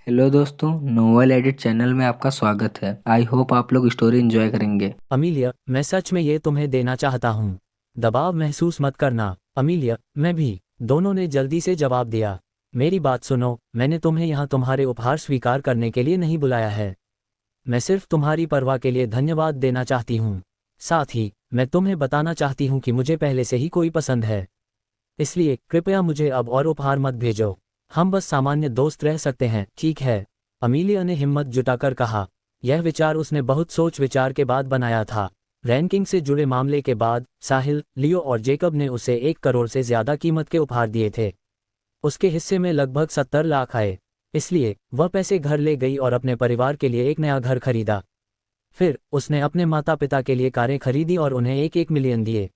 Hello दोस्तों, novel edit channel में आपका स्वागत है। आई होप आप लोग स्टोरी एंजॉय करेंगे। अमीलिया, मैं सच में ये तुम्हें देना चाहता हूँ। दबाव महसूस मत करना। अमीलिया, मैं भी। दोनों ने जल्दी से जवाब दिया। मेरी बात सुनो, मैंने तुम्हें यहाँ तुम्हारे उपहार स्वीकार करने के लिए नहीं बुलाया है। मैं सिर्फ तुम्हारी परवाह के लिए धन्यवाद देना चाहती हूँ। साथ ही मैं तुम्हें बताना चाहती हूँ कि मुझे पहले से ही कोई पसंद है। इसलिए कृपया मुझे अब और उपहार मत भेजो। हम बस सामान्य दोस्त रह सकते हैं, ठीक है? अमीलिया ने हिम्मत जुटाकर कहा। यह विचार उसने बहुत सोच विचार के बाद बनाया था। रैंकिंग से जुड़े मामले के बाद साहिल, लियो और जेकब ने उसे 1 करोड़ से ज्यादा कीमत के उपहार दिए थे। उसके हिस्से में लगभग 70 लाख आए। इसलिए वह पैसे घर ले गई और अपने परिवार के लिए एक नया घर खरीदा। फिर उसने अपने माता पिता के लिए कारें खरीदी और उन्हें 1-1 मिलियन दिए।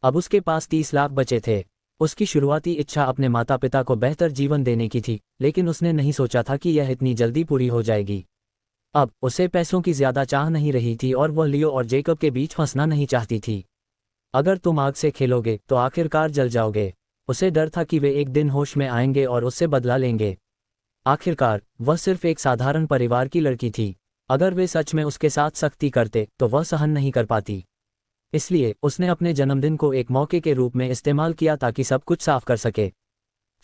अब उसके पास 30 लाख बचे थे। उसकी शुरुआती इच्छा अपने माता पिता को बेहतर जीवन देने की थी, लेकिन उसने नहीं सोचा था कि यह इतनी जल्दी पूरी हो जाएगी। अब उसे पैसों की ज्यादा चाह नहीं रही थी और वह लियो और जेकब के बीच फंसना नहीं चाहती थी। अगर तुम आग से खेलोगे तो आखिरकार जल जाओगे। उसे डर था कि वे एक दिन होश में आएंगे और उससे बदला लेंगे। आखिरकार वह सिर्फ एक साधारण परिवार की लड़की थी। अगर वे सच में उसके साथ सख्ती करते तो वह सहन नहीं कर पाती। इसलिए उसने अपने जन्मदिन को एक मौके के रूप में इस्तेमाल किया ताकि सब कुछ साफ कर सके।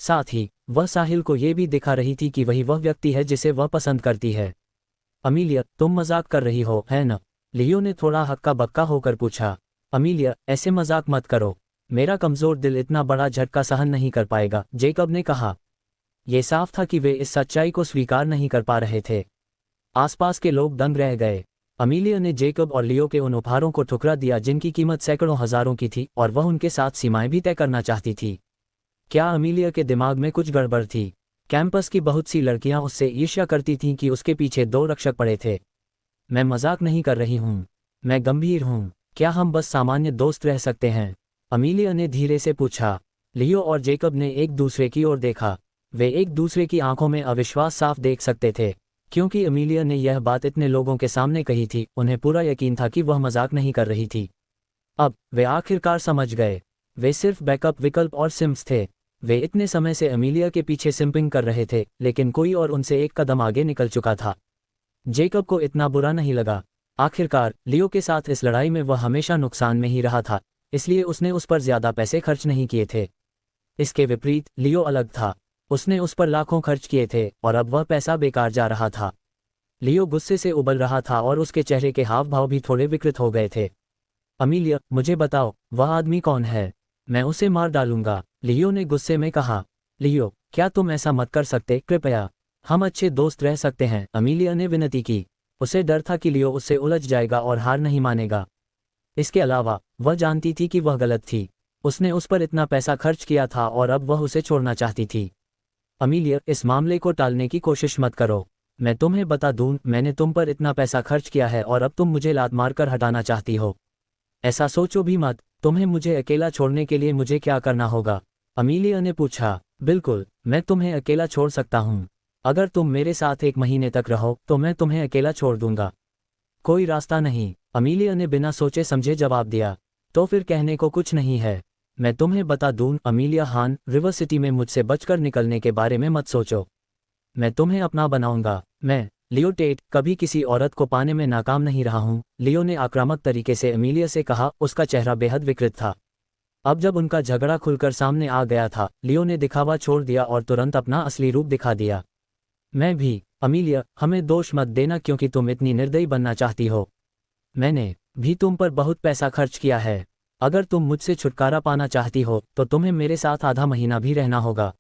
साथ ही वह साहिल को ये भी दिखा रही थी कि वही वह व्यक्ति है जिसे वह पसंद करती है। अमीलिया, तुम मजाक कर रही हो, है न? लियो ने थोड़ा हक्का बक्का होकर पूछा। अमीलिया, ऐसे मजाक मत करो। मेरा कमजोर दिल इतना बड़ा झटका सहन नहीं कर पाएगा, जेकब ने कहा। यह साफ था कि वे इस सच्चाई को स्वीकार नहीं कर पा रहे थे। आसपास के लोग दंग रह गए। अमीलिया ने जेकब और लियो के उन उपहारों को ठुकरा दिया जिनकी कीमत सैकड़ों हजारों की थी, और वह उनके साथ सीमाएं भी तय करना चाहती थी। क्या अमीलिया के दिमाग में कुछ गड़बड़ थी? कैंपस की बहुत सी लड़कियां उससे ईर्ष्या करती थीं कि उसके पीछे 2 रक्षक पड़े थे। मैं मजाक नहीं कर रही हूँ। मैं गंभीर हूँ। क्या हम बस सामान्य दोस्त रह सकते हैं? अमीलिया ने धीरे से पूछा। लियो और जेकब ने एक दूसरे की ओर देखा। वे एक दूसरे की आंखों में अविश्वास साफ देख सकते थे। क्योंकि अमीलिया ने यह बात इतने लोगों के सामने कही थी, उन्हें पूरा यकीन था कि वह मजाक नहीं कर रही थी। अब वे आखिरकार समझ गए। वे सिर्फ बैकअप विकल्प और सिम्स थे। वे इतने समय से अमीलिया के पीछे सिम्पिंग कर रहे थे, लेकिन कोई और उनसे एक कदम आगे निकल चुका था। जेकब को इतना बुरा नहीं लगा। आखिरकार लियो के साथ इस लड़ाई में वह हमेशा नुकसान में ही रहा था, इसलिए उसने उस पर ज्यादा पैसे खर्च नहीं किए थे। इसके विपरीत लियो अलग था। उसने उस पर लाखों खर्च किए थे और अब वह पैसा बेकार जा रहा था। लियो गुस्से से उबल रहा था और उसके चेहरे के हाव भाव भी थोड़े विकृत हो गए थे। अमीलिया, मुझे बताओ, वह आदमी कौन है? मैं उसे मार डालूंगा, लियो ने गुस्से में कहा। लियो, क्या तुम ऐसा मत कर सकते? कृपया, हम अच्छे दोस्त रह सकते हैं, अमीलिया ने विनती की। उसे डर था कि लियो उससे उलझ जाएगा और हार नहीं मानेगा। इसके अलावा वह जानती थी कि वह गलत थी। उसने उस पर इतना पैसा खर्च किया था और अब वह उसे छोड़ना चाहती थी। अमीलिया, इस मामले को टालने की कोशिश मत करो। मैं तुम्हें बता दूं, मैंने तुम पर इतना पैसा खर्च किया है और अब तुम मुझे लात मारकर हटाना चाहती हो। ऐसा सोचो भी मत। तुम्हें मुझे अकेला छोड़ने के लिए मुझे क्या करना होगा? अमीलिया ने पूछा। बिल्कुल, मैं तुम्हें अकेला छोड़ सकता हूँ। अगर तुम मेरे साथ 1 महीने तक रहो तो मैं तुम्हें अकेला छोड़ दूंगा। कोई रास्ता नहीं, अमीलिया ने बिना सोचे समझे जवाब दिया। तो फिर कहने को कुछ नहीं है। मैं तुम्हें बता दूं, अमीलिया हान, रिवर सिटी में मुझसे बचकर निकलने के बारे में मत सोचो। मैं तुम्हें अपना बनाऊंगा। मैं, लियो टेट, कभी किसी औरत को पाने में नाकाम नहीं रहा हूं, लियो ने आक्रामक तरीके से अमीलिया से कहा। उसका चेहरा बेहद विकृत था। अब जब उनका झगड़ा खुलकर सामने आ गया था, लियो ने दिखावा छोड़ दिया और तुरंत अपना असली रूप दिखा दिया। मैं भी। अमीलिया, हमें दोष मत देना क्योंकि तुम इतनी निर्दयी बनना चाहती हो। मैंने भी तुम पर बहुत पैसा खर्च किया है। अगर तुम मुझसे छुटकारा पाना चाहती हो तो तुम्हें मेरे साथ आधा महीना भी रहना होगा।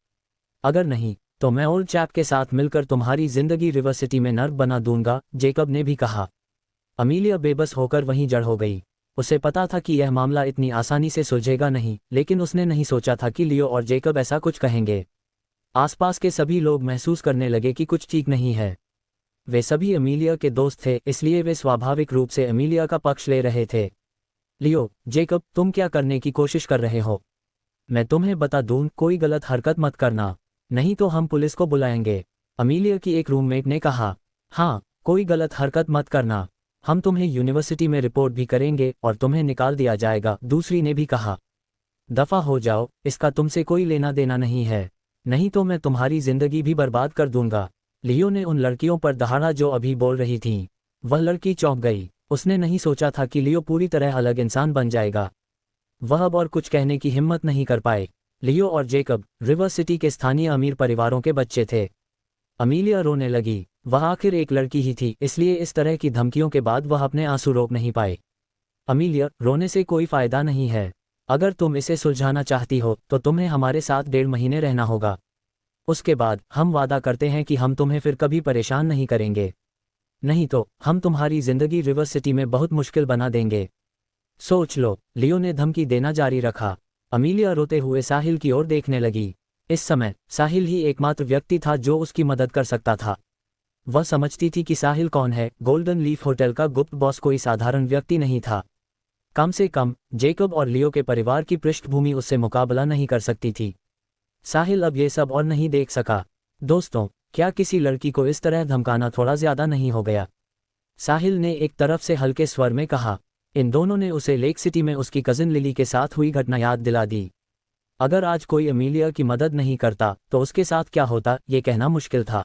अगर नहीं तो मैं ओल्ड चैप के साथ मिलकर तुम्हारी जिंदगी रिवर सिटी में नर्क बना दूंगा, जेकब ने भी कहा। अमीलिया बेबस होकर वहीं जड़ हो गई। उसे पता था कि यह मामला इतनी आसानी से सुलझेगा नहीं, लेकिन उसने नहीं सोचा था कि लियो और जेकब ऐसा कुछ कहेंगे। आसपास के सभी लोग महसूस करने लगे कि कुछ ठीक नहीं है। वे सभी अमीलिया के दोस्त थे, इसलिए वे स्वाभाविक रूप से अमीलिया का पक्ष ले रहे थे। लियो, जेकब, तुम क्या करने की कोशिश कर रहे हो? मैं तुम्हें बता दूं, कोई गलत हरकत मत करना, नहीं तो हम पुलिस को बुलाएंगे, अमीलिया की एक रूममेट ने कहा। हाँ, कोई गलत हरकत मत करना। हम तुम्हें यूनिवर्सिटी में रिपोर्ट भी करेंगे और तुम्हें निकाल दिया जाएगा, दूसरी ने भी कहा। दफा हो जाओ, इसका तुमसे कोई लेना देना नहीं है, नहीं तो मैं तुम्हारी जिंदगी भी बर्बाद कर दूंगा। लियो ने उन लड़कियों पर दहाड़ा जो अभी बोल रही थीं। वह लड़की चौंक गई। उसने नहीं सोचा था कि लियो पूरी तरह अलग इंसान बन जाएगा। वह अब और कुछ कहने की हिम्मत नहीं कर पाए। लियो और जेकब रिवर सिटी के स्थानीय अमीर परिवारों के बच्चे थे। अमीलिया रोने लगी। वह आखिर एक लड़की ही थी, इसलिए इस तरह की धमकियों के बाद वह अपने आंसू रोक नहीं पाए। अमीलिया, रोने से कोई फायदा नहीं है। अगर तुम इसे सुलझाना चाहती हो तो तुम्हें हमारे साथ 1.5 महीने रहना होगा। उसके बाद हम वादा करते हैं कि हम तुम्हें फिर कभी परेशान नहीं करेंगे। नहीं तो हम तुम्हारी जिंदगी रिवर सिटी में बहुत मुश्किल बना देंगे। सोच लो। लियो ने धमकी देना जारी रखा। अमीलिया रोते हुए साहिल की ओर देखने लगी। इस समय साहिल ही एकमात्र व्यक्ति था जो उसकी मदद कर सकता था। वह समझती थी कि साहिल कौन है। गोल्डन लीफ होटल का गुप्त बॉस कोई साधारण व्यक्ति नहीं था। कम से कम जेकब और लियो के परिवार की पृष्ठभूमि उससे मुकाबला नहीं कर सकती थी। साहिल अब ये सब और नहीं देख सका। दोस्तों, क्या किसी लड़की को इस तरह धमकाना थोड़ा ज्यादा नहीं हो गया? साहिल ने एक तरफ से हल्के स्वर में कहा। इन दोनों ने उसे लेक सिटी में उसकी कजिन लिली के साथ हुई घटना याद दिला दी। अगर आज कोई अमीलिया की मदद नहीं करता तो उसके साथ क्या होता, ये कहना मुश्किल था।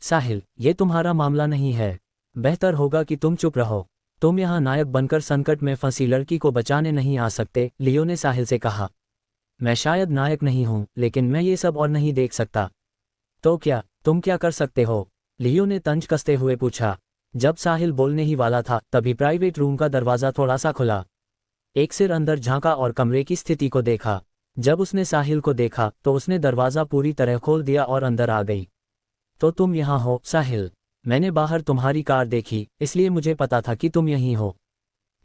साहिल, ये तुम्हारा मामला नहीं है। बेहतर होगा कि तुम चुप रहो। तुम यहाँ नायक बनकर संकट में फंसी लड़की को बचाने नहीं आ सकते, लियो ने साहिल से कहा। मैं शायद नायक नहीं हूँ, लेकिन मैं ये सब और नहीं देख सकता। तो क्या तुम क्या कर सकते हो? लियो ने तंज कसते हुए पूछा। जब साहिल बोलने ही वाला था तभी प्राइवेट रूम का दरवाज़ा थोड़ा सा खुला। एक सिर अंदर झांका और कमरे की स्थिति को देखा। जब उसने साहिल को देखा तो उसने दरवाज़ा पूरी तरह खोल दिया और अंदर आ गई। तो तुम यहाँ हो साहिल? मैंने बाहर तुम्हारी कार देखी, इसलिए मुझे पता था कि तुम यहीं हो।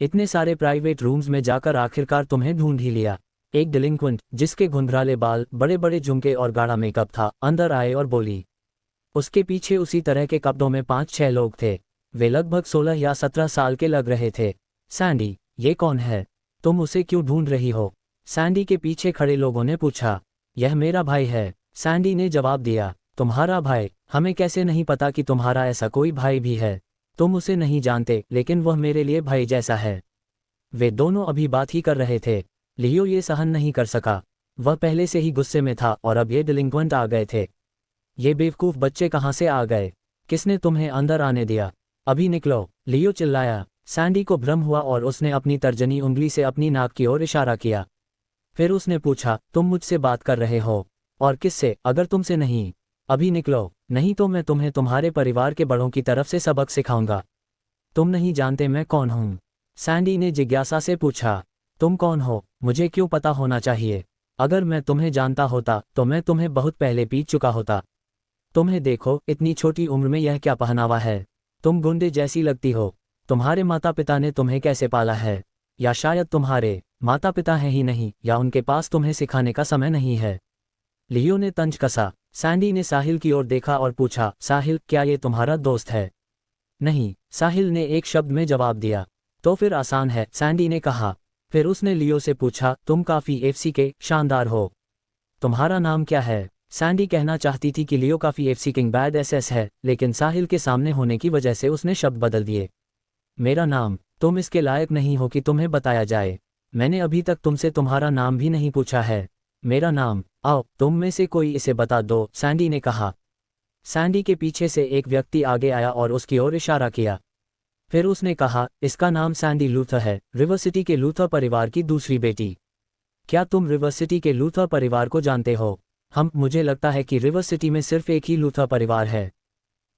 इतने सारे प्राइवेट रूम्स में जाकर आखिरकार तुम्हें ढूंढ ही लिया। एक डिलिंक्वेंट जिसके घुंघराले बाल, बड़े बड़े झुमके और गाढ़ा मेकअप था, अंदर आए और बोली। उसके पीछे उसी तरह के कपड़ों में 5-6 लोग थे। वे लगभग 16 या 17 साल के लग रहे थे। सैंडी, ये कौन है? तुम उसे क्यों ढूंढ रही हो? सैंडी के पीछे खड़े लोगों ने पूछा। यह मेरा भाई है, सैंडी ने जवाब दिया। तुम्हारा भाई? हमें कैसे नहीं पता कि तुम्हारा ऐसा कोई भाई भी है। तुम उसे नहीं जानते, लेकिन वह मेरे लिए भाई जैसा है। वे दोनों अभी बात ही कर रहे थे। लियो ये सहन नहीं कर सका। वह पहले से ही गुस्से में था और अब ये डिलिंक्वेंट आ गए थे। ये बेवकूफ़ बच्चे कहाँ से आ गए? किसने तुम्हें अंदर आने दिया? अभी निकलो, लियो चिल्लाया। सैंडी को भ्रम हुआ और उसने अपनी तर्जनी उंगली से अपनी नाक की ओर इशारा किया। फिर उसने पूछा, तुम मुझसे बात कर रहे हो? और किससे, अगर तुमसे नहीं? अभी निकलो, नहीं तो मैं तुम्हें तुम्हारे परिवार के बड़ों की तरफ से सबक सिखाऊंगा। तुम नहीं जानते मैं कौन हूँ? सैंडी ने जिज्ञासा से पूछा। तुम कौन हो? मुझे क्यों पता होना चाहिए? अगर मैं तुम्हें जानता होता तो मैं तुम्हें बहुत पहले पीट चुका होता। तुम्हें देखो, इतनी छोटी उम्र में यह क्या पहनावा है? तुम गुंडे जैसी लगती हो। तुम्हारे माता पिता ने तुम्हें कैसे पाला है? या शायद तुम्हारे माता पिता हैं ही नहीं, या उनके पास तुम्हें सिखाने का समय नहीं है। लियो ने तंज कसा। सैंडी ने साहिल की ओर देखा और पूछा, साहिल, क्या ये तुम्हारा दोस्त है? नहीं, साहिल ने एक शब्द में जवाब दिया। तो फिर आसान है, सैंडी ने कहा। फिर उसने लियो से पूछा, तुम काफ़ी एफसी के शानदार हो। तुम्हारा नाम क्या है? सैंडी कहना चाहती थी कि लियो काफ़ी एफसी किंग बैड एसएस है, लेकिन साहिल के सामने होने की वजह से उसने शब्द बदल दिए। मेरा नाम? तुम इसके लायक नहीं हो कि तुम्हें बताया जाए। मैंने अभी तक तुमसे तुम्हारा नाम भी नहीं पूछा है। मेरा नाम? आओ, तुम में से कोई इसे बता दो, सैंडी ने कहा। सैंडी के पीछे से एक व्यक्ति आगे आया और उसकी ओर इशारा किया। फिर उसने कहा, इसका नाम सैंडी लूथर है, रिवर सिटी के लूथर परिवार की दूसरी बेटी। क्या तुम रिवर सिटी के लूथर परिवार को जानते हो? मुझे लगता है कि रिवर सिटी में सिर्फ एक ही लूथर परिवार है।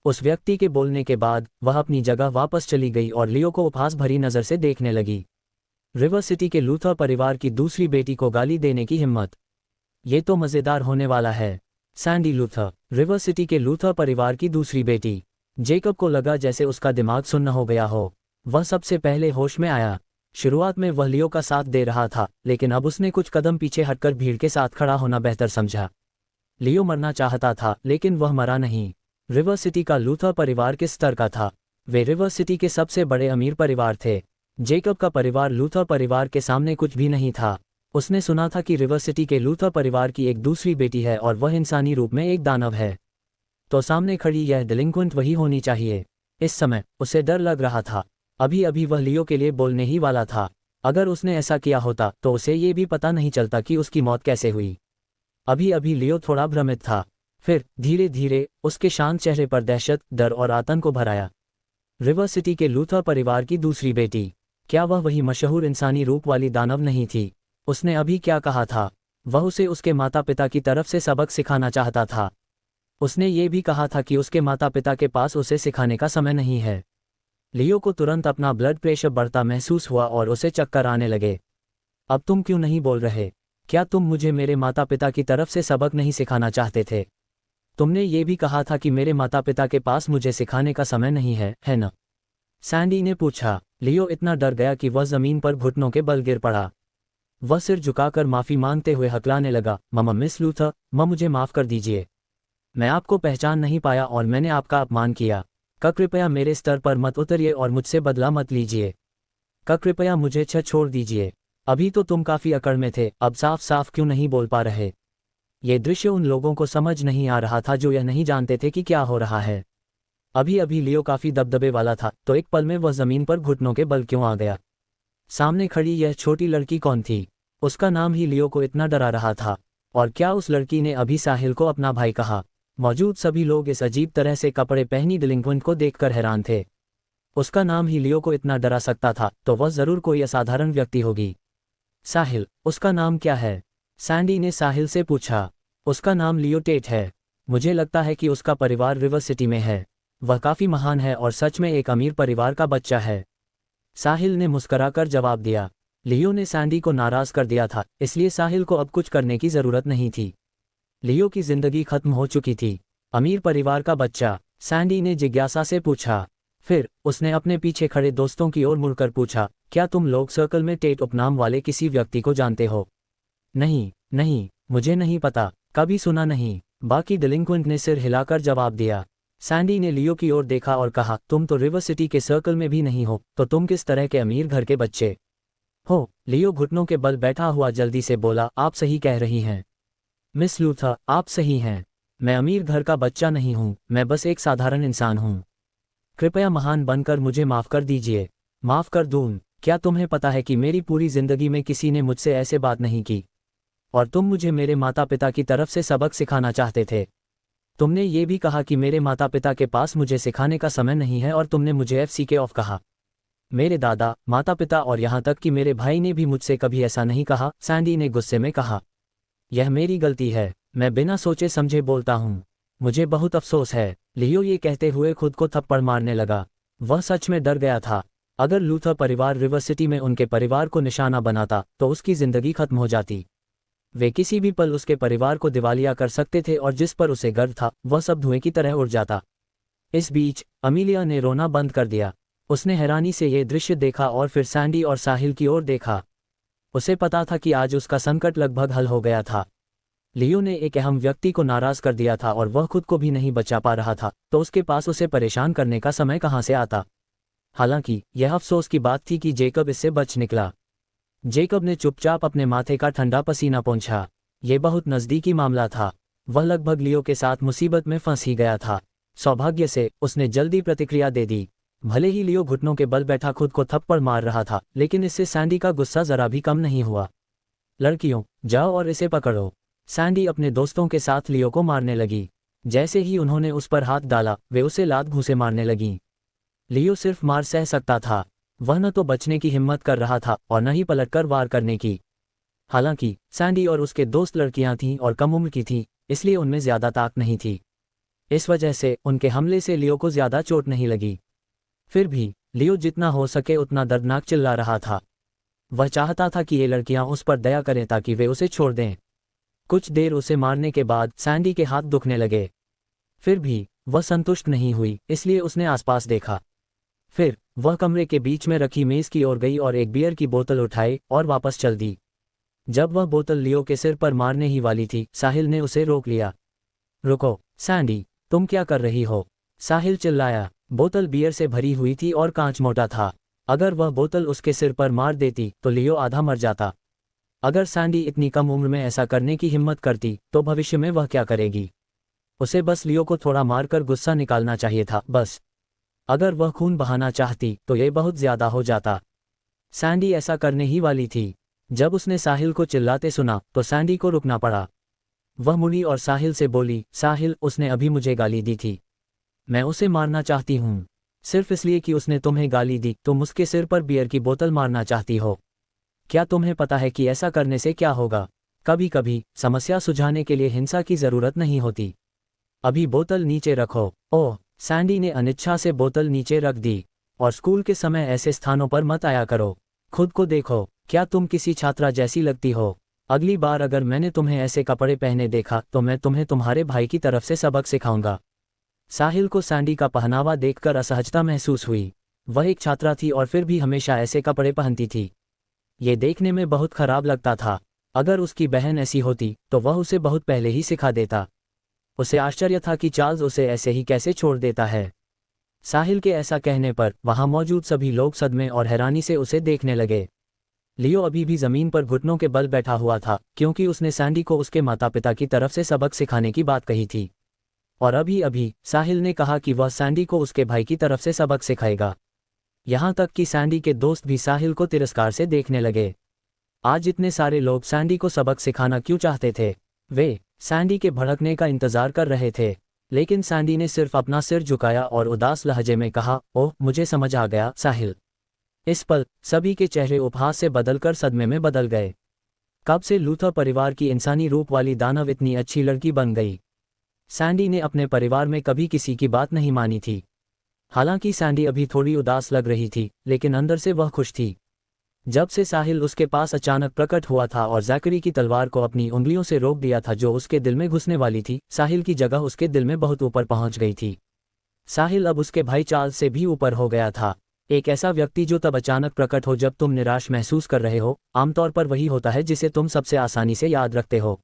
उस व्यक्ति के बोलने के बाद वह अपनी जगह वापस चली गई और लियो को उपहास भरी नज़र से देखने लगी। रिवर सिटी के लूथर परिवार की दूसरी बेटी को गाली देने की हिम्मत। ये तो मज़ेदार होने वाला है। सैंडी लूथर, रिवर सिटी के लूथर परिवार की दूसरी बेटी। जेकब को लगा जैसे उसका दिमाग सुन्न हो गया हो। वह सबसे पहले होश में आया। शुरुआत में वह लियो का साथ दे रहा था, लेकिन अब उसने कुछ कदम पीछे हटकर भीड़ के साथ खड़ा होना बेहतर समझा। लियो मरना चाहता था, लेकिन वह मरा नहीं। रिवर सिटी का लूथर परिवार किस स्तर का था? वे रिवर सिटी के सबसे बड़े अमीर परिवार थे। जेकब का परिवार लूथर परिवार के सामने कुछ भी नहीं था। उसने सुना था कि रिवर सिटी के लूथर परिवार की एक दूसरी बेटी है और वह इंसानी रूप में एक दानव है। तो सामने खड़ी यह डिलिंक्वेंट वही होनी चाहिए। इस समय उसे डर लग रहा था। अभी अभी वह लियो के लिए बोलने ही वाला था। अगर उसने ऐसा किया होता तो उसे ये भी पता नहीं चलता कि उसकी मौत कैसे हुई। अभी अभी लियो थोड़ा भ्रमित था। फिर धीरे धीरे उसके शांत चेहरे पर दहशत, डर और आतंक को भराया। रिवर सिटी के लूथर परिवार की दूसरी बेटी, क्या वह वही मशहूर इंसानी रूप वाली दानव नहीं थी? उसने अभी क्या कहा था? वह उसे उसके माता पिता की तरफ से सबक सिखाना चाहता था। उसने ये भी कहा था कि उसके माता पिता के पास उसे सिखाने का समय नहीं है। लियो को तुरंत अपना ब्लड प्रेशर बढ़ता महसूस हुआ और उसे चक्कर आने लगे। अब तुम क्यों नहीं बोल रहे? क्या तुम मुझे मेरे माता पिता की तरफ से सबक नहीं सिखाना चाहते थे? तुमने ये भी कहा था कि मेरे माता पिता के पास मुझे सिखाने का समय नहीं है ना? सैंडी ने पूछा। लियो इतना डर गया कि वह जमीन पर घुटनों के बल गिर पड़ा। वह सिर झुकाकर माफी मांगते हुए हकलाने लगा, मम्मा मिस लूथर, मुझे माफ कर दीजिए। मैं आपको पहचान नहीं पाया और मैंने आपका अपमान किया। कृपया मेरे स्तर पर मत उतरिए और मुझसे बदला मत लीजिए। कृपया मुझे छोड़ दीजिए। अभी तो तुम काफी अकड़ में थे, अब साफ साफ क्यों नहीं बोल पा रहे? ये दृश्य उन लोगों को समझ नहीं आ रहा था जो यह नहीं जानते थे कि क्या हो रहा है। अभी अभी लियो काफी दबदबे वाला था, तो एक पल में वह जमीन पर घुटनों के बल क्यों आ गया? सामने खड़ी यह छोटी लड़की कौन थी? उसका नाम ही लियो को इतना डरा रहा था। और क्या उस लड़की ने अभी साहिल को अपना भाई कहा? मौजूद सभी लोग इस अजीब तरह से कपड़े पहनी डिलिंक्वेंट को देखकर हैरान थे। उसका नाम ही लियो को इतना डरा सकता था, तो वह जरूर कोई असाधारण व्यक्ति होगी। साहिल, उसका नाम क्या है? सैंडी ने साहिल से पूछा। उसका नाम लियो टेट है। मुझे लगता है कि उसका परिवार रिवर सिटी में है। वह काफी महान है और सच में एक अमीर परिवार का बच्चा है। साहिल ने मुस्कुराकर जवाब दिया। लियो ने सैंडी को नाराज कर दिया था, इसलिए साहिल को अब कुछ करने की जरूरत नहीं थी। लियो की जिंदगी खत्म हो चुकी थी। अमीर परिवार का बच्चा? सैंडी ने जिज्ञासा से पूछा। फिर उसने अपने पीछे खड़े दोस्तों की ओर मुड़कर पूछा, क्या तुम लोग सर्कल में टेट उपनाम वाले किसी व्यक्ति को जानते हो? नहीं नहीं, मुझे नहीं पता, कभी सुना नहीं। बाकी डिलिंक्वेंट ने सिर हिलाकर जवाब दिया। सैंडी ने लियो की ओर देखा और कहा, तुम तो रिवर सिटी के सर्कल में भी नहीं हो, तो तुम किस तरह के अमीर घर के बच्चे हो? लियो घुटनों के बल बैठा हुआ जल्दी से बोला, आप सही कह रही हैं मिस लूथर, आप सही हैं। मैं अमीर घर का बच्चा नहीं हूँ, मैं बस एक साधारण इंसान हूँ। कृपया महान बनकर मुझे माफ कर दीजिए। माफ कर दूँ? क्या तुम्हें पता है कि मेरी पूरी जिंदगी में किसी ने मुझसे ऐसे बात नहीं की? और तुम मुझे मेरे माता पिता की तरफ से सबक सिखाना चाहते थे। तुमने ये भी कहा कि मेरे माता पिता के पास मुझे सिखाने का समय नहीं है और तुमने मुझे FCK ऑफ कहा। मेरे दादा, माता पिता और यहाँ तक कि मेरे भाई ने भी मुझसे कभी ऐसा नहीं कहा, सैंडी ने गुस्से में कहा। यह मेरी गलती है, मैं बिना सोचे समझे बोलता हूँ। मुझे बहुत अफसोस है। लियो ये कहते हुए खुद को थप्पड़ मारने लगा। वह सच में डर गया था। अगर लूथर परिवार रिवर सिटी में उनके परिवार को निशाना बनाता तो उसकी जिंदगी खत्म हो जाती। वे किसी भी पल उसके परिवार को दिवालिया कर सकते थे और जिस पर उसे गर्व था वह सब धुएं की तरह उड़ जाता। इस बीच अमीलिया ने रोना बंद कर दिया। उसने हैरानी से ये दृश्य देखा और फिर सैंडी और साहिल की ओर देखा। उसे पता था कि आज उसका संकट लगभग हल हो गया था। लियो ने एक अहम व्यक्ति को नाराज कर दिया था और वह खुद को भी नहीं बचा पा रहा था, तो उसके पास उसे परेशान करने का समय कहाँ से आता। हालांकि यह अफसोस की बात थी कि जेकब इससे बच निकला। जेकब ने चुपचाप अपने माथे का ठंडा पसीना पोंछा। ये बहुत नजदीकी मामला था। वह लगभग लियो के साथ मुसीबत में फंस ही गया था। सौभाग्य से उसने जल्दी प्रतिक्रिया दे दी। भले ही लियो घुटनों के बल बैठा खुद को थप्पड़ मार रहा था, लेकिन इससे सैंडी का गुस्सा जरा भी कम नहीं हुआ। लड़कियों, जाओ और इसे पकड़ो। सैंडी अपने दोस्तों के साथ लियो को मारने लगी। जैसे ही उन्होंने उस पर हाथ डाला, वे उसे लात घूंसे मारने लगीं। लियो सिर्फ मार सह सकता था। वह न तो बचने की हिम्मत कर रहा था और न ही पलटकर वार करने की। हालांकि सैंडी और उसके दोस्त लड़कियां थीं और कम उम्र की थीं, इसलिए उनमें ज्यादा ताकत नहीं थी। इस वजह से उनके हमले से लियो को ज्यादा चोट नहीं लगी। फिर भी लियो जितना हो सके उतना दर्दनाक चिल्ला रहा था। वह चाहता था कि ये लड़कियां उस पर दया करें ताकि वे उसे छोड़ दें। कुछ देर उसे मारने के बाद सैंडी के हाथ दुखने लगे। फिर भी वह संतुष्ट नहीं हुई, इसलिए उसने आसपास देखा। फिर वह कमरे के बीच में रखी मेज की ओर गई और एक बियर की बोतल उठाई और वापस चल दी। जब वह बोतल लियो के सिर पर मारने ही वाली थी, साहिल ने उसे रोक लिया। रुको सैंडी, तुम क्या कर रही हो? साहिल चिल्लाया। बोतल बियर से भरी हुई थी और कांच मोटा था। अगर वह बोतल उसके सिर पर मार देती तो लियो आधा मर जाता। अगर सैंडी इतनी कम उम्र में ऐसा करने की हिम्मत करती तो भविष्य में वह क्या करेगी? उसे बस लियो को थोड़ा मारकर गुस्सा निकालना चाहिए था, बस। अगर वह खून बहाना चाहती तो ये बहुत ज्यादा हो जाता। सैंडी ऐसा करने ही वाली थी। जब उसने साहिल को चिल्लाते सुना तो सैंडी को रुकना पड़ा। वह मुड़ी और साहिल से बोली, साहिल, उसने अभी मुझे गाली दी थी। मैं उसे मारना चाहती हूँ। सिर्फ इसलिए कि उसने तुम्हें गाली दी, तुम उसके सिर पर बियर की बोतल मारना चाहती हो। क्या तुम्हें पता है कि ऐसा करने से क्या होगा? कभी कभी समस्या सुलझाने के लिए हिंसा की जरूरत नहीं होती। अभी बोतल नीचे रखो। ओह, सैंडी ने अनिच्छा से बोतल नीचे रख दी। और स्कूल के समय ऐसे स्थानों पर मत आया करो। खुद को देखो, क्या तुम किसी छात्रा जैसी लगती हो? अगली बार अगर मैंने तुम्हें ऐसे कपड़े पहने देखा तो मैं तुम्हें तुम्हारे भाई की तरफ से सबक सिखाऊंगा। साहिल को सैंडी का पहनावा देखकर असहजता महसूस हुई। वह एक छात्रा थी और फिर भी हमेशा ऐसे कपड़े पहनती थी। ये देखने में बहुत खराब लगता था। अगर उसकी बहन ऐसी होती तो वह उसे बहुत पहले ही सिखा देता। उसे आश्चर्य था कि चार्ल्स उसे ऐसे ही कैसे छोड़ देता है। साहिल के ऐसा कहने पर वहां मौजूद सभी लोग सदमे और हैरानी से उसे देखने लगे। लियो अभी भी जमीन पर घुटनों के बल बैठा हुआ था, क्योंकि उसने सैंडी को उसके माता पिता की तरफ से सबक सिखाने की बात कही थी। और अभी अभी साहिल ने कहा कि वह सैंडी को उसके भाई की तरफ से सबक सिखाएगा। यहाँ तक कि सैंडी के दोस्त भी साहिल को तिरस्कार से देखने लगे। आज इतने सारे लोग सैंडी को सबक सिखाना क्यों चाहते थे? वे सैंडी के भड़कने का इंतजार कर रहे थे, लेकिन सैंडी ने सिर्फ अपना सिर झुकाया और उदास लहजे में कहा, ओह, मुझे समझ आ गया, साहिल। इस पल सभी के चेहरे उपहास से बदलकर सदमे में बदल गए। कब से लूथर परिवार की इंसानी रूप वाली दानव इतनी अच्छी लड़की बन गई? सैंडी ने अपने परिवार में कभी किसी की बात नहीं मानी थी। हालांकि सैंडी अभी थोड़ी उदास लग रही थी, लेकिन अंदर से वह खुश थी। जब से साहिल उसके पास अचानक प्रकट हुआ था और जैकरी की तलवार को अपनी उंगलियों से रोक दिया था जो उसके दिल में घुसने वाली थी, साहिल की जगह उसके दिल में बहुत ऊपर पहुंच गई थी। साहिल अब उसके भाई चार्ल्स से भी ऊपर हो गया था। एक ऐसा व्यक्ति जो तब अचानक प्रकट हो जब तुम निराश महसूस कर रहे हो, आमतौर पर वही होता है जिसे तुम सबसे आसानी से याद रखते हो।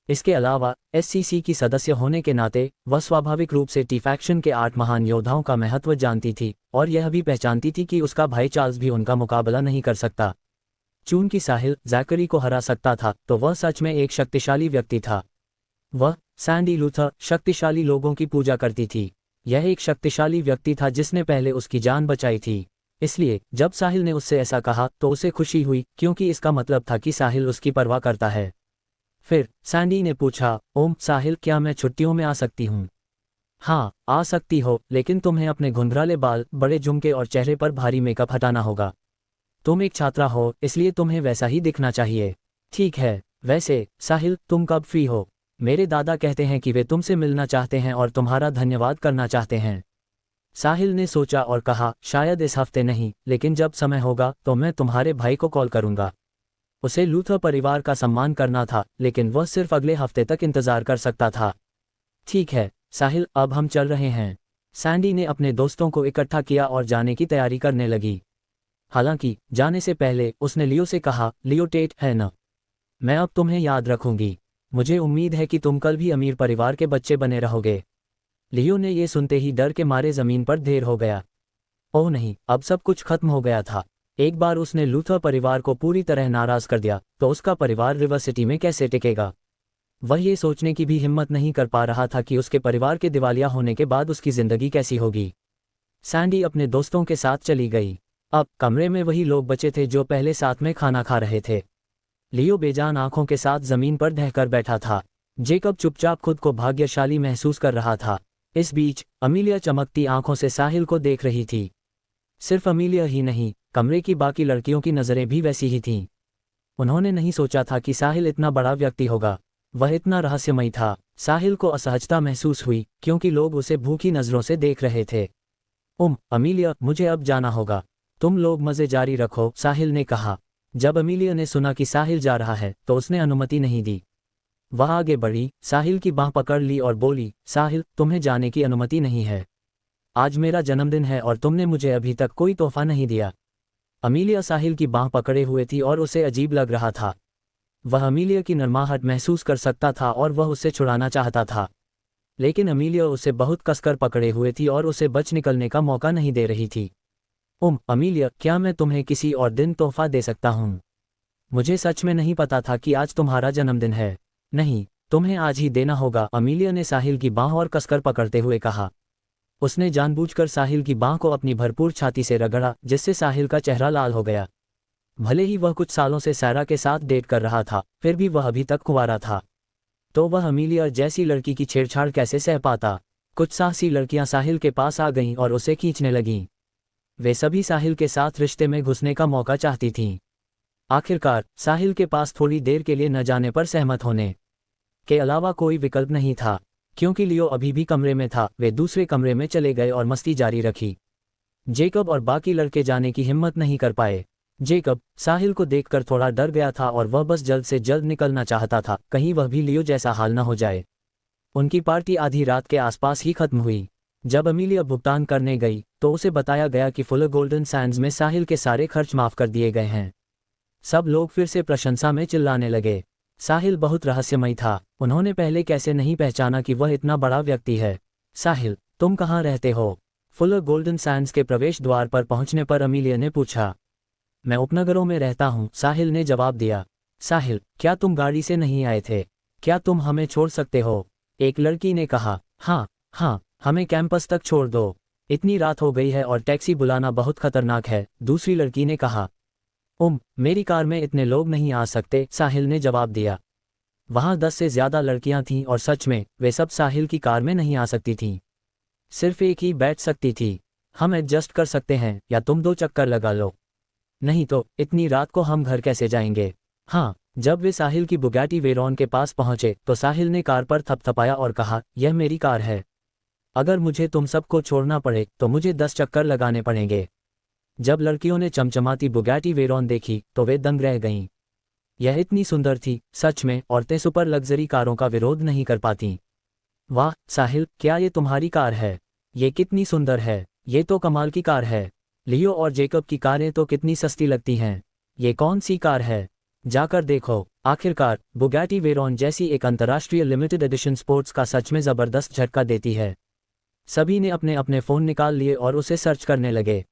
इसके अलावा एससीसी की सदस्य होने के नाते वह स्वाभाविक रूप से टी फैक्शन के 8 महान योद्धाओं का महत्व जानती थी और यह भी पहचानती थी कि उसका भाई चार्ल्स भी उनका मुकाबला नहीं कर सकता। चूंकि साहिल जैकरी को हरा सकता था तो वह सच में एक शक्तिशाली व्यक्ति था। वह सैंडी लूथर शक्तिशाली लोगों की पूजा करती थी। यह एक शक्तिशाली व्यक्ति था जिसने पहले उसकी जान बचाई थी। इसलिए जब साहिल ने उससे ऐसा कहा तो उसे खुशी हुई, क्योंकि इसका मतलब था कि साहिल उसकी परवाह करता है। फिर सैंडी ने पूछा, ओम साहिल, क्या मैं छुट्टियों में आ सकती हूँ? हाँ, आ सकती हो, लेकिन तुम्हें अपने घुंघराले बाल, बड़े झुमके और चेहरे पर भारी मेकअप हटाना होगा। तुम एक छात्रा हो, इसलिए तुम्हें वैसा ही दिखना चाहिए। ठीक है। वैसे साहिल, तुम कब फ्री हो? मेरे दादा कहते हैं कि वे तुमसे मिलना चाहते हैं और तुम्हारा धन्यवाद करना चाहते हैं। साहिल ने सोचा और कहा, शायद इस हफ्ते नहीं, लेकिन जब समय होगा तो मैं तुम्हारे भाई को कॉल करूंगा। उसे लूथर परिवार का सम्मान करना था, लेकिन वह सिर्फ अगले हफ्ते तक इंतजार कर सकता था। ठीक है साहिल, अब हम चल रहे हैं। सैंडी ने अपने दोस्तों को इकट्ठा किया और जाने की तैयारी करने लगी। हालांकि जाने से पहले उसने लियो से कहा, लियो टेट है न, मैं अब तुम्हें याद रखूंगी। मुझे उम्मीद है कि तुम कल भी अमीर परिवार के बच्चे बने रहोगे। लियो ने ये सुनते ही डर के मारे जमीन पर ढेर हो गया। ओह नहीं, अब सब कुछ खत्म हो गया था। एक बार उसने लूथर परिवार को पूरी तरह नाराज कर दिया तो उसका परिवार रिवर सिटी में कैसे टिकेगा? वह ये सोचने की भी हिम्मत नहीं कर पा रहा था कि उसके परिवार के दिवालिया होने के बाद उसकी जिंदगी कैसी होगी। सैंडी अपने दोस्तों के साथ चली गई। अब कमरे में वही लोग बचे थे जो पहले साथ में खाना खा रहे थे। लियो बेजान आंखों के साथ जमीन पर ढहकर बैठा था। जेकब चुपचाप खुद को भाग्यशाली महसूस कर रहा था। इस बीच अमीलिया चमकती आंखों से साहिल को देख रही थी। सिर्फ अमीलिया ही नहीं, कमरे की बाकी लड़कियों की नज़रें भी वैसी ही थीं। उन्होंने नहीं सोचा था कि साहिल इतना बड़ा व्यक्ति होगा। वह इतना रहस्यमयी था। साहिल को असहजता महसूस हुई, क्योंकि लोग उसे भूखी नज़रों से देख रहे थे। अमीलिया, मुझे अब जाना होगा। तुम लोग मज़े जारी रखो, साहिल ने कहा। जब अमीलिया ने सुना कि साहिल जा रहा है तो उसने अनुमति नहीं दी। वह आगे बढ़ी, साहिल की बाँह पकड़ ली और बोली, साहिल, तुम्हें जाने की अनुमति नहीं है। आज मेरा जन्मदिन है और तुमने मुझे अभी तक कोई तोहफा नहीं दिया। अमीलिया साहिल की बाँह पकड़े हुए थी और उसे अजीब लग रहा था। वह अमीलिया की नरमाहट महसूस कर सकता था और वह उससे छुड़ाना चाहता था, लेकिन अमीलिया उसे बहुत कसकर पकड़े हुए थी और उसे बच निकलने का मौका नहीं दे रही थी। अमीलिया, क्या मैं तुम्हें किसी और दिन तोहफा दे सकता हूँ? मुझे सच में नहीं पता था कि आज तुम्हारा जन्मदिन है। नहीं, तुम्हें आज ही देना होगा, अमीलिया ने साहिल की बाँह और कसकर पकड़ते हुए कहा। उसने जानबूझकर साहिल की बाँह को अपनी भरपूर छाती से रगड़ा, जिससे साहिल का चेहरा लाल हो गया। भले ही वह कुछ सालों से सैरा के साथ डेट कर रहा था, फिर भी वह अभी तक कुंवारा था। तो वह अमीलिया जैसी लड़की की छेड़छाड़ कैसे सह पाता। कुछ साहसी लड़कियां साहिल के पास आ गईं और उसे खींचने लगीं। वे सभी साहिल के साथ रिश्ते में घुसने का मौका चाहती थीं। आखिरकार साहिल के पास थोड़ी देर के लिए न जाने पर सहमत होने के अलावा कोई विकल्प नहीं था। क्योंकि लियो अभी भी कमरे में था, वे दूसरे कमरे में चले गए और मस्ती जारी रखी। जेकब और बाकी लड़के जाने की हिम्मत नहीं कर पाए। जेकब साहिल को देखकर थोड़ा डर गया था और वह बस जल्द से जल्द निकलना चाहता था, कहीं वह भी लियो जैसा हाल न हो जाए। उनकी पार्टी आधी रात के आसपास ही खत्म हुई। जब अमीलिया भुगतान करने गई तो उसे बताया गया कि फुलर गोल्डन सैंड्स में साहिल के सारे खर्च माफ कर दिए गए हैं। सब लोग फिर से प्रशंसा में चिल्लाने लगे। साहिल बहुत रहस्यमयी था। उन्होंने पहले कैसे नहीं पहचाना कि वह इतना बड़ा व्यक्ति है। साहिल, तुम कहाँ रहते हो? फुलर गोल्डन सैंड्स के प्रवेश द्वार पर पहुंचने पर अमीलिया ने पूछा। मैं उपनगरों में रहता हूँ, साहिल ने जवाब दिया। साहिल, क्या तुम गाड़ी से नहीं आए थे? क्या तुम हमें छोड़ सकते हो? एक लड़की ने कहा। हाँ, हमें कैंपस तक छोड़ दो। इतनी रात हो गई है और टैक्सी बुलाना बहुत खतरनाक है, दूसरी लड़की ने कहा। मेरी कार में इतने लोग नहीं आ सकते, साहिल ने जवाब दिया। वहाँ 10 से ज्यादा लड़कियां थीं और सच में वे सब साहिल की कार में नहीं आ सकती थीं। सिर्फ एक ही बैठ सकती थी। हम एडजस्ट कर सकते हैं, या तुम 2 चक्कर लगा लो। नहीं तो इतनी रात को हम घर कैसे जाएंगे? हाँ, जब वे साहिल की बुगैटी वेरॉन के पास पहुंचे तो साहिल ने कार पर थपथपाया और कहा, यह मेरी कार है। अगर मुझे तुम सबको छोड़ना पड़े तो मुझे 10 चक्कर लगाने पड़ेंगे। जब लड़कियों ने चमचमाती बुगैटी वेरॉन देखी तो वे दंग रह गईं। यह इतनी सुंदर थी, सच में औरतें सुपर लग्जरी कारों का विरोध नहीं कर पातीं। वाह साहिल, क्या ये तुम्हारी कार है? ये कितनी सुंदर है, ये तो कमाल की कार है। लियो और जेकब की कारें तो कितनी सस्ती लगती हैं। ये कौन सी कार है? जाकर देखो। आखिरकार बुगैटी वेरॉन जैसी एक अंतर्राष्ट्रीय लिमिटेड एडिशन स्पोर्ट्स का सच में ज़बरदस्त झटका देती है। सभी ने अपने अपने फ़ोन निकाल लिए और उसे सर्च करने लगे।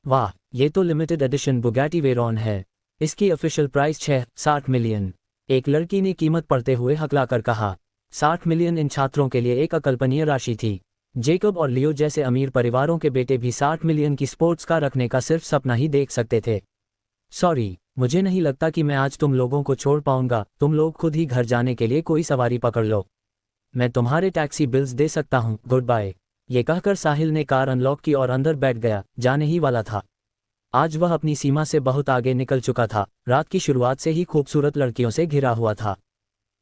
वाह, ये तो लिमिटेड एडिशन बुगैटी वेरॉन है। इसकी ऑफिशियल प्राइस 60 मिलियन। एक लड़की ने कीमत पढ़ते हुए हकलाकर कहा। 60 मिलियन इन छात्रों के लिए एक अकल्पनीय राशि थी। जेकब और लियो जैसे अमीर परिवारों के बेटे भी 60 मिलियन की स्पोर्ट्स कार रखने का सिर्फ सपना ही देख सकते थे। सॉरी, मुझे नहीं लगता कि मैं आज तुम लोगों को छोड़ पाऊंगा। तुम लोग खुद ही घर जाने के लिए कोई सवारी पकड़ लो। मैं तुम्हारे टैक्सी बिल्स दे सकता हूँ, गुड बाय। ये कहकर साहिल ने कार अनलॉक की और अंदर बैठ गया। जाने ही वाला था। आज वह अपनी सीमा से बहुत आगे निकल चुका था। रात की शुरुआत से ही खूबसूरत लड़कियों से घिरा हुआ था।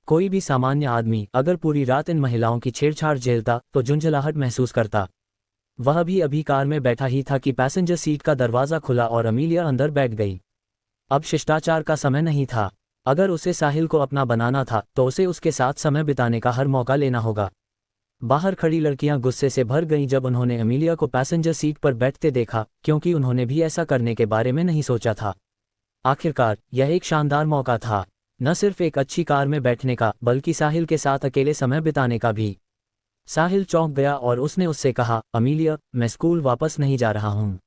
कोई भी सामान्य आदमी अगर पूरी रात इन महिलाओं की छेड़छाड़ झेलता तो झुंझलाहट महसूस करता। वह भी अभी कार में बैठा ही था कि पैसेंजर सीट का दरवाज़ा खुला और अमीलिया अंदर बैठ गई। अब शिष्टाचार का समय नहीं था। अगर उसे साहिल को अपना बनाना था तो उसे उसके साथ समय बिताने का हर मौका लेना होगा। बाहर खड़ी लड़कियां गुस्से से भर गईं जब उन्होंने अमीलिया को पैसेंजर सीट पर बैठते देखा, क्योंकि उन्होंने भी ऐसा करने के बारे में नहीं सोचा था। आखिरकार यह एक शानदार मौका था, न सिर्फ एक अच्छी कार में बैठने का बल्कि साहिल के साथ अकेले समय बिताने का भी। साहिल चौंक गया और उसने उससे कहा, अमीलिया, मैं स्कूल वापस नहीं जा रहा हूँ।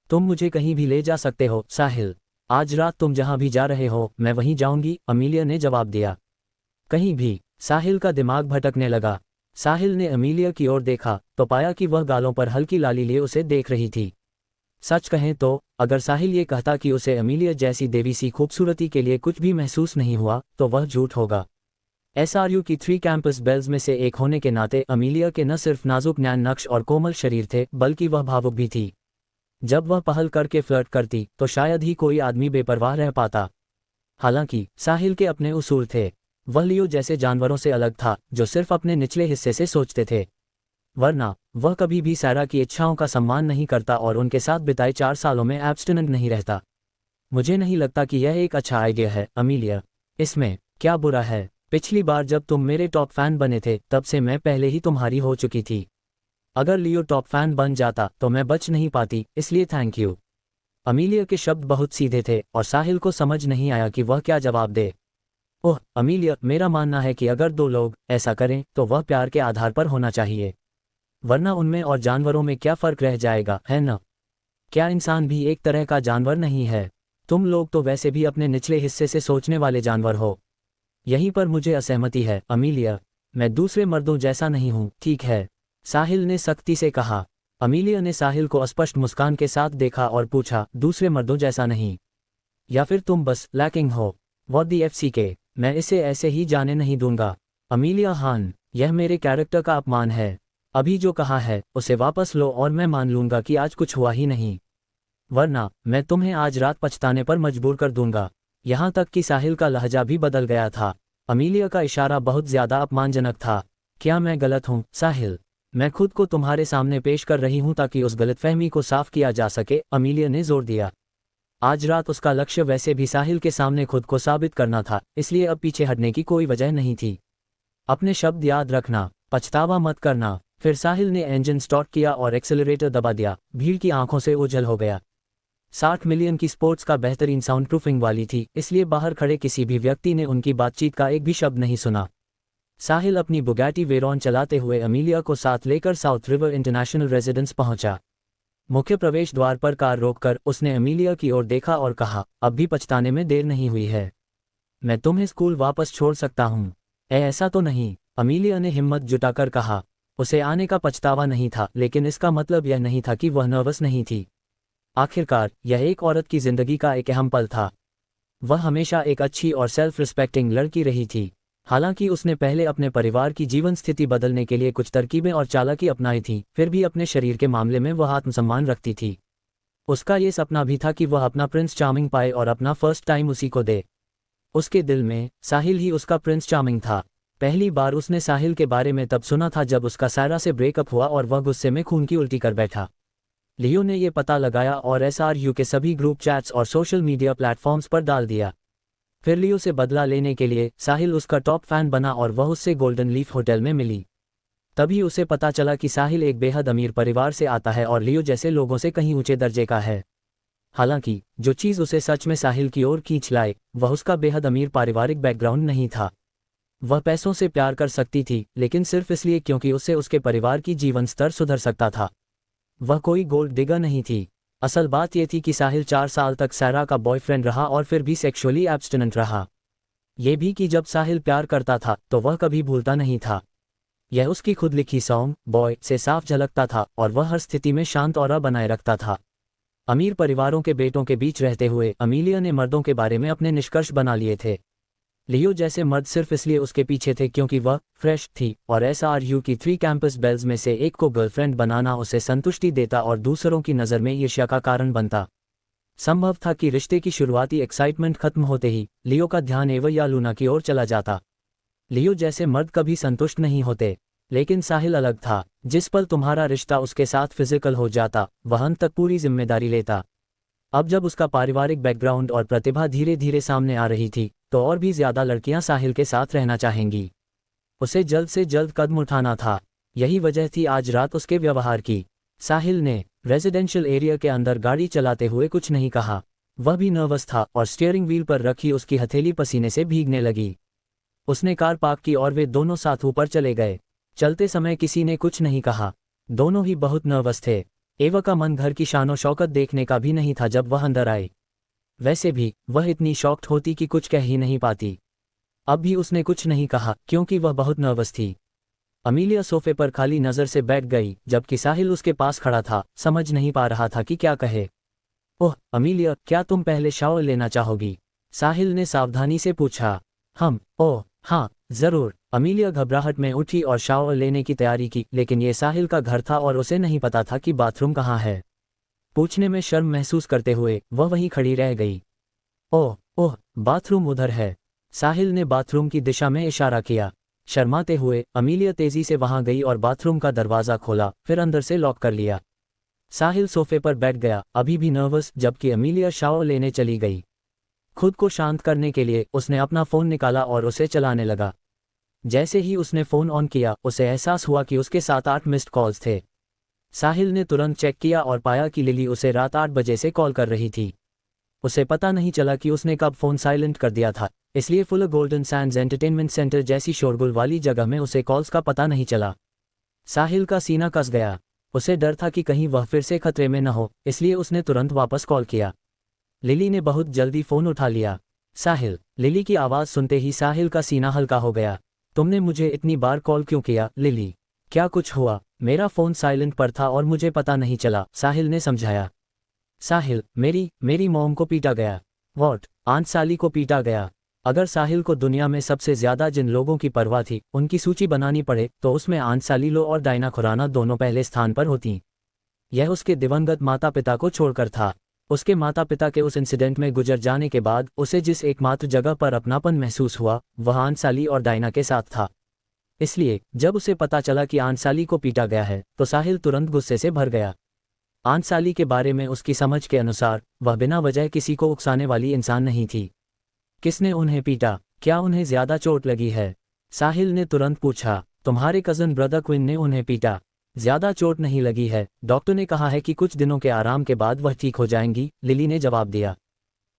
तुम मुझे कहीं भी ले जा सकते हो साहिल। आज रात तुम जहाँ भी जा रहे हो मैं वहीं जाऊंगी, अमीलिया ने जवाब दिया। कहीं भी? साहिल का दिमाग भटकने लगा। साहिल ने अमीलिया की ओर देखा तो पाया कि वह गालों पर हल्की लाली लिए उसे देख रही थी। सच कहें तो अगर साहिल ये कहता कि उसे अमीलिया जैसी देवी सी खूबसूरती के लिए कुछ भी महसूस नहीं हुआ तो वह झूठ होगा। एसआरयू की 3 कैंपस बेल्स में से एक होने के नाते अमीलिया के न सिर्फ नाजुक नैन नक्श और कोमल शरीर थे बल्कि वह भावुक भी थी। जब वह पहल करके फ्लर्ट करती तो शायद ही कोई आदमी बेपरवाह रह पाता। हालांकि साहिल के अपने उसूल थे। वह लियो जैसे जानवरों से अलग था जो सिर्फ अपने निचले हिस्से से सोचते थे। वरना वह कभी भी सारा की इच्छाओं का सम्मान नहीं करता और उनके साथ बिताए 4 सालों में एब्स्टिनेंट नहीं रहता। मुझे नहीं लगता कि यह एक अच्छा आइडिया है अमीलिया। इसमें क्या बुरा है? पिछली बार जब तुम मेरे टॉप फैन बने थे तब से मैं पहले ही तुम्हारी हो चुकी थी। अगर लियो टॉप फैन बन जाता तो मैं बच नहीं पाती, इसलिए थैंक यू। अमीलिया के शब्द बहुत सीधे थे और साहिल को समझ नहीं आया कि वह क्या जवाब दे। ओह अमीलिया, मेरा मानना है कि अगर 2 लोग ऐसा करें तो वह प्यार के आधार पर होना चाहिए। वरना उनमें और जानवरों में क्या फ़र्क रह जाएगा, है न? क्या इंसान भी एक तरह का जानवर नहीं है? तुम लोग तो वैसे भी अपने निचले हिस्से से सोचने वाले जानवर हो। यहीं पर मुझे असहमति है अमीलिया। मैं दूसरे मर्दों जैसा नहीं हूँ, ठीक है? साहिल ने सख्ती से कहा। अमीलिया ने साहिल को अस्पष्ट मुस्कान के साथ देखा और पूछा, दूसरे मर्दों जैसा नहीं? या फिर तुम बस लैकिंग हो? व्हाट द एफसी के? मैं इसे ऐसे ही जाने नहीं दूंगा। अमीलिया हान, यह मेरे कैरेक्टर का अपमान है। अभी जो कहा है उसे वापस लो और मैं मान लूंगा कि आज कुछ हुआ ही नहीं, वरना मैं तुम्हें आज रात पछताने पर मजबूर कर दूंगा। यहाँ तक कि साहिल का लहजा भी बदल गया था। अमीलिया का इशारा बहुत ज्यादा अपमानजनक था। क्या मैं गलत हूँ साहिल? मैं खुद को तुम्हारे सामने पेश कर रही हूँ ताकि उस गलतफहमी को साफ किया जा सके, अमीलिया ने जोर दिया। आज रात उसका लक्ष्य वैसे भी साहिल के सामने खुद को साबित करना था, इसलिए अब पीछे हटने की कोई वजह नहीं थी। अपने शब्द याद रखना, पछतावा मत करना। फिर साहिल ने इंजन स्टार्ट किया और एक्सेलरेटर दबा दिया। भीड़ की आंखों से ओझल हो गया। 60 मिलियन की स्पोर्ट्स का बेहतरीन साउंड प्रूफिंग वाली थी, इसलिए बाहर खड़े किसी भी व्यक्ति ने उनकी बातचीत का एक भी शब्द नहीं सुना। साहिल अपनी बुगैटी वेरॉन चलाते हुए अमीलिया को साथ लेकर साउथ रिवर इंटरनेशनल रेजिडेंस पहुंचा। मुख्य प्रवेश द्वार पर कार रोककर उसने अमीलिया की ओर देखा और कहा, अब भी पछताने में देर नहीं हुई है। मैं तुम्हें स्कूल वापस छोड़ सकता हूँ। ऐसा तो नहीं, अमीलिया ने हिम्मत जुटाकर कहा। उसे आने का पछतावा नहीं था, लेकिन इसका मतलब यह नहीं था कि वह नर्वस नहीं थी। आखिरकार यह एक औरत की जिंदगी का एक अहम पल था। वह हमेशा एक अच्छी और सेल्फ रिस्पेक्टिंग लड़की रही थी। हालांकि उसने पहले अपने परिवार की जीवन स्थिति बदलने के लिए कुछ तरकीबें और चालाकी अपनाई थी, फिर भी अपने शरीर के मामले में वह आत्मसम्मान रखती थी। उसका ये सपना भी था कि वह अपना प्रिंस चार्मिंग पाए और अपना फर्स्ट टाइम उसी को दे। उसके दिल में साहिल ही उसका प्रिंस चार्मिंग था। पहली बार उसने साहिल के बारे में तब सुना था जब उसका सायरा से ब्रेकअप हुआ और वह गुस्से में खून की उल्टी कर बैठा। लियो ने यह पता लगाया और एसआरयू के सभी ग्रुप चैट्स और सोशल मीडिया प्लेटफॉर्म्स पर डाल दिया। फिर लियो से बदला लेने के लिए साहिल उसका टॉप फैन बना और वह उससे गोल्डन लीफ होटल में मिली। तभी उसे पता चला कि साहिल एक बेहद अमीर परिवार से आता है और लियो जैसे लोगों से कहीं ऊंचे दर्जे का है। हालांकि जो चीज़ उसे सच में साहिल की ओर खींच लाए वह उसका बेहद अमीर पारिवारिक बैकग्राउंड नहीं था। वह पैसों से प्यार कर सकती थी, लेकिन सिर्फ इसलिए क्योंकि उससे उसके परिवार की जीवन स्तर सुधर सकता था। वह कोई गोल्ड डिगर नहीं थी। असल बात यह थी कि साहिल 4 साल तक सायरा का बॉयफ्रेंड रहा और फिर भी सेक्सुअली एब्स्टिनेंट रहा। ये भी कि जब साहिल प्यार करता था तो वह कभी भूलता नहीं था। यह उसकी खुद लिखी सॉन्ग बॉय से साफ झलकता था और वह हर स्थिति में शांत ऑरा बनाए रखता था। अमीर परिवारों के बेटों के बीच रहते हुए अमीलिया ने मर्दों के बारे में अपने निष्कर्ष बना लिए थे। लियो जैसे मर्द सिर्फ इसलिए उसके पीछे थे क्योंकि वह फ्रेश थी, और एसआरयू की 3 कैंपस बेल्स में से एक को गर्लफ्रेंड बनाना उसे संतुष्टि देता और दूसरों की नज़र में ईर्ष्या का कारण बनता। संभव था कि रिश्ते की शुरुआती एक्साइटमेंट खत्म होते ही लियो का ध्यान एवा या लूना की ओर चला जाता। लियो जैसे मर्द कभी संतुष्ट नहीं होते, लेकिन साहिल अलग था। जिस पल तुम्हारा रिश्ता उसके साथ फिजिकल हो जाता वह अंत तक पूरी जिम्मेदारी लेता। अब जब उसका पारिवारिक बैकग्राउंड और प्रतिभा धीरे धीरे सामने आ रही थी तो और भी ज्यादा लड़कियां साहिल के साथ रहना चाहेंगी। उसे जल्द से जल्द कदम उठाना था। यही वजह थी आज रात उसके व्यवहार की। साहिल ने रेजिडेंशियल एरिया के अंदर गाड़ी चलाते हुए कुछ नहीं कहा। वह भी नर्वस था और स्टीयरिंग व्हील पर रखी उसकी हथेली पसीने से भीगने लगी। उसने कार पार्क की और वे दोनों साथ ऊपर चले गए। चलते समय किसी ने कुछ नहीं कहा। दोनों ही बहुत नर्वस थे। एवा का मन घर की शानो शौकत देखने का भी नहीं था जब वह अंदर आई। वैसे भी वह इतनी शॉक्ड होती कि कुछ कह ही नहीं पाती। अब भी उसने कुछ नहीं कहा क्योंकि वह बहुत नर्वस थी। अमीलिया सोफे पर खाली नज़र से बैठ गई जबकि साहिल उसके पास खड़ा था, समझ नहीं पा रहा था कि क्या कहे। ओह अमीलिया, क्या तुम पहले शावर लेना चाहोगी? साहिल ने सावधानी से पूछा। ओह हाँ जरूर। अमीलिया घबराहट में उठी और शावर लेने की तैयारी की, लेकिन ये साहिल का घर था और उसे नहीं पता था कि बाथरूम कहाँ है। पूछने में शर्म महसूस करते हुए वह वहीं खड़ी रह गई। ओह बाथरूम उधर है। साहिल ने बाथरूम की दिशा में इशारा किया। शर्माते हुए अमीलिया तेजी से वहां गई और बाथरूम का दरवाजा खोला, फिर अंदर से लॉक कर लिया। साहिल सोफे पर बैठ गया, अभी भी नर्वस, जबकि अमीलिया शावर लेने चली गई। खुद को शांत करने के लिए उसने अपना फ़ोन निकाला और उसे चलाने लगा। जैसे ही उसने फ़ोन ऑन किया उसे एहसास हुआ कि उसके 7-8 मिस्ड कॉल्स थे। साहिल ने तुरंत चेक किया और पाया कि लिली उसे रात 8 बजे से कॉल कर रही थी। उसे पता नहीं चला कि उसने कब फ़ोन साइलेंट कर दिया था, इसलिए full golden Sands entertainment centre जैसी शोरगुल वाली जगह में उसे कॉल्स का पता नहीं चला। साहिल का सीना कस गया। उसे डर था कि कहीं वह फिर से खतरे में न हो, इसलिए उसने तुरंत वापस कॉल किया। लिली ने बहुत जल्दी फ़ोन उठा लिया। साहिल, लिली की आवाज़ सुनते ही साहिल का सीना हल्का हो गया। तुमने मुझे इतनी बार कॉल क्यों किया लिली? क्या कुछ हुआ? मेरा फ़ोन साइलेंट पर था और मुझे पता नहीं चला, साहिल ने समझाया। साहिल, मेरी मॉम को पीटा गया। वॉट? आंट साली को पीटा गया? अगर साहिल को दुनिया में सबसे ज्यादा जिन लोगों की परवाह थी उनकी सूची बनानी पड़े तो उसमें आंसालीलो और डायना खुराना दोनों पहले स्थान पर होती। यह उसके दिवंगत माता पिता को छोड़कर था। उसके माता पिता के उस इंसिडेंट में गुजर जाने के बाद उसे जिस एकमात्र जगह पर अपनापन महसूस हुआ वह आंसाली और डायना के साथ था। इसलिए जब उसे पता चला कि आंसाली को पीटा गया है तो साहिल तुरंत गुस्से से भर गया। आंसाली के बारे में उसकी समझ के अनुसार वह बिना वजह किसी को उकसाने वाली इंसान नहीं थी। किसने उन्हें पीटा? क्या उन्हें ज्यादा चोट लगी है? साहिल ने तुरंत पूछा। तुम्हारे कजन ब्रदर क्विन ने उन्हें पीटा। ज्यादा चोट नहीं लगी है, डॉक्टर ने कहा है कि कुछ दिनों के आराम के बाद वह ठीक हो जाएंगी, लिली ने जवाब दिया।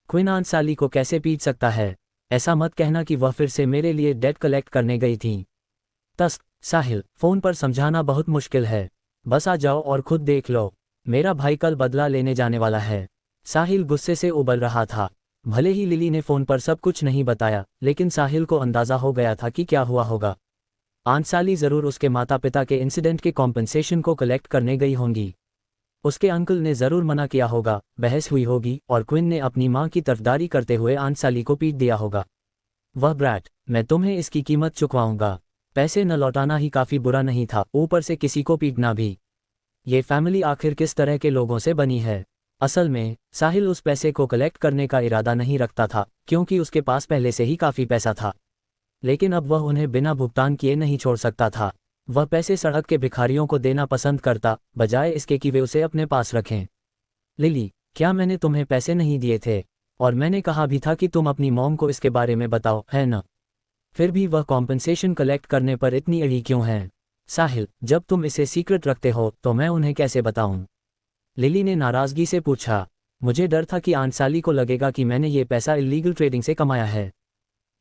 क्विन आंसाली को कैसे पीट सकता है? ऐसा मत कहना कि वह फिर से मेरे लिए डेट कलेक्ट करने गई थी। तस साहिल, फोन पर समझाना बहुत मुश्किल है। बस आ जाओ और खुद देख लो। मेरा भाई कल बदला लेने जाने वाला है। साहिल गुस्से से उबल रहा था। भले ही लिली ने फोन पर सब कुछ नहीं बताया, लेकिन साहिल को अंदाजा हो गया था कि क्या हुआ होगा। आंसाली जरूर उसके माता पिता के इंसिडेंट के कॉम्पनसेशन को कलेक्ट करने गई होंगी। उसके अंकल ने जरूर मना किया होगा, बहस हुई होगी और क्विन ने अपनी मां की तरफदारी करते हुए आंसाली को पीट दिया होगा। वह ब्रैट, मैं तुम्हें इसकी कीमत चुकवाऊंगा। पैसे न लौटाना ही काफी बुरा नहीं था, ऊपर से किसी को पीटना भी। ये फैमिली आखिर किस तरह के लोगों से बनी है? असल में साहिल उस पैसे को कलेक्ट करने का इरादा नहीं रखता था, क्योंकि उसके पास पहले से ही काफी पैसा था। लेकिन अब वह उन्हें बिना भुगतान किए नहीं छोड़ सकता था। वह पैसे सड़क के भिखारियों को देना पसंद करता, बजाय इसके कि वे उसे अपने पास रखें। लिली, क्या मैंने तुम्हें पैसे नहीं दिए थे? और मैंने कहा भी था कि तुम अपनी मॉम को इसके बारे में बताओ, है न? फिर भी वह कॉम्पनसेशन कलेक्ट करने पर इतनी अड़ी क्यों है? साहिल, जब तुम इसे सीक्रेट रखते हो तो मैं उन्हें कैसे बताऊं? लिली ने नाराजगी से पूछा। मुझे डर था कि आंसाली को लगेगा कि मैंने ये पैसा इलीगल ट्रेडिंग से कमाया है।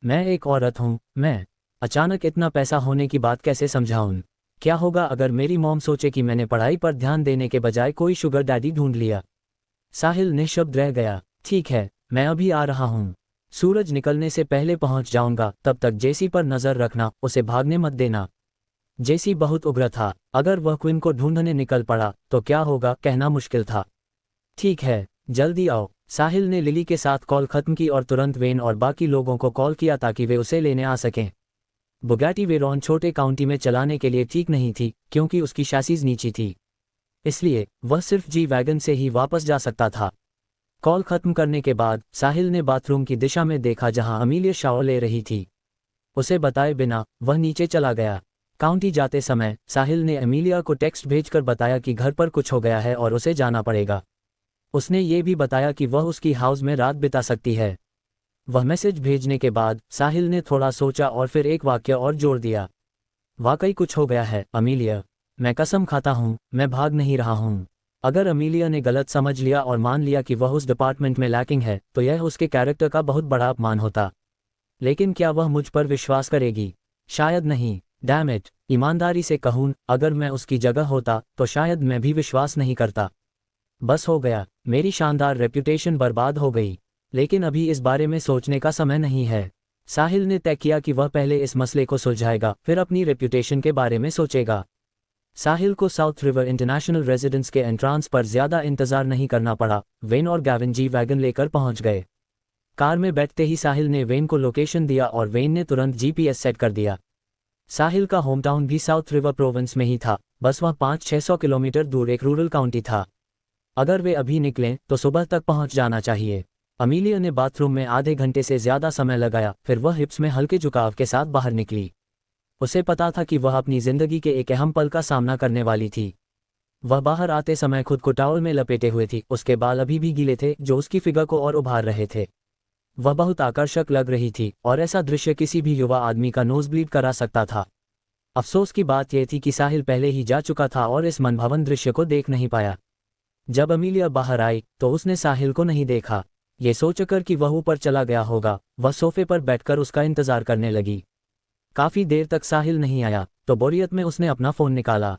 मैं एक औरत हूँ, मैं अचानक इतना पैसा होने की बात कैसे समझाऊं? क्या होगा अगर मेरी मॉम सोचे कि मैंने पढ़ाई पर ध्यान देने के बजाय कोई शुगर डैडी ढूंढ लिया? साहिल निःशब्द रह गया। ठीक है, मैं अभी आ रहा हूँ। सूरज निकलने से पहले पहुंच जाऊंगा, तब तक जेसी पर नजर रखना, उसे भागने मत देना। जेसी बहुत उग्र था। अगर वह क्विन को ढूंढने निकल पड़ा तो क्या होगा, कहना मुश्किल था। ठीक है, जल्दी आओ। साहिल ने लिली के साथ कॉल खत्म की और तुरंत वेन और बाकी लोगों को कॉल किया ताकि वे उसे लेने आ सकें। बुगाटी वेरॉन छोटे काउंटी में चलाने के लिए ठीक नहीं थी, क्योंकि उसकी शैसीज नीची थी। इसलिए वह सिर्फ जी वैगन से ही वापस जा सकता था। कॉल खत्म करने के बाद साहिल ने बाथरूम की दिशा में देखा जहां अमीलिया शावर ले रही थी। उसे बताए बिना वह नीचे चला गया। काउंटी जाते समय साहिल ने अमीलिया को टेक्स्ट भेजकर बताया कि घर पर कुछ हो गया है और उसे जाना पड़ेगा। उसने ये भी बताया कि वह उसकी हाउस में रात बिता सकती है। वह मैसेज भेजने के बाद साहिल ने थोड़ा सोचा और फिर एक वाक्य और जोड़ दिया। वाकई कुछ हो गया है अमीलिया। मैं कसम खाता हूँ, मैं भाग नहीं रहा हूँ। अगर अमीलिया ने गलत समझ लिया और मान लिया कि वह उस डिपार्टमेंट में लैकिंग है तो यह उसके कैरेक्टर का बहुत बड़ा अपमान होता। लेकिन क्या वह मुझ पर विश्वास करेगी? शायद नहीं। डैम इट, ईमानदारी से कहूँ, अगर मैं उसकी जगह होता तो शायद मैं भी विश्वास नहीं करता। बस हो गया, मेरी शानदार रेप्यूटेशन बर्बाद हो गई। लेकिन अभी इस बारे में सोचने का समय नहीं है। साहिल ने तय किया कि वह पहले इस मसले को सुलझाएगा, फिर अपनी रेप्यूटेशन के बारे में सोचेगा। साहिल को साउथ रिवर इंटरनेशनल रेजिडेंस के एंट्रांस पर ज्यादा इंतजार नहीं करना पड़ा। वेन और गैविन जी वैगन लेकर पहुंच गए। कार में बैठते ही साहिल ने वेन को लोकेशन दिया और वेन ने तुरंत जीपीएस सेट कर दिया। साहिल का होमटाउन भी साउथ रिवर प्रोविंस में ही था, बस वह 500-600 किलोमीटर दूर एक रूरल काउंटी था। अगर वे अभी निकलें तो सुबह तक पहुंच जाना चाहिए। अमीलिया ने बाथरूम में आधे घंटे से ज्यादा समय लगाया, फिर वह हिप्स में हल्के झुकाव के साथ बाहर निकली। उसे पता था कि वह अपनी जिंदगी के एक अहम पल का सामना करने वाली थी। वह बाहर आते समय खुद को टॉवल में लपेटे हुए थी। उसके बाल अभी भी गीले थे, जो उसकी फिगर को और उभार रहे थे। वह बहुत आकर्षक लग रही थी और ऐसा दृश्य किसी भी युवा आदमी का नोज ब्लीड करा सकता था। अफसोस की बात यह थी कि साहिल पहले ही जा चुका था और इस मनभावन दृश्य को देख नहीं पाया। जब अमीलिया बाहर आई तो उसने साहिल को नहीं देखा। ये सोचकर कि वह ऊपर चला गया होगा, वह सोफे पर बैठकर उसका इंतजार करने लगी। काफी देर तक साहिल नहीं आया तो बोरियत में उसने अपना फोन निकाला।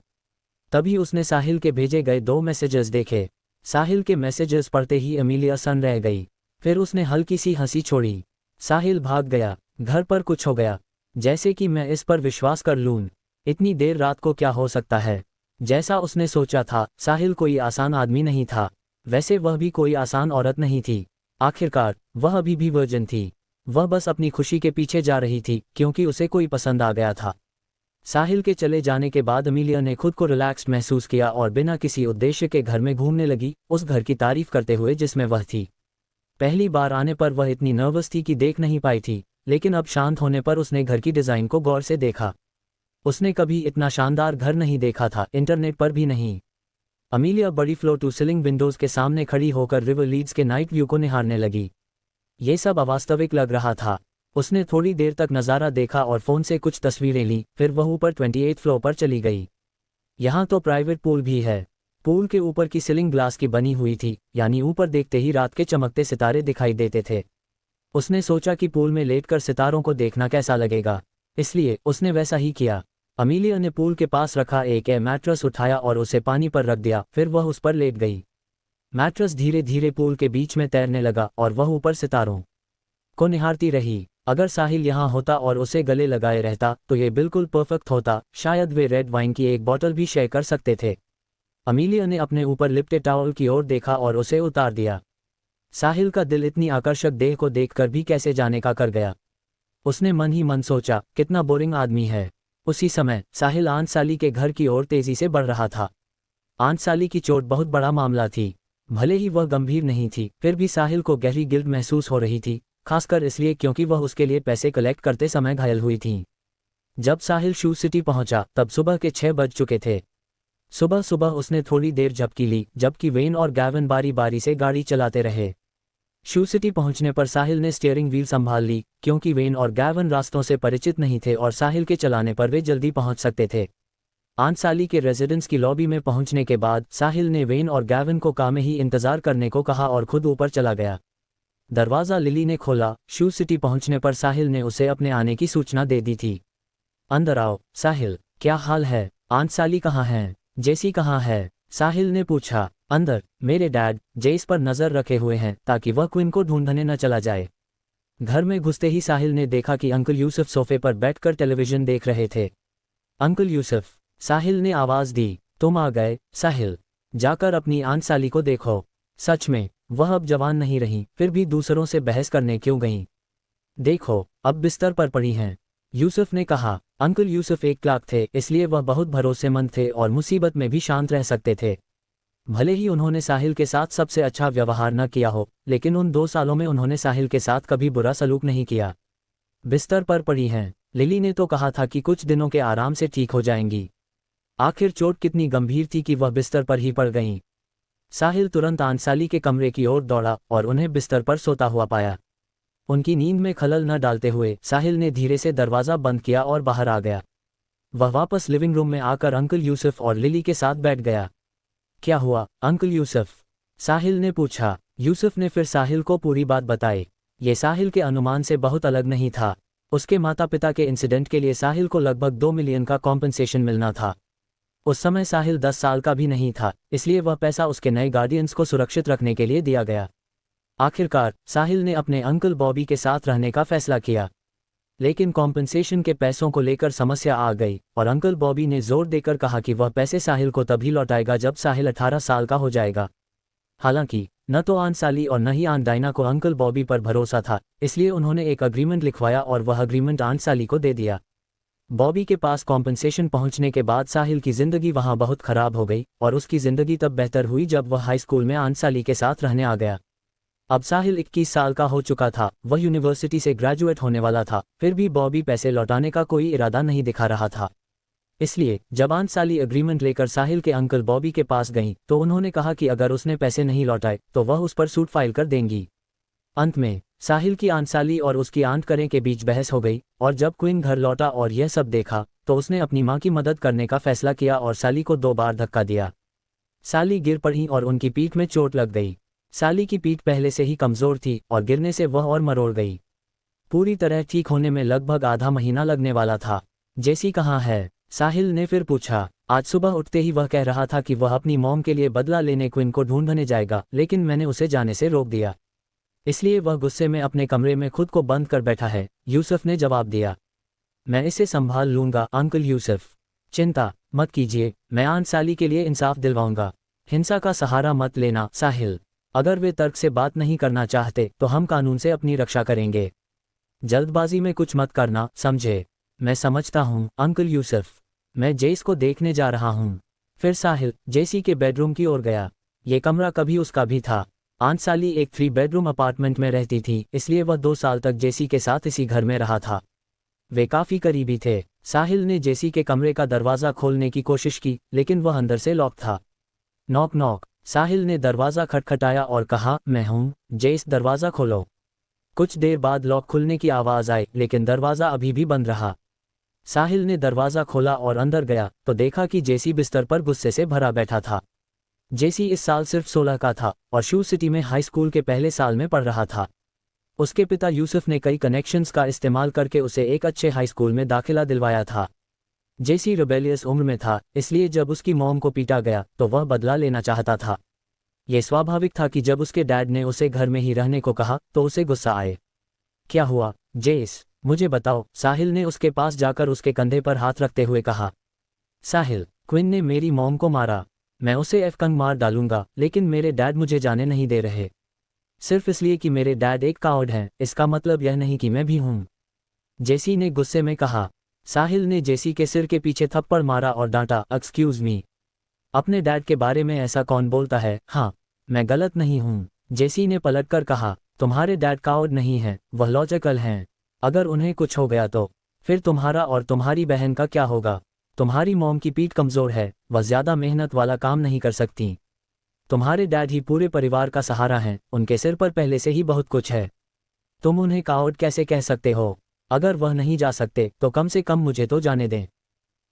तभी उसने साहिल के भेजे गए 2 मैसेजेस देखे। साहिल के मैसेजेस पढ़ते ही अमीलिया सन्न रह गई। फिर उसने हल्की सी हंसी छोड़ी। साहिल भाग गया। घर पर कुछ हो गया। जैसे कि मैं इस पर विश्वास कर लूं। इतनी देर रात को क्या हो सकता है? जैसा उसने सोचा था, साहिल कोई आसान आदमी नहीं था। वैसे वह भी कोई आसान औरत नहीं थी। आखिरकार वह अभी भी वर्जिन थी। वह बस अपनी खुशी के पीछे जा रही थी क्योंकि उसे कोई पसंद आ गया था। साहिल के चले जाने के बाद अमीलिया ने खुद को रिलैक्स्ड महसूस किया और बिना किसी उद्देश्य के घर में घूमने लगी, उस घर की तारीफ करते हुए जिसमें वह थी। पहली बार आने पर वह इतनी नर्वस थी कि देख नहीं पाई थी, लेकिन अब शांत होने पर उसने घर की डिज़ाइन को गौर से देखा। उसने कभी इतना शानदार घर नहीं देखा था, इंटरनेट पर भी नहीं। अमीलिया बड़ी फ्लोर टू सीलिंग विंडोज़ के सामने खड़ी होकर रिवर लीड्स के नाइट व्यू को निहारने लगी। ये सब अवास्तविक लग रहा था। उसने थोड़ी देर तक नज़ारा देखा और फ़ोन से कुछ तस्वीरें लीं, फिर वह ऊपर 28 फ्लोर पर चली गई। यहाँ तो प्राइवेट पूल भी है। पूल के ऊपर की सीलिंग ग्लास की बनी हुई थी, यानी ऊपर देखते ही रात के चमकते सितारे दिखाई देते थे। उसने सोचा कि पूल में लेटकर सितारों को देखना कैसा लगेगा, इसलिए उसने वैसा ही किया। अमीलिया ने पूल के पास रखा एक एयर मैट्रेस उठाया और उसे पानी पर रख दिया, फिर वह उस पर लेट गई। मैट्रेस धीरे धीरे पूल के बीच में तैरने लगा और वह ऊपर सितारों को निहारती रही। अगर साहिल यहाँ होता और उसे गले लगाए रहता तो ये बिल्कुल परफेक्ट होता, शायद वे रेड वाइन की एक बोतल भी शेयर कर सकते थे। अमीलिया ने अपने ऊपर लिपटे टॉवल की ओर देखा और उसे उतार दिया। साहिल का दिल इतनी आकर्षक देह को देखकर भी कैसे जाने का कर गया। उसने मन ही मन सोचा, कितना बोरिंग आदमी है। उसी समय साहिल आंससाली के घर की ओर तेजी से बढ़ रहा था। आंससाली की चोट बहुत बड़ा मामला थी। भले ही वह गंभीर नहीं थी, फिर भी साहिल को गहरी गिल्ट महसूस हो रही थी, खासकर इसलिए क्योंकि वह उसके लिए पैसे कलेक्ट करते समय घायल हुई थी। जब साहिल शू सिटी पहुंचा तब सुबह के 6 बज चुके थे। सुबह सुबह उसने थोड़ी देर झपकी ली, जबकि वेन और गैवन बारी बारी से गाड़ी चलाते रहे। शू सिटी पहुंचने पर साहिल ने स्टीयरिंग व्हील संभाल ली, क्योंकि वेन और गैवन रास्तों से परिचित नहीं थे और साहिल के चलाने पर वे जल्दी पहुंच सकते थे। आंससाली के रेजिडेंस की लॉबी में पहुंचने के बाद साहिल ने वेन और गैवन को कार में ही इंतजार करने को कहा और खुद ऊपर चला गया। दरवाज़ा लिली ने खोला। शू सिटी पहुंचने पर साहिल ने उसे अपने आने की सूचना दे दी थी। अंदर आओ। साहिल, क्या हाल है? आंससाली कहाँ हैं? जेसी कहाँ है? साहिल ने पूछा। अंदर, मेरे डैड जेस पर नज़र रखे हुए हैं ताकि वह क्विन को ढूंढने न चला जाए। घर में घुसते ही साहिल ने देखा कि अंकल यूसुफ सोफे पर बैठकर टेलीविज़न देख रहे थे। अंकल यूसुफ, साहिल ने आवाज़ दी। तुम आ गए साहिल, जाकर अपनी आंससाली को देखो। सच में वह अब जवान नहीं रही, फिर भी दूसरों से बहस करने क्यों गईं? देखो, अब बिस्तर पर पड़ी हैं, यूसुफ ने कहा। अंकल यूसुफ एक क्लार्क थे, इसलिए वह बहुत भरोसेमंद थे और मुसीबत में भी शांत रह सकते थे। भले ही उन्होंने साहिल के साथ सबसे अच्छा व्यवहार न किया हो, लेकिन उन 2 सालों में उन्होंने साहिल के साथ कभी बुरा सलूक नहीं किया। बिस्तर पर पड़ी हैं। लिली ने तो कहा था कि कुछ दिनों के आराम से ठीक हो जाएंगी। आखिर चोट कितनी गंभीर थी कि वह बिस्तर पर ही पड़ गईं। साहिल तुरंत आंससाली के कमरे की ओर दौड़ा और उन्हें बिस्तर पर सोता हुआ पाया। उनकी नींद में खलल न डालते हुए साहिल ने धीरे से दरवाज़ा बंद किया और बाहर आ गया। वह वापस लिविंग रूम में आकर अंकल यूसुफ और लिली के साथ बैठ गया। क्या हुआ अंकल यूसुफ? साहिल ने पूछा। यूसुफ ने फिर साहिल को पूरी बात बताई। ये साहिल के अनुमान से बहुत अलग नहीं था। उसके माता पिता के इंसिडेंट के लिए साहिल को लगभग 2 मिलियन का कॉम्पनसेशन मिलना था। उस समय साहिल 10 साल का भी नहीं था, इसलिए वह पैसा उसके नए गार्डियंस को सुरक्षित रखने के लिए दिया गया। आखिरकार साहिल ने अपने अंकल बॉबी के साथ रहने का फैसला किया, लेकिन कॉम्पनसेशन के पैसों को लेकर समस्या आ गई और अंकल बॉबी ने जोर देकर कहा कि वह पैसे साहिल को तभी लौटाएगा जब साहिल 18 साल का हो जाएगा। हालांकि न तो आंससाली और न ही आंट डायना को अंकल बॉबी पर भरोसा था, इसलिए उन्होंने एक अग्रीमेंट लिखवाया और वह अग्रीमेंट आंससाली को दे दिया। बॉबी के पास कॉम्पनसेशन पहुंचने के बाद साहिल की ज़िंदगी वहां बहुत ख़राब हो गई और उसकी ज़िंदगी तब बेहतर हुई जब वह हाई स्कूल में आंससाली के साथ रहने आ गया। अब साहिल 21 साल का हो चुका था, वह यूनिवर्सिटी से ग्रेजुएट होने वाला था, फिर भी बॉबी पैसे लौटाने का कोई इरादा नहीं दिखा रहा था। इसलिए जब आंससाली एग्रीमेंट लेकर साहिल के अंकल बॉबी के पास गईं तो उन्होंने कहा कि अगर उसने पैसे नहीं लौटाए तो वह उस पर सूट फाइल कर देंगी। अंत में साहिल की आंससाली और उसकी आंट करें के बीच बहस हो गई और जब क्विन घर लौटा और यह सब देखा तो उसने अपनी मां की मदद करने का फैसला किया और साली को 2 बार धक्का दिया। साली गिर पड़ी और उनकी पीठ में चोट लग गई। साली की पीठ पहले से ही कमज़ोर थी और गिरने से वह और मरोड़ गई। पूरी तरह ठीक होने में लगभग आधा महीना लगने वाला था। जेसी कहाँ है? साहिल ने फिर पूछा। आज सुबह उठते ही वह कह रहा था कि वह अपनी मॉम के लिए बदला लेने क्विन को ढूंढने जाएगा, लेकिन मैंने उसे जाने से रोक दिया, इसलिए वह गुस्से में अपने कमरे में खुद को बंद कर बैठा है, यूसुफ ने जवाब दिया। मैं इसे संभाल लूंगा अंकल यूसुफ, चिंता मत कीजिए, मैं आंससाली के लिए इंसाफ दिलवाऊंगा। हिंसा का सहारा मत लेना साहिल, अगर वे तर्क से बात नहीं करना चाहते तो हम कानून से अपनी रक्षा करेंगे। जल्दबाजी में कुछ मत करना, समझे? मैं समझता हूँ अंकल यूसुफ। मैं जेस को देखने जा रहा हूँ। फिर साहिल जेसी के बेडरूम की ओर गया। ये कमरा कभी उसका भी था। आंट साली एक 3 बेडरूम अपार्टमेंट में रहती थी, इसलिए वह 2 साल तक जेसी के साथ इसी घर में रहा था। वे काफी करीबी थे। साहिल ने जेसी के कमरे का दरवाज़ा खोलने की कोशिश की, लेकिन वह अंदर से लॉक था। Knock knock. साहिल ने दरवाज़ा खटखटाया और कहा, मैं हूँ जेस, दरवाज़ा खोलो। कुछ देर बाद लॉक खुलने की आवाज़ आई, लेकिन दरवाज़ा अभी भी बंद रहा। साहिल ने दरवाज़ा खोला और अंदर गया तो देखा कि जेसी बिस्तर पर गुस्से से भरा बैठा था। जेसी इस साल सिर्फ 16 का था और शू सिटी में हाई स्कूल के पहले साल में पढ़ रहा था। उसके पिता यूसुफ ने कई कनेक्शंस का इस्तेमाल करके उसे एक अच्छे हाई स्कूल में दाखिला दिलवाया था। जेसी रिबेलियस उम्र में था, इसलिए जब उसकी मॉम को पीटा गया तो वह बदला लेना चाहता था। यह स्वाभाविक था कि जब उसके डैड ने उसे घर में ही रहने को कहा तो उसे गुस्सा आए। क्या हुआ जेस, मुझे बताओ, साहिल ने उसके पास जाकर उसके कंधे पर हाथ रखते हुए कहा। साहिल, क्विन ने मेरी मॉम को मारा। मैं उसे एफकंग मार डालूंगा, लेकिन मेरे डैड मुझे जाने नहीं दे रहे। सिर्फ इसलिए कि मेरे डैड एक कावर्ड हैं, इसका मतलब यह नहीं कि मैं भी हूं। जेसी ने गुस्से में कहा। साहिल ने जेसी के सिर के पीछे थप्पड़ मारा और डांटा, एक्सक्यूज मी, अपने डैड के बारे में ऐसा कौन बोलता है? हाँ, मैं गलत नहीं हूँ। जेसी ने पलटकर कहा, तुम्हारे डैड कावर्ड नहीं हैं, वह लॉजिकल हैं। अगर उन्हें कुछ हो गया तो फिर तुम्हारा और तुम्हारी बहन का क्या होगा? तुम्हारी मॉम की पीठ कमज़ोर है, वह ज़्यादा मेहनत वाला काम नहीं कर सकती। तुम्हारे डैड ही पूरे परिवार का सहारा हैं, उनके सिर पर पहले से ही बहुत कुछ है। तुम उन्हें कावर्ड कैसे कह सकते हो? अगर वह नहीं जा सकते तो कम से कम मुझे तो जाने दें।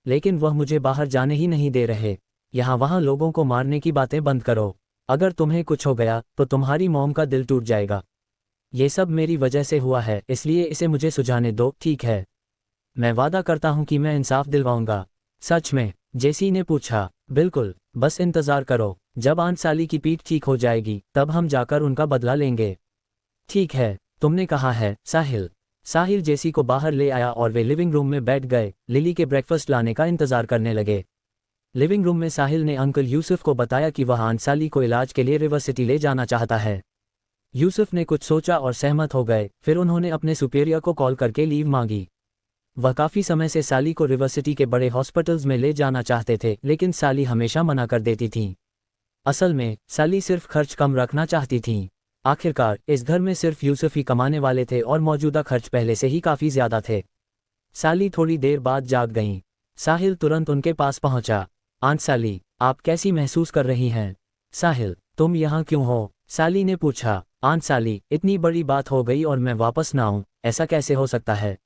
लेकिन वह मुझे बाहर जाने ही नहीं दे रहे। यहाँ वहाँ लोगों को मारने की बातें बंद करो। अगर तुम्हें कुछ हो गया तो तुम्हारी मॉम का दिल टूट जाएगा। ये सब मेरी वजह से हुआ है, इसलिए इसे मुझे सुझाने दो, ठीक है? मैं वादा करता हूँ कि मैं इंसाफ दिलवाऊंगा। सच में? जेसी ने पूछा। बिल्कुल, बस इंतज़ार करो, जब आंट साली की पीठ ठीक हो जाएगी तब हम जाकर उनका बदला लेंगे। ठीक है, तुमने कहा है साहिल। साहिल जेसी को बाहर ले आया और वे लिविंग रूम में बैठ गए, लिली के ब्रेकफास्ट लाने का इंतज़ार करने लगे। लिविंग रूम में साहिल ने अंकल यूसुफ को बताया कि वह आंट साली को इलाज के लिए रिवर सिटी ले जाना चाहता है। यूसुफ ने कुछ सोचा और सहमत हो गए। फिर उन्होंने अपने सुपीरियर को कॉल करके लीव मांगी। वह काफ़ी समय से साली को रिवर सिटी के बड़े हॉस्पिटल्स में ले जाना चाहते थे, लेकिन साली हमेशा मना कर देती थी। असल में साली सिर्फ खर्च कम रखना चाहती थी। आखिरकार इस घर में सिर्फ यूसुफ ही कमाने वाले थे और मौजूदा खर्च पहले से ही काफ़ी ज़्यादा थे। साली थोड़ी देर बाद जाग गईं। साहिल तुरंत उनके पास पहुंचा। आंट साली, आप कैसी महसूस कर रही हैं? साहिल, तुम यहाँ क्यों हो? साली ने पूछा। आंट साली, इतनी बड़ी बात हो गई और मैं वापस ना आऊँ, ऐसा कैसे हो सकता है?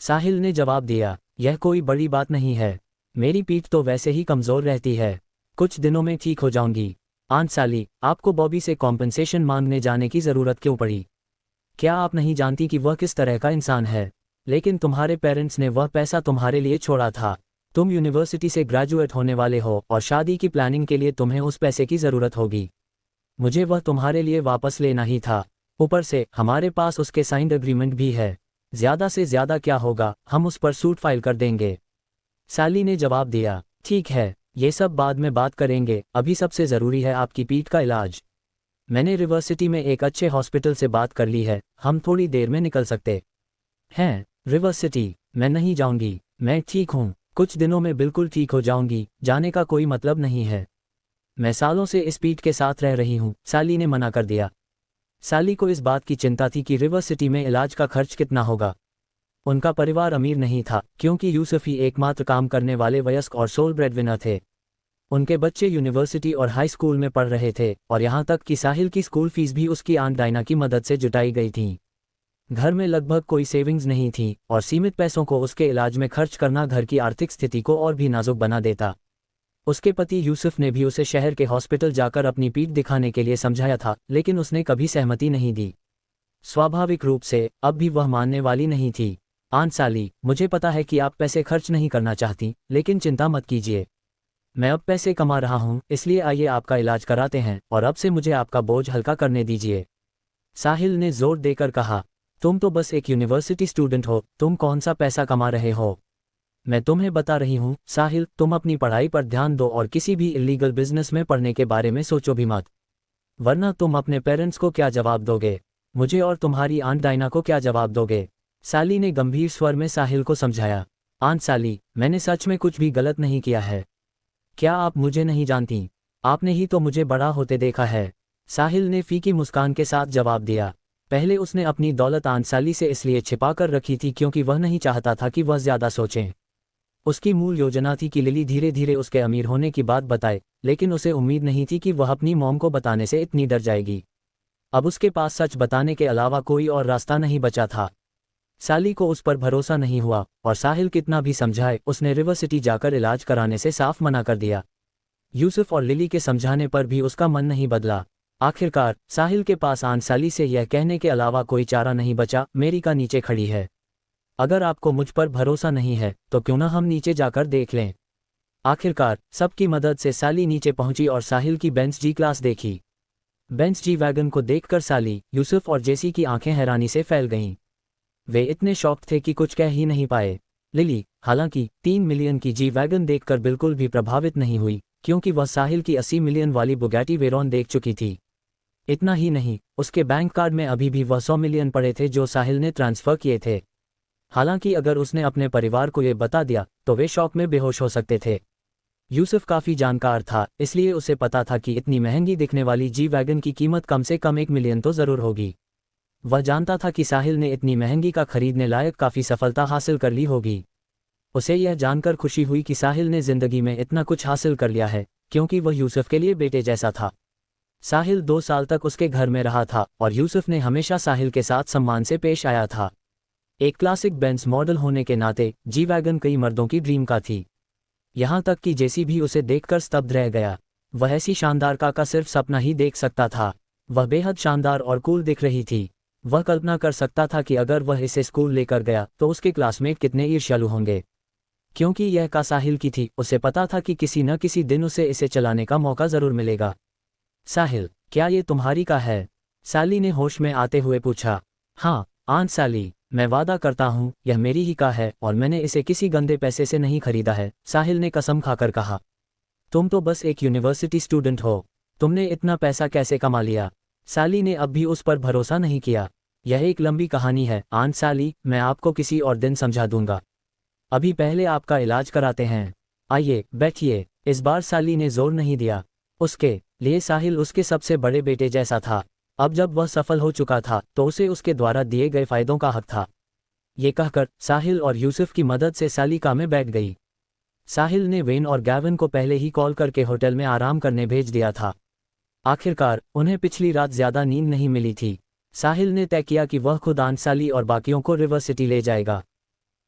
साहिल ने जवाब दिया, यह कोई बड़ी बात नहीं है। मेरी पीठ तो वैसे ही कमज़ोर रहती है, कुछ दिनों में ठीक हो जाऊंगी। आंट साली, आपको बॉबी से कॉम्पनसेशन मांगने जाने की ज़रूरत क्यों पड़ी? क्या आप नहीं जानती कि वह किस तरह का इंसान है? लेकिन तुम्हारे पेरेंट्स ने वह पैसा तुम्हारे लिए छोड़ा था। तुम यूनिवर्सिटी से ग्रेजुएट होने वाले हो और शादी की प्लानिंग के लिए तुम्हें उस पैसे की ज़रूरत होगी। मुझे वह तुम्हारे लिए वापस लेना ही था। ऊपर से हमारे पास उसके साइंड एग्रीमेंट भी है। ज़्यादा से ज़्यादा क्या होगा, हम उस पर सूट फाइल कर देंगे। साली ने जवाब दिया, ठीक है, ये सब बाद में बात करेंगे, अभी सबसे ज़रूरी है आपकी पीठ का इलाज। मैंने रिवर सिटी में एक अच्छे हॉस्पिटल से बात कर ली है, हम थोड़ी देर में निकल सकते हैं। River city? मैं नहीं जाऊंगी, मैं ठीक हूँ, कुछ दिनों में बिल्कुल ठीक हो जाऊंगी, जाने का कोई मतलब नहीं है। मैं सालों से इस पीठ के साथ रह रही हूँ, साली ने मना कर दिया। साली को इस बात की चिंता थी कि रिवर सिटी में इलाज का खर्च कितना होगा। उनका परिवार अमीर नहीं था, क्योंकि यूसुफ ही एकमात्र काम करने वाले वयस्क और सोल ब्रेडविनर थे। उनके बच्चे यूनिवर्सिटी और हाई स्कूल में पढ़ रहे थे और यहाँ तक कि साहिल की स्कूल फीस भी उसकी आंट डायना की मदद से जुटाई गई थी। घर में लगभग कोई सेविंग्स नहीं थी और सीमित पैसों को उसके इलाज में खर्च करना घर की आर्थिक स्थिति को और भी नाजुक बना देता। उसके पति यूसुफ ने भी उसे शहर के हॉस्पिटल जाकर अपनी पीठ दिखाने के लिए समझाया था, लेकिन उसने कभी सहमति नहीं दी। स्वाभाविक रूप से अब भी वह मानने वाली नहीं थी। आंट साली, मुझे पता है कि आप पैसे खर्च नहीं करना चाहती, लेकिन चिंता मत कीजिए, मैं अब पैसे कमा रहा हूँ, इसलिए आइए आपका इलाज कराते हैं और अब से मुझे आपका बोझ हल्का करने दीजिए। साहिल ने जोर देकर कहा, तुम तो बस एक यूनिवर्सिटी स्टूडेंट हो, तुम कौन सा पैसा कमा रहे हो? मैं तुम्हें बता रही हूँ साहिल, तुम अपनी पढ़ाई पर ध्यान दो और किसी भी इलीगल बिजनेस में पढ़ने के बारे में सोचो भी मत, वरना तुम अपने पेरेंट्स को क्या जवाब दोगे? मुझे और तुम्हारी आंट डायना को क्या जवाब दोगे? साली ने गंभीर स्वर में साहिल को समझाया। आंट साली, मैंने सच में कुछ भी गलत नहीं किया है। क्या आप मुझे नहीं जानती? आपने ही तो मुझे बड़ा होते देखा है। साहिल ने फीकी मुस्कान के साथ जवाब दिया। पहले उसने अपनी दौलत आंट साली से इसलिए छिपा कर रखी थी क्योंकि वह नहीं चाहता था कि वह ज्यादा सोचें। उसकी मूल योजना थी कि लिली धीरे धीरे उसके अमीर होने की बात बताए, लेकिन उसे उम्मीद नहीं थी कि वह अपनी मॉम को बताने से इतनी डर जाएगी। अब उसके पास सच बताने के अलावा कोई और रास्ता नहीं बचा था। साली को उस पर भरोसा नहीं हुआ और साहिल कितना भी समझाए उसने रिवर सिटी जाकर इलाज कराने से साफ मना कर दिया। यूसुफ और लिली के समझाने पर भी उसका मन नहीं बदला। आखिरकार साहिल के पास आंट साली से यह कहने के अलावा कोई चारा नहीं बचा, मेरी का नीचे खड़ी है। अगर आपको मुझ पर भरोसा नहीं है तो क्यों ना हम नीचे जाकर देख लें। आखिरकार सबकी मदद से साली नीचे पहुंची और साहिल की बेंच जी क्लास देखी। बेंच जी वैगन को देखकर साली, यूसुफ और जेसी की आंखें हैरानी से फैल गईं। वे इतने शॉक थे कि कुछ कह ही नहीं पाए। लिली, हालांकि 3 मिलियन की जी वैगन देखकर बिल्कुल भी प्रभावित नहीं हुई, क्योंकि वह साहिल की 80 मिलियन वाली बुगैटी वेरॉन देख चुकी थी। इतना ही नहीं, उसके बैंक कार्ड में अभी भी वह 100 मिलियन पड़े थे जो साहिल ने ट्रांसफर किए थे। हालांकि अगर उसने अपने परिवार को ये बता दिया तो वे शौक में बेहोश हो सकते थे। यूसुफ काफ़ी जानकार था, इसलिए उसे पता था कि इतनी महंगी दिखने वाली जी वैगन की कीमत कम से कम 1 मिलियन तो ज़रूर होगी। वह जानता था कि साहिल ने इतनी महंगी का खरीदने लायक काफ़ी सफलता हासिल कर ली होगी। उसे यह जानकर खुशी हुई कि साहिल ने ज़िंदगी में इतना कुछ हासिल कर लिया है, क्योंकि वह यूसुफ के लिए बेटे जैसा था। साहिल 2 साल तक उसके घर में रहा था और यूसुफ ने हमेशा साहिल के साथ सम्मान से पेश आया था। एक क्लासिक बेंज मॉडल होने के नाते जी वैगन कई मर्दों की ड्रीम का थी। यहाँ तक कि जेसी भी उसे देखकर स्तब्ध रह गया। वह ऐसी शानदार कार का सिर्फ सपना ही देख सकता था। वह बेहद शानदार और कूल दिख रही थी। वह कल्पना कर सकता था कि अगर वह इसे स्कूल लेकर गया तो उसके क्लासमेट कितने ईर्ष्यालु होंगे। क्योंकि यह कार साहिल की थी, उसे पता था कि किसी न किसी दिन उसे इसे चलाने का मौका जरूर मिलेगा। साहिल, क्या ये तुम्हारी कार है? साली ने होश में आते हुए पूछा। हाँ आंट साली, मैं वादा करता हूँ यह मेरी ही कार है और मैंने इसे किसी गंदे पैसे से नहीं खरीदा है, साहिल ने कसम खाकर कहा। तुम तो बस एक यूनिवर्सिटी स्टूडेंट हो, तुमने इतना पैसा कैसे कमा लिया? साली ने अब भी उस पर भरोसा नहीं किया। यह एक लंबी कहानी है आंट साली, मैं आपको किसी और दिन समझा दूंगा। अभी पहले आपका इलाज कराते हैं। आइए बैठिए। इस बार साली ने जोर नहीं दिया। उसके लिए साहिल उसके सबसे बड़े बेटे जैसा था। अब जब वह सफल हो चुका था तो उसे उसके द्वारा दिए गए फायदों का हक था। ये कहकर साहिल और यूसुफ की मदद से साली कार में बैठ गई। साहिल ने वेन और गैवन को पहले ही कॉल करके होटल में आराम करने भेज दिया था। आखिरकार उन्हें पिछली रात ज्यादा नींद नहीं मिली थी। साहिल ने तय किया कि वह खुद आंट साली और बाकियों को रिवर सिटी ले जाएगा।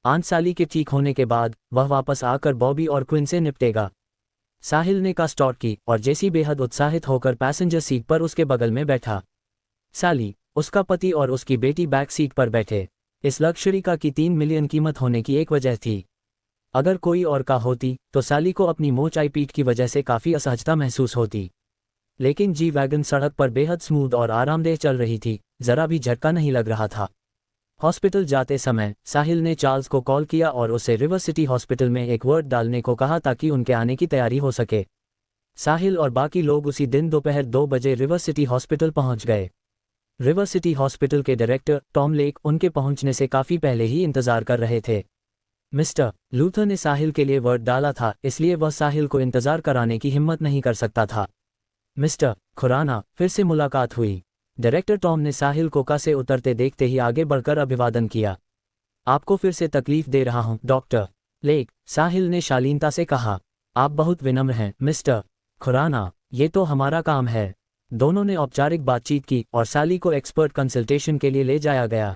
आंट साली के ठीक होने के बाद वह वापस आकर बॉबी और क्विन से निपटेगा। साहिल ने कार स्टार्ट की और जेसी बेहद उत्साहित होकर पैसेंजर सीट पर उसके बगल में बैठा। साली, उसका पति और उसकी बेटी बैक सीट पर बैठे। इस लग्जरी कार की 3 मिलियन कीमत होने की एक वजह थी। अगर कोई और कार होती तो साली को अपनी मोटाई पीठ की वजह से काफ़ी असहजता महसूस होती। लेकिन जी वैगन सड़क पर बेहद स्मूथ और आरामदेह चल रही थी, जरा भी झटका नहीं लग रहा था। हॉस्पिटल जाते समय साहिल ने चार्ल्स को कॉल किया और उसे रिवर सिटी हॉस्पिटल में एक वर्ड डालने को कहा ताकि उनके आने की तैयारी हो सके। साहिल और बाकी लोग उसी दिन दोपहर 2 बजे रिवर सिटी हॉस्पिटल पहुंच गए। रिवर सिटी हॉस्पिटल के डायरेक्टर टॉम लेक उनके पहुंचने से काफ़ी पहले ही इंतजार कर रहे थे। मिस्टर लूथर ने साहिल के लिए वर्ड डाला था, इसलिए वह साहिल को इंतजार कराने की हिम्मत नहीं कर सकता था। मिस्टर खुराना, फिर से मुलाकात हुई। डायरेक्टर टॉम ने साहिल को कार से उतरते देखते ही आगे बढ़कर अभिवादन किया। आपको फिर से तकलीफ दे रहा हूं डॉक्टर लेक, साहिल ने शालीनता से कहा। आप बहुत विनम्र हैं मिस्टर खुराना, ये तो हमारा काम है। दोनों ने औपचारिक बातचीत की और साली को एक्सपर्ट कंसल्टेशन के लिए ले जाया गया।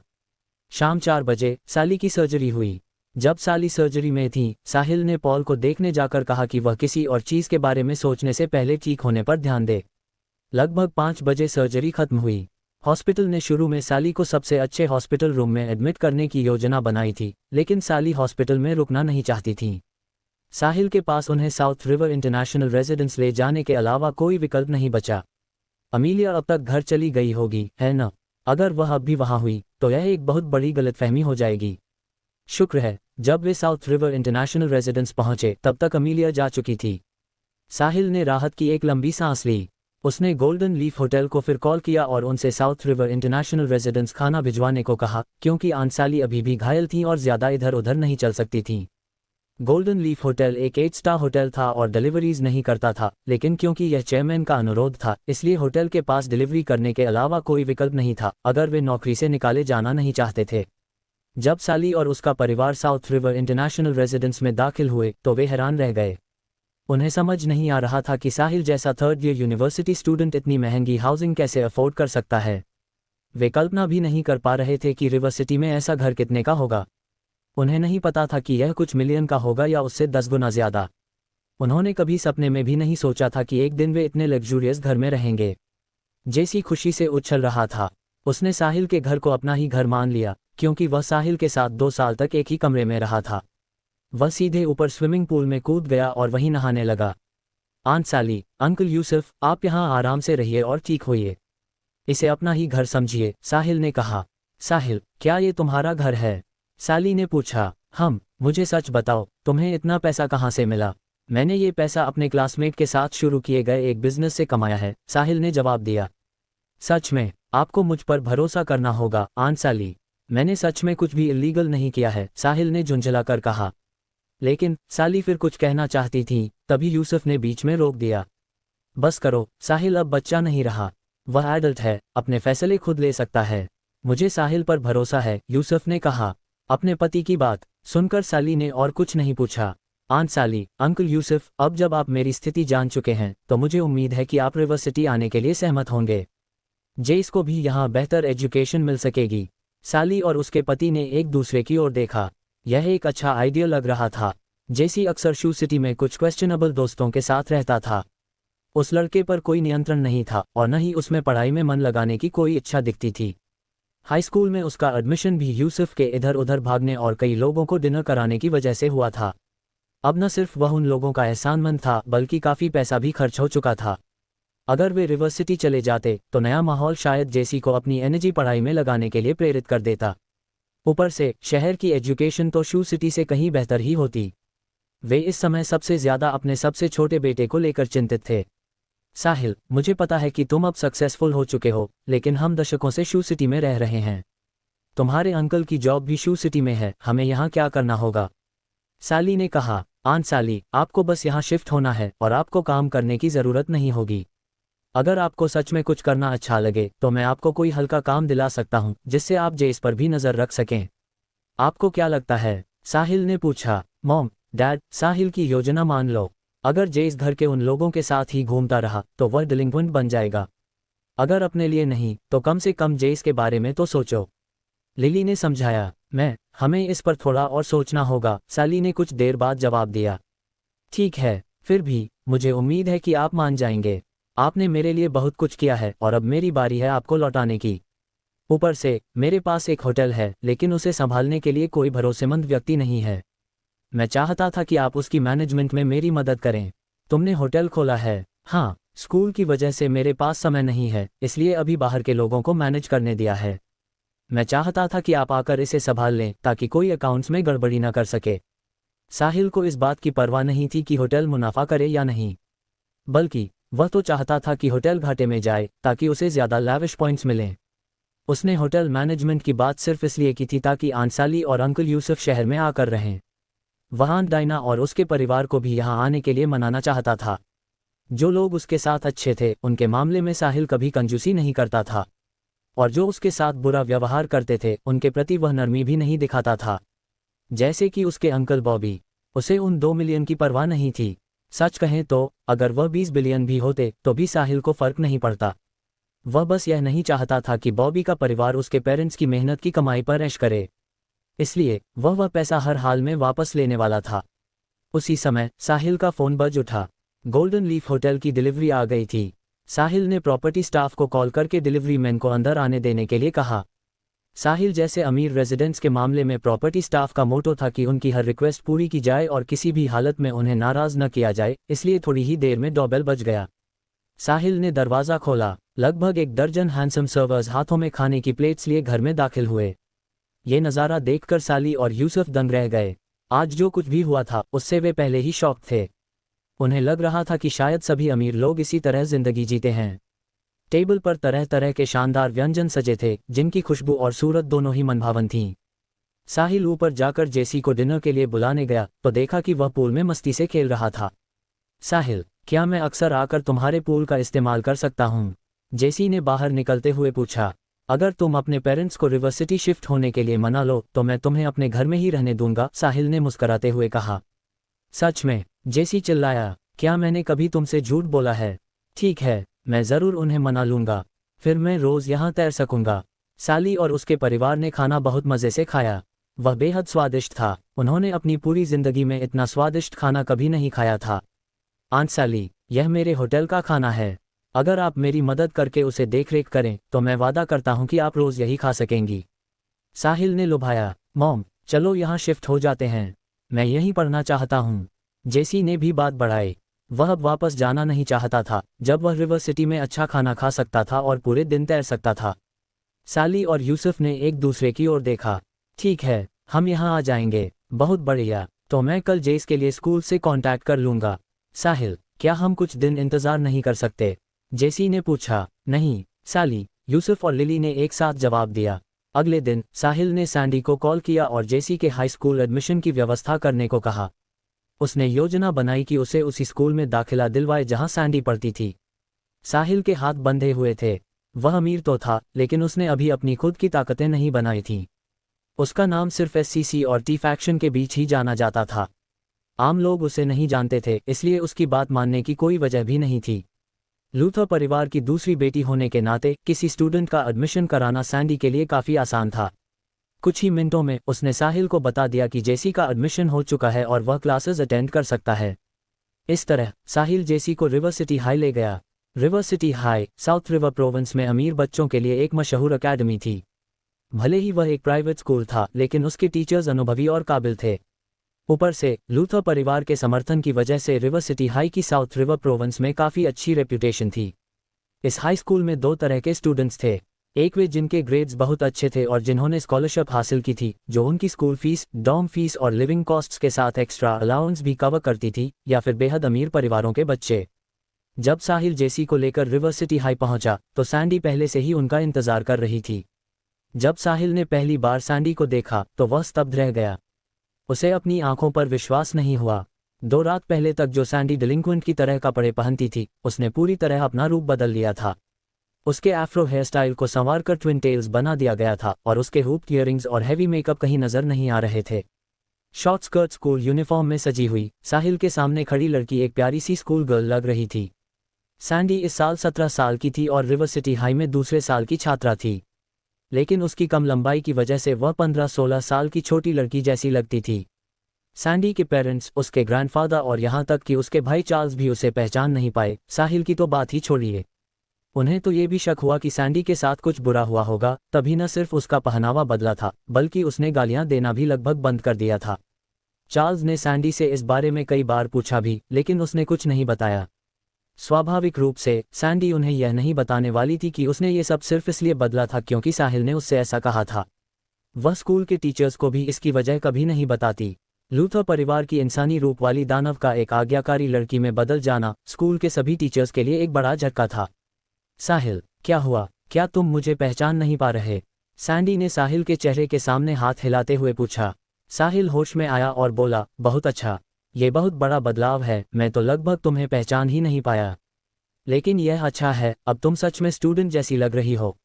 शाम 4 बजे साली की सर्जरी हुई। जब साली सर्जरी में थी, साहिल ने पॉल को देखने जाकर कहा कि वह किसी और चीज़ के बारे में सोचने से पहले ठीक होने पर ध्यान दे। लगभग 5 बजे सर्जरी खत्म हुई। हॉस्पिटल ने शुरू में साली को सबसे अच्छे हॉस्पिटल रूम में एडमिट करने की योजना बनाई थी, लेकिन साली हॉस्पिटल में रुकना नहीं चाहती थी। साहिल के पास उन्हें साउथ रिवर इंटरनेशनल रेजिडेंस ले जाने के अलावा कोई विकल्प नहीं बचा। अमीलिया अब तक घर चली गई होगी, है न? अगर वह अब भी वहां हुई तो यह एक बहुत बड़ी गलतफहमी हो जाएगी। शुक्र है, जब वे साउथ रिवर इंटरनेशनल रेजिडेंस पहुंचे तब तक अमीलिया जा चुकी थी। साहिल ने राहत की एक लंबी सांस ली। उसने गोल्डन लीफ होटल को फिर कॉल किया और उनसे साउथ रिवर इंटरनेशनल रेजिडेंस खाना भिजवाने को कहा, क्योंकि आंसाली अभी भी घायल थीं और ज़्यादा इधर उधर नहीं चल सकती थीं। गोल्डन लीफ होटल एक 8 स्टार होटल था और डिलीवरीज नहीं करता था, लेकिन क्योंकि यह चेयरमैन का अनुरोध था, इसलिए होटल के पास डिलीवरी करने के अलावा कोई विकल्प नहीं था अगर वे नौकरी से निकाले जाना नहीं चाहते थे। जब साली और उसका परिवार साउथ रिवर इंटरनेशनल रेजिडेंस में दाखिल हुए तो वे हैरान रह गए। उन्हें समझ नहीं आ रहा था कि साहिल जैसा थर्ड ईयर यूनिवर्सिटी स्टूडेंट इतनी महंगी हाउसिंग कैसे अफोर्ड कर सकता है। वे कल्पना भी नहीं कर पा रहे थे कि रिवर सिटी में ऐसा घर कितने का होगा। उन्हें नहीं पता था कि यह कुछ मिलियन का होगा या उससे 10 गुना ज़्यादा। उन्होंने कभी सपने में भी नहीं सोचा था कि एक दिन वे इतने लग्जूरियस घर में रहेंगे। जेसी खुशी से उछल रहा था। उसने साहिल के घर को अपना ही घर मान लिया, क्योंकि वह साहिल के साथ 2 साल तक एक ही कमरे में रहा था। वह सीधे ऊपर स्विमिंग पूल में कूद गया और वहीं नहाने लगा। आंट साली, अंकल यूसुफ, आप यहाँ आराम से रहिए और ठीक होइए। इसे अपना ही घर समझिए, साहिल ने कहा। साहिल, क्या ये तुम्हारा घर है? साली ने पूछा। मुझे सच बताओ, तुम्हें इतना पैसा कहाँ से मिला? मैंने ये पैसा अपने क्लासमेट के साथ शुरू किए गए एक बिजनेस से कमाया है, साहिल ने जवाब दिया। सच में? आपको मुझ पर भरोसा करना होगा, आंट साली। मैंने सच में कुछ भी इल्लीगल नहीं किया है, साहिल ने झुंझलाकर कहा। लेकिन साली फिर कुछ कहना चाहती थी, तभी यूसुफ ने बीच में रोक दिया। बस करो, साहिल अब बच्चा नहीं रहा। वह एडल्ट है, अपने फैसले खुद ले सकता है। मुझे साहिल पर भरोसा है, यूसुफ ने कहा। अपने पति की बात सुनकर साली ने और कुछ नहीं पूछा। आंट साली, अंकल यूसुफ, अब जब आप मेरी स्थिति जान चुके हैं तो मुझे उम्मीद है कि आप रिवर सिटी आने के लिए सहमत होंगे। जेस को भी यहाँ बेहतर एजुकेशन मिल सकेगी। साली और उसके पति ने एक दूसरे की ओर देखा। यह एक अच्छा आइडिया लग रहा था। जेसी अक्सर शू सिटी में कुछ क्वेश्चनेबल दोस्तों के साथ रहता था। उस लड़के पर कोई नियंत्रण नहीं था और न ही उसमें पढ़ाई में मन लगाने की कोई इच्छा दिखती थी। हाई स्कूल में उसका एडमिशन भी यूसुफ के इधर उधर भागने और कई लोगों को डिनर कराने की वजह से हुआ था। अब न सिर्फ वह उन लोगों का एहसानमंद था, बल्कि काफ़ी पैसा भी खर्च हो चुका था। अगर वे रिवर सिटी चले जाते तो नया माहौल शायद जेसी को अपनी एनर्जी पढ़ाई में लगाने के लिए प्रेरित कर देता। ऊपर से शहर की एजुकेशन तो शू सिटी से कहीं बेहतर ही होती। वे इस समय सबसे ज़्यादा अपने सबसे छोटे बेटे को लेकर चिंतित थे। साहिल, मुझे पता है कि तुम अब सक्सेसफुल हो चुके हो, लेकिन हम दशकों से शू सिटी में रह रहे हैं। तुम्हारे अंकल की जॉब भी शू सिटी में है, हमें यहाँ क्या करना होगा? साली ने कहा। आंट साली, आपको बस यहाँ शिफ्ट होना है और आपको काम करने की ज़रूरत नहीं होगी। अगर आपको सच में कुछ करना अच्छा लगे तो मैं आपको कोई हल्का काम दिला सकता हूँ जिससे आप जेस पर भी नज़र रख सकें। आपको क्या लगता है? साहिल ने पूछा। मॉम, डैड, साहिल की योजना मान लो। अगर जेस घर के उन लोगों के साथ ही घूमता रहा तो वह डिलिंक्वेंट बन जाएगा। अगर अपने लिए नहीं तो कम से कम जेस के बारे में तो सोचो। लिली ने समझाया। हमें इस पर थोड़ा और सोचना होगा, साली ने कुछ देर बाद जवाब दिया। ठीक है, फिर भी मुझे उम्मीद है कि आप मान जाएंगे। आपने मेरे लिए बहुत कुछ किया है और अब मेरी बारी है आपको लौटाने की। ऊपर से मेरे पास एक होटल है, लेकिन उसे संभालने के लिए कोई भरोसेमंद व्यक्ति नहीं है। मैं चाहता था कि आप उसकी मैनेजमेंट में मेरी मदद करें। तुमने होटल खोला है? हाँ, स्कूल की वजह से मेरे पास समय नहीं है, इसलिए अभी बाहर के लोगों को मैनेज करने दिया है। मैं चाहता था कि आप आकर इसे संभाल लें ताकि कोई अकाउंट्स में गड़बड़ी न कर सके। साहिल को इस बात की परवाह नहीं थी कि होटल मुनाफा करे या नहीं, बल्कि वह तो चाहता था कि होटल घाटे में जाए ताकि उसे ज़्यादा लैविश पॉइंट्स मिलें। उसने होटल मैनेजमेंट की बात सिर्फ इसलिए की थी ताकि आंट साली और अंकल यूसुफ शहर में आकर रहें। वह आंट डायना और उसके परिवार को भी यहाँ आने के लिए मनाना चाहता था। जो लोग उसके साथ अच्छे थे उनके मामले में साहिल कभी कंजूसी नहीं करता था, और जो उसके साथ बुरा व्यवहार करते थे उनके प्रति वह नरमी भी नहीं दिखाता था। जैसे कि उसके अंकल बॉबी। उसे उन 2 मिलियन की परवाह नहीं थी। सच कहें तो अगर वह 20 बिलियन भी होते तो भी साहिल को फर्क नहीं पड़ता। वह बस यह नहीं चाहता था कि बॉबी का परिवार उसके पेरेंट्स की मेहनत की कमाई पर ऐश करे, इसलिए वह पैसा हर हाल में वापस लेने वाला था। उसी समय साहिल का फ़ोन बज उठा। गोल्डन लीफ होटल की डिलीवरी आ गई थी। साहिल ने प्रॉपर्टी स्टाफ को कॉल करके डिलीवरी मैन को अंदर आने देने के लिए कहा। साहिल जैसे अमीर रेजिडेंट्स के मामले में प्रॉपर्टी स्टाफ का मोटो था कि उनकी हर रिक्वेस्ट पूरी की जाए और किसी भी हालत में उन्हें नाराज़ न किया जाए, इसलिए थोड़ी ही देर में डोरबेल बज गया। साहिल ने दरवाज़ा खोला। लगभग 1 दर्जन हैंडसम सर्वर्स हाथों में खाने की प्लेट्स लिए घर में दाखिल हुए। ये नज़ारा देखकर साली और यूसुफ दंग रह गए। आज जो कुछ भी हुआ था उससे वे पहले ही शॉक थे। उन्हें लग रहा था कि शायद सभी अमीर लोग इसी तरह जिंदगी जीते हैं। टेबल पर तरह तरह के शानदार व्यंजन सजे थे, जिनकी खुशबू और सूरत दोनों ही मनभावन थीं। साहिल ऊपर जाकर जेसी को डिनर के लिए बुलाने गया तो देखा कि वह पूल में मस्ती से खेल रहा था। साहिल, क्या मैं अक्सर आकर तुम्हारे पूल का इस्तेमाल कर सकता हूँ? जेसी ने बाहर निकलते हुए पूछा। अगर तुम अपने पेरेंट्स को रिवर सिटी शिफ्ट होने के लिए मना लो तो मैं तुम्हें अपने घर में ही रहने दूंगा, साहिल ने मुस्कराते हुए कहा। सच में? जेसी चिल्लाया। क्या मैंने कभी तुमसे झूठ बोला है? ठीक है, मैं ज़रूर उन्हें मना लूंगा। फिर मैं रोज़ यहाँ तैर सकूंगा। साली और उसके परिवार ने खाना बहुत मज़े से खाया। वह बेहद स्वादिष्ट था। उन्होंने अपनी पूरी जिंदगी में इतना स्वादिष्ट खाना कभी नहीं खाया था। आंट साली, यह मेरे होटल का खाना है। अगर आप मेरी मदद करके उसे देखरेख करें तो मैं वादा करता हूँ कि आप रोज़ यही खा सकेंगी। साहिल ने लुभाया। मॉम, चलो यहाँ शिफ्ट हो जाते हैं। मैं यहीं पढ़ना चाहता हूँ। जेसी ने भी बात बढ़ाई। वह अब वापस जाना नहीं चाहता था, जब वह रिवर सिटी में अच्छा खाना खा सकता था और पूरे दिन तैर सकता था। साली और यूसुफ ने एक दूसरे की ओर देखा। ठीक है, हम यहाँ आ जाएंगे। बहुत बढ़िया, तो मैं कल जेस के लिए स्कूल से कांटेक्ट कर लूँगा। साहिल, क्या हम कुछ दिन इंतज़ार नहीं कर सकते? जेसी ने पूछा। नहीं साली, यूसुफ और लिली ने एक साथ जवाब दिया। अगले दिन साहिल ने सैंडी को कॉल किया और जेसी के हाई स्कूल एडमिशन की व्यवस्था करने को कहा। उसने योजना बनाई कि उसे उसी स्कूल में दाखिला दिलवाए जहां सैंडी पढ़ती थी। साहिल के हाथ बंधे हुए थे। वह अमीर तो था, लेकिन उसने अभी अपनी खुद की ताकतें नहीं बनाई थीं। उसका नाम सिर्फ एससीसी और टी फैक्शन के बीच ही जाना जाता था। आम लोग उसे नहीं जानते थे, इसलिए उसकी बात मानने की कोई वजह भी नहीं थी। लूथर परिवार की दूसरी बेटी होने के नाते किसी स्टूडेंट का एडमिशन कराना सैंडी के लिए काफ़ी आसान था। कुछ ही मिनटों में उसने साहिल को बता दिया कि जेसी का एडमिशन हो चुका है और वह क्लासेस अटेंड कर सकता है। इस तरह साहिल जेसी को रिवर सिटी हाई ले गया। River city high south river province में अमीर बच्चों के लिए एक मशहूर अकेडमी थी। भले ही वह एक प्राइवेट स्कूल था, लेकिन उसके टीचर्स अनुभवी और काबिल थे। ऊपर से लूथर परिवार के समर्थन की वजह से रिवर सिटी हाई की साउथ रिवर प्रोविंस में काफ़ी अच्छी रेप्यूटेशन थी। इस हाई स्कूल में दो तरह के स्टूडेंट्स थे। एक वे जिनके ग्रेड्स बहुत अच्छे थे और जिन्होंने स्कॉलरशिप हासिल की थी, जो उनकी स्कूल फीस, डॉर्म फीस और लिविंग कॉस्ट्स के साथ एक्स्ट्रा अलाउंस भी कवर करती थी, या फिर बेहद अमीर परिवारों के बच्चे। जब साहिल जेसी को लेकर रिवर सिटी हाई पहुंचा तो सैंडी पहले से ही उनका इंतजार कर रही थी। जब साहिल ने पहली बार सैंडी को देखा तो वह स्तब्ध रह गया। उसे अपनी आंखों पर विश्वास नहीं हुआ। 2 रात पहले तक जो सैंडी डिलिंक्वेंट की तरह कपड़े पहनती थी, उसने पूरी तरह अपना रूप बदल लिया था। उसके एफ्रो हेयर स्टाइल को संवार कर ट्विन टेल्स बना दिया गया था और उसके हुप ईयरिंग्स और हैवी मेकअप कहीं नजर नहीं आ रहे थे। शॉर्ट स्कर्ट स्कूल यूनिफॉर्म में सजी हुई साहिल के सामने खड़ी लड़की एक प्यारी सी स्कूल गर्ल लग रही थी। सैंडी इस साल 17 साल की थी और रिवर सिटी हाई में दूसरे साल की छात्रा थी, लेकिन उसकी कम लंबाई की वजह से वह 15-16 साल की छोटी लड़की जैसी लगती थी। सैंडी के पेरेंट्स, उसके ग्रैंडफादर और यहाँ तक कि उसके भाई चार्ल्स भी उसे पहचान नहीं पाए। साहिल की तो बात ही छोड़िए, उन्हें तो ये भी शक हुआ कि सैंडी के साथ कुछ बुरा हुआ होगा, तभी न सिर्फ उसका पहनावा बदला था, बल्कि उसने गालियां देना भी लगभग बंद कर दिया था। चार्ल्स ने सैंडी से इस बारे में कई बार पूछा भी, लेकिन उसने कुछ नहीं बताया। स्वाभाविक रूप से सैंडी उन्हें यह नहीं बताने वाली थी कि उसने ये सब सिर्फ इसलिए बदला था क्योंकि साहिल ने उससे ऐसा कहा था। वह स्कूल के टीचर्स को भी इसकी वजह कभी नहीं बताती। लूथर परिवार की इंसानी रूप वाली दानव का एक आज्ञाकारी लड़की में बदल जाना स्कूल के सभी टीचर्स के लिए एक बड़ा झटका था। साहिल, क्या हुआ? क्या तुम मुझे पहचान नहीं पा रहे? सैंडी ने साहिल के चेहरे के सामने हाथ हिलाते हुए पूछा। साहिल होश में आया और बोला, बहुत अच्छा, ये बहुत बड़ा बदलाव है, मैं तो लगभग तुम्हें पहचान ही नहीं पाया। लेकिन यह अच्छा है, अब तुम सच में स्टूडेंट जैसी लग रही हो।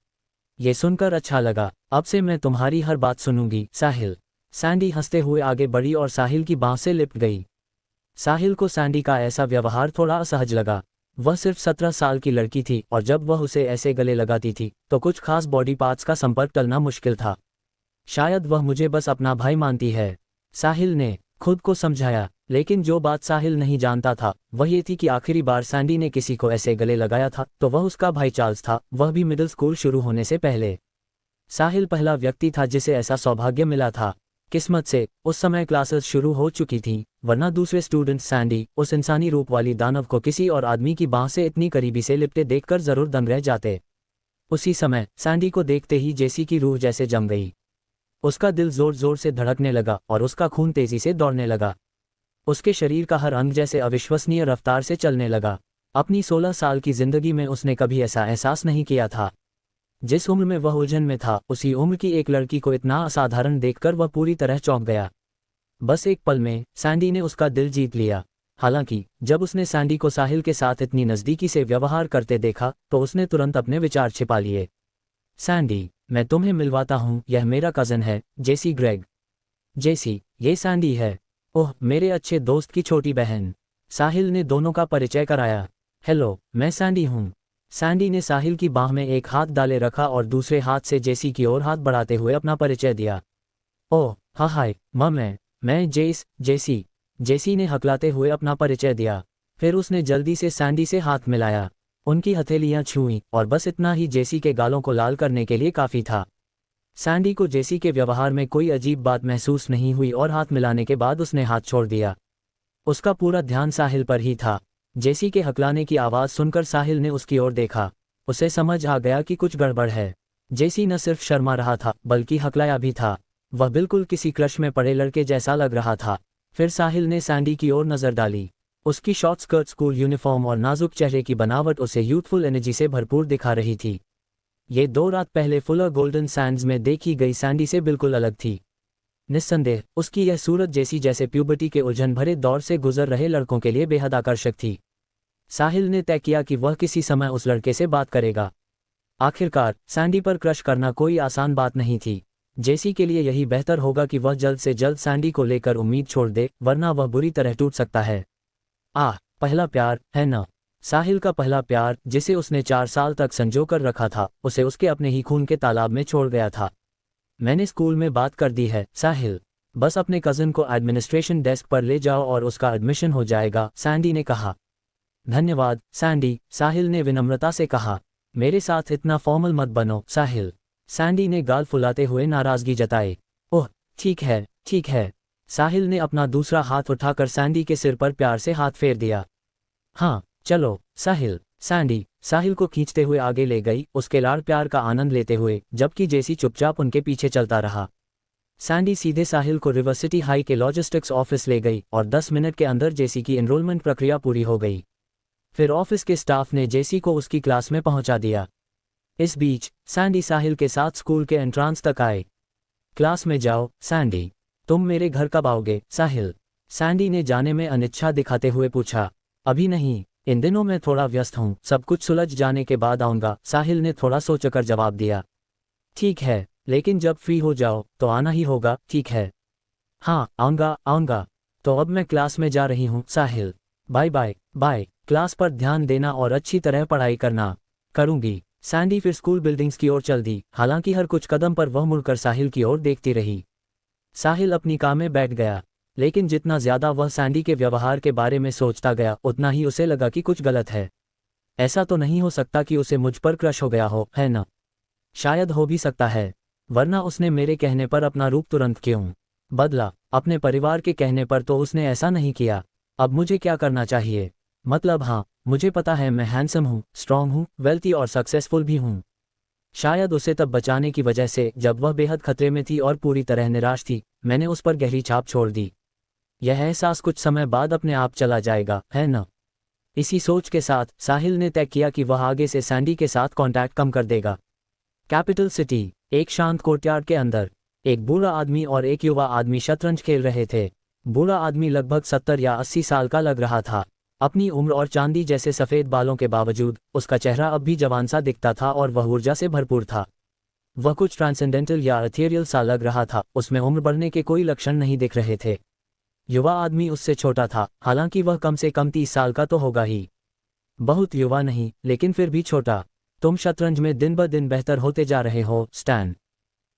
ये सुनकर अच्छा लगा, अब से मैं तुम्हारी हर बात सुनूंगी साहिल। सैंडी हंसते हुए आगे बढ़ी और साहिल की बाँह से लिपट गई। साहिल को सैंडी का ऐसा व्यवहार थोड़ा असहज लगा। वह सिर्फ 17 साल की लड़की थी और जब वह उसे ऐसे गले लगाती थी तो कुछ खास बॉडी पार्ट्स का संपर्क टलना मुश्किल था। शायद वह मुझे बस अपना भाई मानती है, साहिल ने खुद को समझाया। लेकिन जो बात साहिल नहीं जानता था वह ये थी कि आखिरी बार सैंडी ने किसी को ऐसे गले लगाया था तो वह उसका भाई चार्ल्स था, वह भी मिडिल स्कूल शुरू होने से पहले। साहिल पहला व्यक्ति था जिसे ऐसा सौभाग्य मिला था। किस्मत से उस समय क्लासेस शुरू हो चुकी थीं, वरना दूसरे स्टूडेंट्स सैंडी, उस इंसानी रूप वाली दानव को किसी और आदमी की बाँह से इतनी करीबी से लिपटे देखकर जरूर दंग रह जाते। उसी समय सैंडी को देखते ही जेसी की रूह जैसे जम गई। उसका दिल जोर जोर से धड़कने लगा और उसका खून तेजी से दौड़ने लगा। उसके शरीर का हर अंग जैसे अविश्वसनीय रफ्तार से चलने लगा। अपनी 16 साल की जिंदगी में उसने कभी ऐसा एहसास नहीं किया था। जिस उम्र में वह उलझन में था, उसी उम्र की एक लड़की को इतना असाधारण देखकर वह पूरी तरह चौंक गया। बस एक पल में सैंडी ने उसका दिल जीत लिया। हालांकि जब उसने सैंडी को साहिल के साथ इतनी नज़दीकी से व्यवहार करते देखा तो उसने तुरंत अपने विचार छिपा लिए। सैंडी, मैं तुम्हें मिलवाता हूँ, यह मेरा कज़न है, जेसी ग्रेग। जेसी, ये सैंडी है। ओह, मेरे अच्छे दोस्त की छोटी बहन। साहिल ने दोनों का परिचय कराया। हेलो, मैं सैंडी हूँ। सैंडी ने साहिल की बाह में एक हाथ डाले रखा और दूसरे हाथ से जेसी की ओर हाथ बढ़ाते हुए अपना परिचय दिया। ओह हाँ, हाय मैं जेसी। जेसी ने हकलाते हुए अपना परिचय दिया। फिर उसने जल्दी से सैंडी से हाथ मिलाया। उनकी हथेलियां छुईं और बस इतना ही जेसी के गालों को लाल करने के लिए काफ़ी था। सैंडी को जेसी के व्यवहार में कोई अजीब बात महसूस नहीं हुई और हाथ मिलाने के बाद उसने हाथ छोड़ दिया। उसका पूरा ध्यान साहिल पर ही था। जेसी के हकलाने की आवाज़ सुनकर साहिल ने उसकी ओर देखा। उसे समझ आ गया कि कुछ गड़बड़ है। जेसी न सिर्फ शर्मा रहा था बल्कि हकलाया भी था। वह बिल्कुल किसी क्रश में पड़े लड़के जैसा लग रहा था। फिर साहिल ने सैंडी की ओर नज़र डाली। उसकी शॉर्ट स्कर्ट, स्कूल यूनिफॉर्म और नाजुक चेहरे की बनावट उसे यूथफुल एनर्जी से भरपूर दिखा रही थी। ये 2 रात पहले फुलर गोल्डन सैंड्स में देखी गई सैंडी से बिल्कुल अलग थी। निस्संदेह उसकी यह सूरत जेसी जैसे प्यूबर्टी के उलझन भरे दौर से गुजर रहे लड़कों के लिए बेहद आकर्षक थी। साहिल ने तय किया कि वह किसी समय उस लड़के से बात करेगा। आखिरकार सैंडी पर क्रश करना कोई आसान बात नहीं थी। जेसी के लिए यही बेहतर होगा कि वह जल्द से जल्द सैंडी को लेकर उम्मीद छोड़ दे, वरना वह बुरी तरह टूट सकता है। पहला प्यार, है न? साहिल का पहला प्यार, जिसे उसने 4 साल तक संजो कर रखा था, उसे उसके अपने ही खून के तालाब में छोड़ गया था। मैंने स्कूल में बात कर दी है साहिल। बस अपने कज़न को एडमिनिस्ट्रेशन डेस्क पर ले जाओ और उसका एडमिशन हो जाएगा, सैंडी ने कहा। धन्यवाद सैंडी, साहिल ने विनम्रता से कहा। मेरे साथ इतना फॉर्मल मत बनो साहिल, सैंडी ने गाल फुलाते हुए नाराज़गी जताई। ओह ठीक है। साहिल ने अपना दूसरा हाथ उठाकर सैंडी के सिर पर प्यार से हाथ फेर दिया। हाँ चलो साहिल, सैंडी साहिल को खींचते हुए आगे ले गई, उसके लाड़ प्यार का आनंद लेते हुए, जबकि जेसी चुपचाप उनके पीछे चलता रहा। सैंडी सीधे साहिल को रिवर्सिटी हाई के लॉजिस्टिक्स ऑफिस ले गई और 10 मिनट के अंदर जेसी की एनरोलमेंट प्रक्रिया पूरी हो गई। फिर ऑफिस के स्टाफ ने जेसी को उसकी क्लास में पहुंचा दिया। इस बीच सैंडी साहिल के साथ स्कूल के एंट्रांस तक आए। क्लास में जाओ सैंडी। तुम मेरे घर कब आओगे साहिल? सैंडी ने जाने में अनिच्छा दिखाते हुए पूछा। अभी नहीं, इन दिनों मैं थोड़ा व्यस्त हूँ, सब कुछ सुलझ जाने के बाद आऊँगा, साहिल ने थोड़ा सोचकर जवाब दिया। ठीक है, लेकिन जब फ्री हो जाओ तो आना ही होगा, ठीक है? हाँ आऊँगा। तो अब मैं क्लास में जा रही हूँ साहिल। बाय। क्लास पर ध्यान देना और अच्छी तरह पढ़ाई करना। करूँगी। सैंडी फिर स्कूल बिल्डिंग्स की ओर चल दी, हालांकि हर कुछ कदम पर वह मुड़कर साहिल की ओर देखती रही। साहिल अपनी कार में बैठ गया, लेकिन जितना ज्यादा वह सैंडी के व्यवहार के बारे में सोचता गया, उतना ही उसे लगा कि कुछ गलत है। ऐसा तो नहीं हो सकता कि उसे मुझ पर क्रश हो गया हो, है न? शायद हो भी सकता है, वरना उसने मेरे कहने पर अपना रूप तुरंत क्यों बदला? अपने परिवार के कहने पर तो उसने ऐसा नहीं किया। अब मुझे क्या करना चाहिए? मतलब हाँ, मुझे पता है मैं हैंडसम हूँ, स्ट्रॉन्ग हूँ, वेल्थी और सक्सेसफुल भी हूँ। शायद उसे तब बचाने की वजह से, जब वह बेहद खतरे में थी और पूरी तरह निराश थी, मैंने उस पर गहरी छाप छोड़ दी। यह एहसास कुछ समय बाद अपने आप चला जाएगा, है न? इसी सोच के साथ साहिल ने तय किया कि वह आगे से सैंडी के साथ कांटेक्ट कम कर देगा। कैपिटल सिटी, एक शांत कोर्टयार्ड के अंदर, एक बूढ़ा आदमी और एक युवा आदमी शतरंज खेल रहे थे। बूढ़ा आदमी लगभग 70 या 80 साल का लग रहा था। अपनी उम्र और चांदी जैसे सफ़ेद बालों के बावजूद उसका चेहरा अब भी जवान सा दिखता था और वह ऊर्जा से भरपूर था। वह कुछ ट्रांसेंडेंटल या अथेरियल सा लग रहा था, उसमें उम्र बढ़ने के कोई लक्षण नहीं दिख रहे थे। युवा आदमी उससे छोटा था, हालांकि वह कम से कम 30 साल का तो होगा ही। बहुत युवा नहीं, लेकिन फिर भी छोटा। तुम शतरंज में दिन ब दिन बेहतर होते जा रहे हो स्टैन,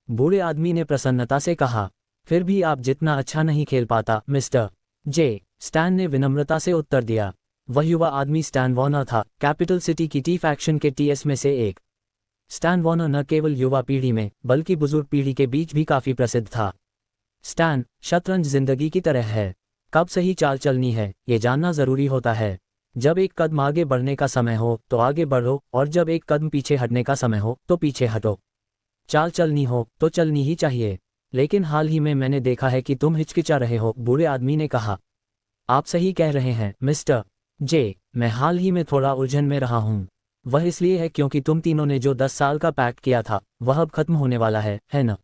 बूढ़े आदमी ने प्रसन्नता से कहा। फिर भी आप जितना अच्छा नहीं खेल पाता मिस्टर जे, स्टैन ने विनम्रता से उत्तर दिया। वह युवा आदमी स्टैन वॉर्नर था, कैपिटल सिटी की टी फैक्शन के टीएस में से एक। स्टैन वॉर्नर न केवल युवा पीढ़ी में बल्कि बुजुर्ग पीढ़ी के बीच भी काफ़ी प्रसिद्ध था। स्टैन, शतरंज जिंदगी की तरह है। कब सही चाल चलनी है, ये जानना ज़रूरी होता है। जब एक कदम आगे बढ़ने का समय हो तो आगे बढ़ो, और जब एक कदम पीछे हटने का समय हो तो पीछे हटो। चाल चलनी हो तो चलनी ही चाहिए। लेकिन हाल ही में मैंने देखा है कि तुम हिचकिचा रहे हो, बूढ़े आदमी ने कहा। आप सही कह रहे हैं मिस्टर जे, मैं हाल ही में थोड़ा उलझन में रहा हूँ। वह इसलिए है क्योंकि तुम तीनों ने जो 10 साल का पैक्ट किया था वह अब खत्म होने वाला है ना?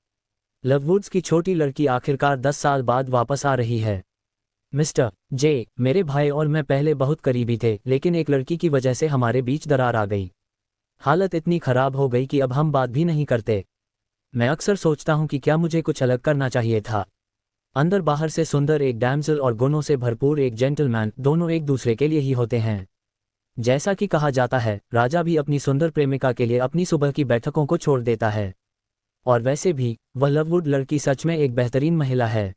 लववुड्स की छोटी लड़की आखिरकार 10 साल बाद वापस आ रही है। मिस्टर जे, मेरे भाई और मैं पहले बहुत करीबी थे, लेकिन एक लड़की की वजह से हमारे बीच दरार आ गई। हालत इतनी खराब हो गई कि अब हम बात भी नहीं करते। मैं अक्सर सोचता हूँ कि क्या मुझे कुछ अलग करना चाहिए था। अंदर बाहर से सुंदर एक डैम्सल और गुणों से भरपूर एक जेंटलमैन, दोनों एक दूसरे के लिए ही होते हैं। जैसा कि कहा जाता है, राजा भी अपनी सुंदर प्रेमिका के लिए अपनी सुबह की बैठकों को छोड़ देता है। और वैसे भी वह लववुड लड़की सच में एक बेहतरीन महिला है।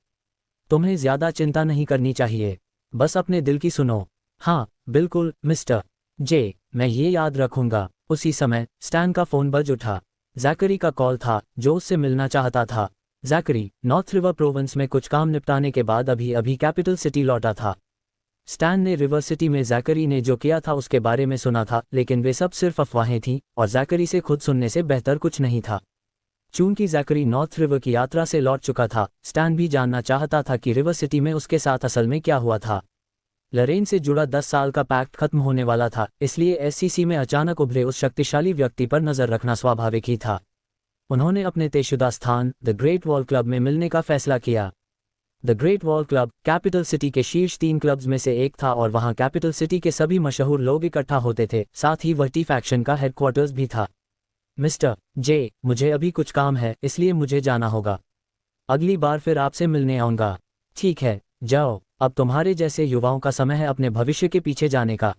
तुम्हें ज्यादा चिंता नहीं करनी चाहिए, बस अपने दिल की सुनो। हाँ बिल्कुल मिस्टर जे, मैं ये याद रखूंगा। उसी समय स्टैन का फोन बज उठा। जैकरी का कॉल था, जो उससे मिलना चाहता था। जैकरी नॉर्थ रिवर प्रोविंस में कुछ काम निपटाने के बाद अभी अभी कैपिटल सिटी लौटा था। स्टैन ने रिवर सिटी में जैकरी ने जो किया था उसके बारे में सुना था, लेकिन वे सब सिर्फ अफवाहें थीं और जैकरी से खुद सुनने से बेहतर कुछ नहीं था। चूंकि जैकरी नॉर्थ रिवर की यात्रा से लौट चुका था, स्टैन भी जानना चाहता था कि रिवर सिटी में उसके साथ असल में क्या हुआ था। लरेन से जुड़ा 10 साल का पैक्ट खत्म होने वाला था, इसलिए एससीसी में अचानक उभरे उस शक्तिशाली व्यक्ति पर नजर रखना स्वाभाविक ही था। उन्होंने अपने तयशुदा स्थान द ग्रेट वॉल क्लब में मिलने का फैसला किया। The great wall club capital city के शीर्ष 3 क्लब्स में से एक था और वहां कैपिटल सिटी के सभी मशहूर लोग इकट्ठा होते थे, साथ ही वह टी फैक्शन का हेडक्वार्टर्स भी था। मिस्टर जे, मुझे अभी कुछ काम है, इसलिए मुझे जाना होगा। अगली बार फिर आपसे मिलने आऊंगा। ठीक है, जाओ। अब तुम्हारे जैसे युवाओं का समय है अपने भविष्य के पीछे जाने का।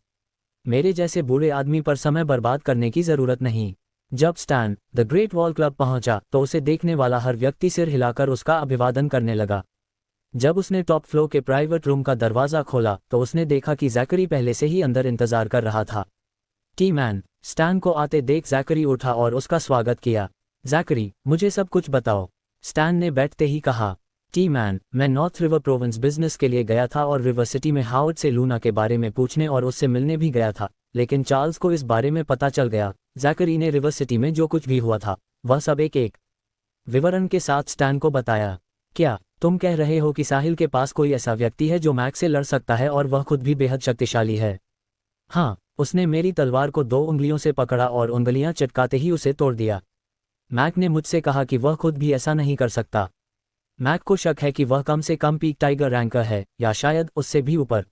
मेरे जैसे बूढ़े आदमी पर समय बर्बाद करने की जरूरत नहीं। जब stand the great wall club पहुंचा तो उसे देखने वाला हर व्यक्ति सिर हिलाकर उसका अभिवादन करने लगा। जब उसने टॉप फ्लोर के प्राइवेट रूम का दरवाजा खोला तो उसने देखा कि जैकरी पहले से ही अंदर इंतजार कर रहा था। टी मैन, स्टैन को आते देख जैकरी उठा और उसका स्वागत किया। जैकरी, मुझे सब कुछ बताओ, स्टैन ने बैठते ही कहा। टी मैन, मैं नॉर्थ रिवर प्रोविंस बिजनेस के लिए गया था और रिवर सिटी में हावर्ड से लूना के बारे में पूछने और उससे मिलने भी गया था, लेकिन चार्ल्स को इस बारे में पता चल गया। जैकरी ने रिवर सिटी में जो कुछ भी हुआ था वह सब एक एक विवरण के साथ स्टैन को बताया। क्या तुम कह रहे हो कि साहिल के पास कोई ऐसा व्यक्ति है जो मैक से लड़ सकता है और वह खुद भी बेहद शक्तिशाली है? हाँ, उसने मेरी तलवार को 2 उंगलियों से पकड़ा और उंगलियां चटकाते ही उसे तोड़ दिया। मैक ने मुझसे कहा कि वह खुद भी ऐसा नहीं कर सकता। मैक को शक है कि वह कम से कम पीक टाइगर रैंकर है, या शायद उससे भी ऊपर।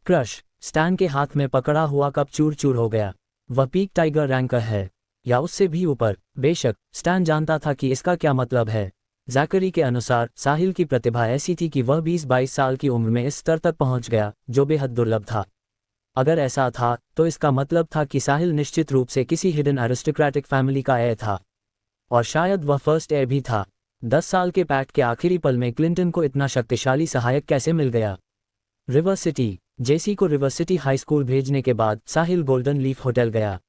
क्रश, स्टैन के हाथ में पकड़ा हुआ कप चूर चूर हो गया। वह पीक टाइगर रैंकर है या उससे भी ऊपर? बेशक, स्टैन जानता था कि इसका क्या मतलब है। जैकरी के अनुसार साहिल की प्रतिभा ऐसी थी कि वह 20-22 साल की उम्र में इस स्तर तक पहुंच गया, जो बेहद दुर्लभ था। अगर ऐसा था तो इसका मतलब था कि साहिल निश्चित रूप से किसी हिडन एरिस्टोक्रेटिक फैमिली का हेir था, और शायद वह फर्स्ट हेir भी था। 10 साल के पैक्ट के आखिरी पल में क्लिंटन को इतना शक्तिशाली सहायक कैसे मिल गया? River city. जेसी को रिवर सिटी हाई स्कूल भेजने के बाद साहिल गोल्डन लीफ होटल गया।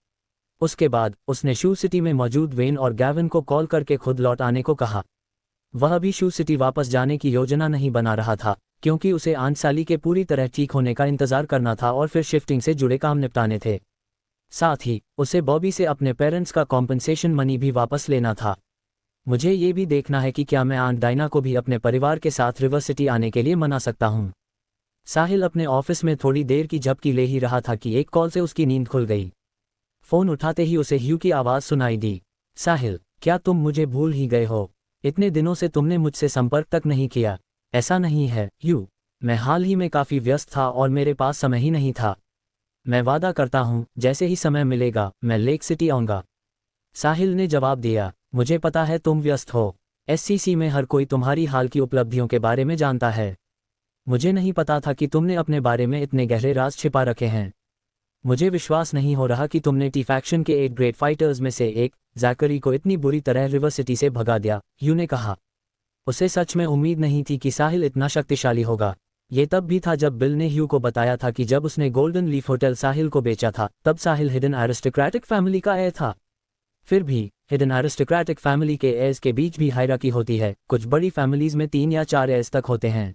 उसके बाद उसने शू सिटी में मौजूद वेन और गैविन को कॉल करके खुद लौट आने को कहा। वह अभी शू सिटी वापस जाने की योजना नहीं बना रहा था, क्योंकि उसे आंचसाली के पूरी तरह ठीक होने का इंतजार करना था और फिर शिफ्टिंग से जुड़े काम निपटाने थे। साथ ही उसे बॉबी से अपने पेरेंट्स का कॉम्पनसेशन मनी भी वापस लेना था। मुझे ये भी देखना है कि क्या मैं आंट डायना को भी अपने परिवार के साथ रिवर सिटी आने के लिए मना सकता हूँ। साहिल अपने ऑफिस में थोड़ी देर की झपकी ले ही रहा था कि एक कॉल से उसकी नींद खुल गई। फोन उठाते ही उसे ह्यू की आवाज़ सुनाई दी। साहिल, क्या तुम मुझे भूल ही गए हो? इतने दिनों से तुमने मुझसे संपर्क तक नहीं किया। ऐसा नहीं है ह्यू, मैं हाल ही में काफ़ी व्यस्त था और मेरे पास समय ही नहीं था। मैं वादा करता हूँ जैसे ही समय मिलेगा मैं लेक सिटी आऊँगा। साहिल ने जवाब दिया। मुझे पता है तुम व्यस्त हो। एससीसी में हर कोई तुम्हारी हाल की उपलब्धियों के बारे में जानता है। मुझे नहीं पता था कि तुमने अपने बारे में इतने गहरे राज छिपा रखे हैं। मुझे विश्वास नहीं हो रहा कि तुमने टी फैक्शन के 8 ग्रेट फाइटर्स में से एक जैकरी को इतनी बुरी तरह रिवर सिटी से भगा दिया, ह्यू ने कहा। उसे सच में उम्मीद नहीं थी कि साहिल इतना शक्तिशाली होगा। ये तब भी था जब बिल ने ह्यू को बताया था कि जब उसने गोल्डन लीफ होटल साहिल को बेचा था तब साहिल हिडन एरिस्टोक्रेटिक फैमिली का हेir था। फिर भी हिडन एरिस्टोक्रेटिक फैमिली के heirs के बीच भी हायरार्की होती है। कुछ बड़ी फैमिलीज में 3 या 4 heirs तक होते हैं।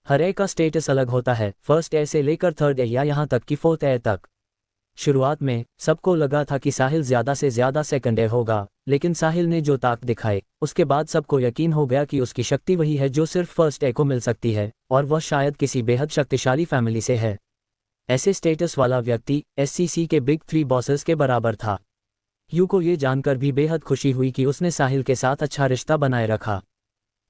हर एक का स्टेटस अलग होता है, फर्स्ट हेir से लेकर थर्ड हेir या यहाँ तक कि फोर्थ हेir तक। शुरुआत में सबको लगा था कि साहिल ज़्यादा से ज़्यादा सेकेंडरी होगा, लेकिन साहिल ने जो ताकत दिखाई उसके बाद सबको यकीन हो गया कि उसकी शक्ति वही है जो सिर्फ फर्स्ट ए को मिल सकती है, और वह शायद किसी बेहद शक्तिशाली फैमिली से है। ऐसे स्टेटस वाला व्यक्ति एससीसी के बिग 3 बॉसेस के बराबर था। यू को ये जानकर भी बेहद खुशी हुई कि उसने साहिल के साथ अच्छा रिश्ता बनाए रखा।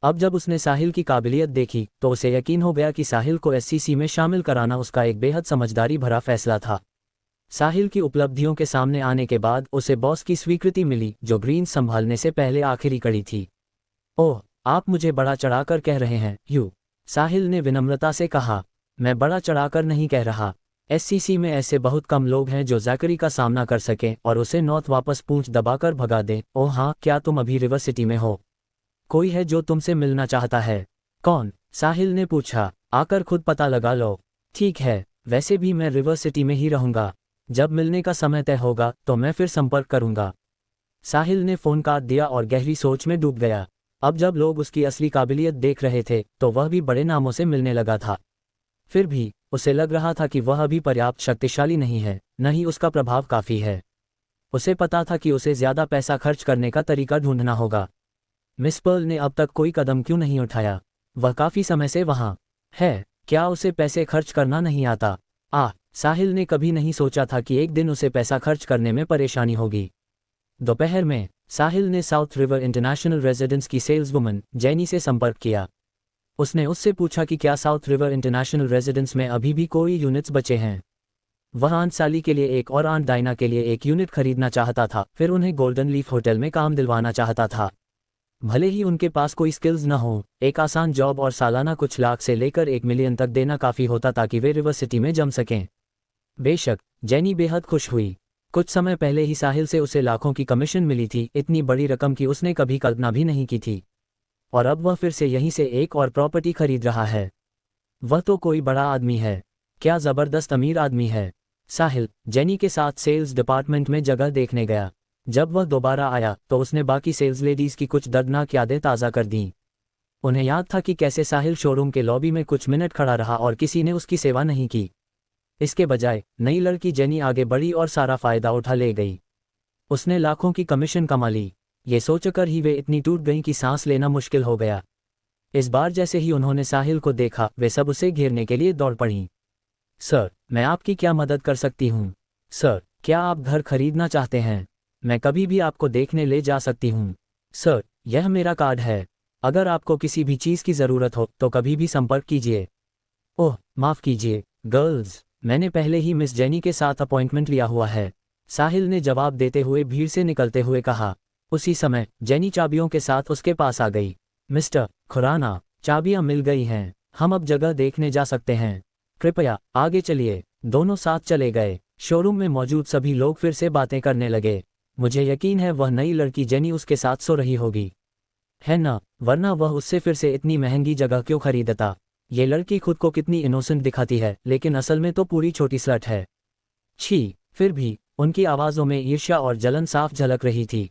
अब जब उसने साहिल की काबिलियत देखी तो उसे यकीन हो गया कि साहिल को एससीसी में शामिल कराना उसका एक बेहद समझदारी भरा फैसला था। साहिल की उपलब्धियों के सामने आने के बाद उसे बॉस की स्वीकृति मिली, जो ग्रीन संभालने से पहले आखिरी कड़ी थी। ओह, आप मुझे बड़ा चढ़ाकर कह रहे हैं यू, साहिल ने विनम्रता से कहा। मैं बड़ा चढ़ाकर नहीं कह रहा। एससीसी में ऐसे बहुत कम लोग हैं जो जैकरी का सामना कर सकें और उसे नॉर्थ वापस पूंछ दबाकर भगा दें। ओह हाँ, क्या तुम अभी रिवर सिटी में हो? कोई है जो तुमसे मिलना चाहता है? कौन? साहिल ने पूछा। आकर खुद पता लगा लो। ठीक है, वैसे भी मैं रिवर सिटी में ही रहूंगा। जब मिलने का समय तय होगा तो मैं फिर संपर्क करूंगा। साहिल ने फोन काट दिया और गहरी सोच में डूब गया। अब जब लोग उसकी असली काबिलियत देख रहे थे तो वह भी बड़े नामों से मिलने लगा था। फिर भी उसे लग रहा था कि वह अभी पर्याप्त शक्तिशाली नहीं है, न ही उसका प्रभाव काफ़ी है। उसे पता था कि उसे ज़्यादा पैसा खर्च करने का तरीका ढूंढना होगा। मिस पर्ल ने अब तक कोई कदम क्यों नहीं उठाया? वह काफ़ी समय से वहाँ है। क्या उसे पैसे खर्च करना नहीं आता? साहिल ने कभी नहीं सोचा था कि एक दिन उसे पैसा खर्च करने में परेशानी होगी। दोपहर में साहिल ने साउथ रिवर इंटरनेशनल रेजिडेंस की सेल्सवुमन जेनी से संपर्क किया। उसने उससे पूछा कि क्या साउथ रिवर इंटरनेशनल रेजिडेंस में अभी भी कोई यूनिट्स बचे हैं। वह आंट साली के लिए एक और आंट डायना के लिए एक यूनिट खरीदना चाहता था, फिर उन्हें गोल्डन लीफ होटल में काम दिलवाना चाहता था। भले ही उनके पास कोई स्किल्स न हो, एक आसान जॉब और सालाना कुछ लाख से लेकर 1 मिलियन तक देना काफ़ी होता ताकि वे रिवर सिटी में जम सकें। बेशक जेनी बेहद खुश हुई। कुछ समय पहले ही साहिल से उसे लाखों की कमीशन मिली थी, इतनी बड़ी रकम की उसने कभी कल्पना भी नहीं की थी। और अब वह फिर से यहीं से एक और प्रॉपर्टी खरीद रहा है। वह तो कोई बड़ा आदमी है। क्या ज़बरदस्त अमीर आदमी है। साहिल जेनी के साथ सेल्स डिपार्टमेंट में जगह देखने गया। जब वह दोबारा आया तो उसने बाकी सेल्स लेडीज़ की कुछ दर्दनाक यादें ताज़ा कर दीं। उन्हें याद था कि कैसे साहिल शोरूम के लॉबी में कुछ मिनट खड़ा रहा और किसी ने उसकी सेवा नहीं की। इसके बजाय नई लड़की जेनी आगे बढ़ी और सारा फ़ायदा उठा ले गई। उसने लाखों की कमीशन कमा ली। ये सोचकर ही वे इतनी टूट गईं कि सांस लेना मुश्किल हो गया। इस बार जैसे ही उन्होंने साहिल को देखा वे सब उसे घेरने के लिए दौड़ पड़ीं। सर, मैं आपकी क्या मदद कर सकती हूँ? सर, क्या आप घर खरीदना चाहते हैं? मैं कभी भी आपको देखने ले जा सकती हूँ। सर, यह मेरा कार्ड है। अगर आपको किसी भी चीज़ की ज़रूरत हो तो कभी भी संपर्क कीजिए। ओह, माफ़ कीजिए गर्ल्स, मैंने पहले ही मिस जेनी के साथ अपॉइंटमेंट लिया हुआ है, साहिल ने जवाब देते हुए भीड़ से निकलते हुए कहा। उसी समय जेनी चाबियों के साथ उसके पास आ गई। मिस्टर खुराना, चाबियां मिल गई हैं, हम अब जगह देखने जा सकते हैं। कृपया आगे चलिए। दोनों साथ चले गए। शोरूम में मौजूद सभी लोग फिर से बातें करने लगे। मुझे यकीन है वह नई लड़की जेनी उसके साथ सो रही होगी, है ना? वरना वह उससे फिर से इतनी महंगी जगह क्यों खरीदता? ये लड़की खुद को कितनी इनोसेंट दिखाती है, लेकिन असल में तो पूरी छोटी स्लट है। छी! फिर भी उनकी आवाज़ों में ईर्ष्या और जलन साफ झलक रही थी।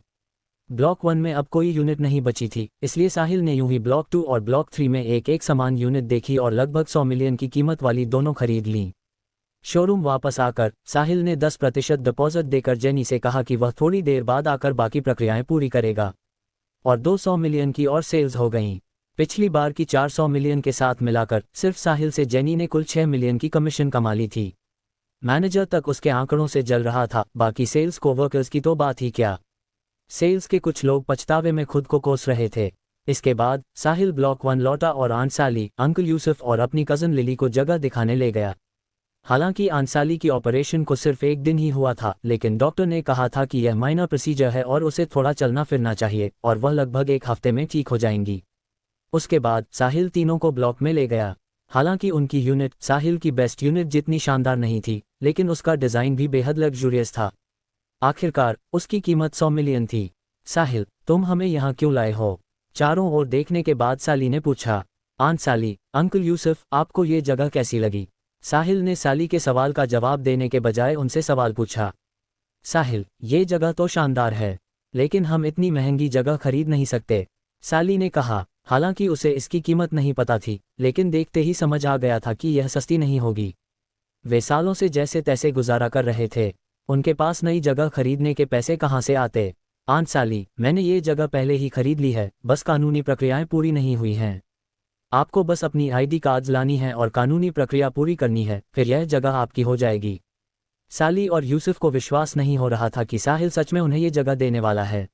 ब्लॉक 1 में अब कोई यूनिट नहीं बची थी, इसलिए साहिल ने यूं ही ब्लॉक 2 और ब्लॉक 3 में एक समान यूनिट देखी और लगभग 100 मिलियन की कीमत वाली दोनों खरीद लीं। शोरूम वापस आकर साहिल ने 10% डिपॉजिट देकर जेनी से कहा कि वह थोड़ी देर बाद आकर बाकी प्रक्रियाएं पूरी करेगा। और 200 मिलियन की और सेल्स हो गईं। पिछली बार की 400 मिलियन के साथ मिलाकर सिर्फ साहिल से जेनी ने कुल 6 मिलियन की कमीशन कमा ली थी। मैनेजर तक उसके आंकड़ों से जल रहा था, बाकी सेल्स कोवर्कर्स की तो बात ही क्या। सेल्स के कुछ लोग पछतावे में खुद को कोस रहे थे। इसके बाद साहिल ब्लॉक 1 लौटा और आंट साली, अंकल यूसुफ और अपनी कज़न लिली को जगह दिखाने ले गया। हालांकि आंट साली की ऑपरेशन को सिर्फ एक दिन ही हुआ था, लेकिन डॉक्टर ने कहा था कि यह माइनर प्रोसीजर है और उसे थोड़ा चलना फिरना चाहिए और वह लगभग 1 हफ्ते में ठीक हो जाएंगी। उसके बाद साहिल तीनों को ब्लॉक में ले गया। हालांकि उनकी यूनिट साहिल की बेस्ट यूनिट जितनी शानदार नहीं थी, लेकिन उसका डिज़ाइन भी बेहद लग्जूरियस था। आखिरकार उसकी कीमत 100 मिलियन थी। साहिल, तुम हमें यहाँ क्यों लाए हो? चारों ओर देखने के बाद साली ने पूछा। आंट साली, अंकल यूसुफ, आपको ये जगह कैसी लगी? साहिल ने साली के सवाल का जवाब देने के बजाय उनसे सवाल पूछा। साहिल, ये जगह तो शानदार है, लेकिन हम इतनी महंगी जगह खरीद नहीं सकते, साली ने कहा। हालांकि उसे इसकी कीमत नहीं पता थी, लेकिन देखते ही समझ आ गया था कि यह सस्ती नहीं होगी। वे सालों से जैसे तैसे गुजारा कर रहे थे, उनके पास नई जगह खरीदने के पैसे कहाँ से आते? आंट साली, मैंने ये जगह पहले ही खरीद ली है, बस कानूनी प्रक्रियाएं पूरी नहीं हुई हैं। आपको बस अपनी आईडी कार्ड्स लानी है और कानूनी प्रक्रिया पूरी करनी है, फिर यह जगह आपकी हो जाएगी। साली और यूसुफ को विश्वास नहीं हो रहा था कि साहिल सच में उन्हें ये जगह देने वाला है।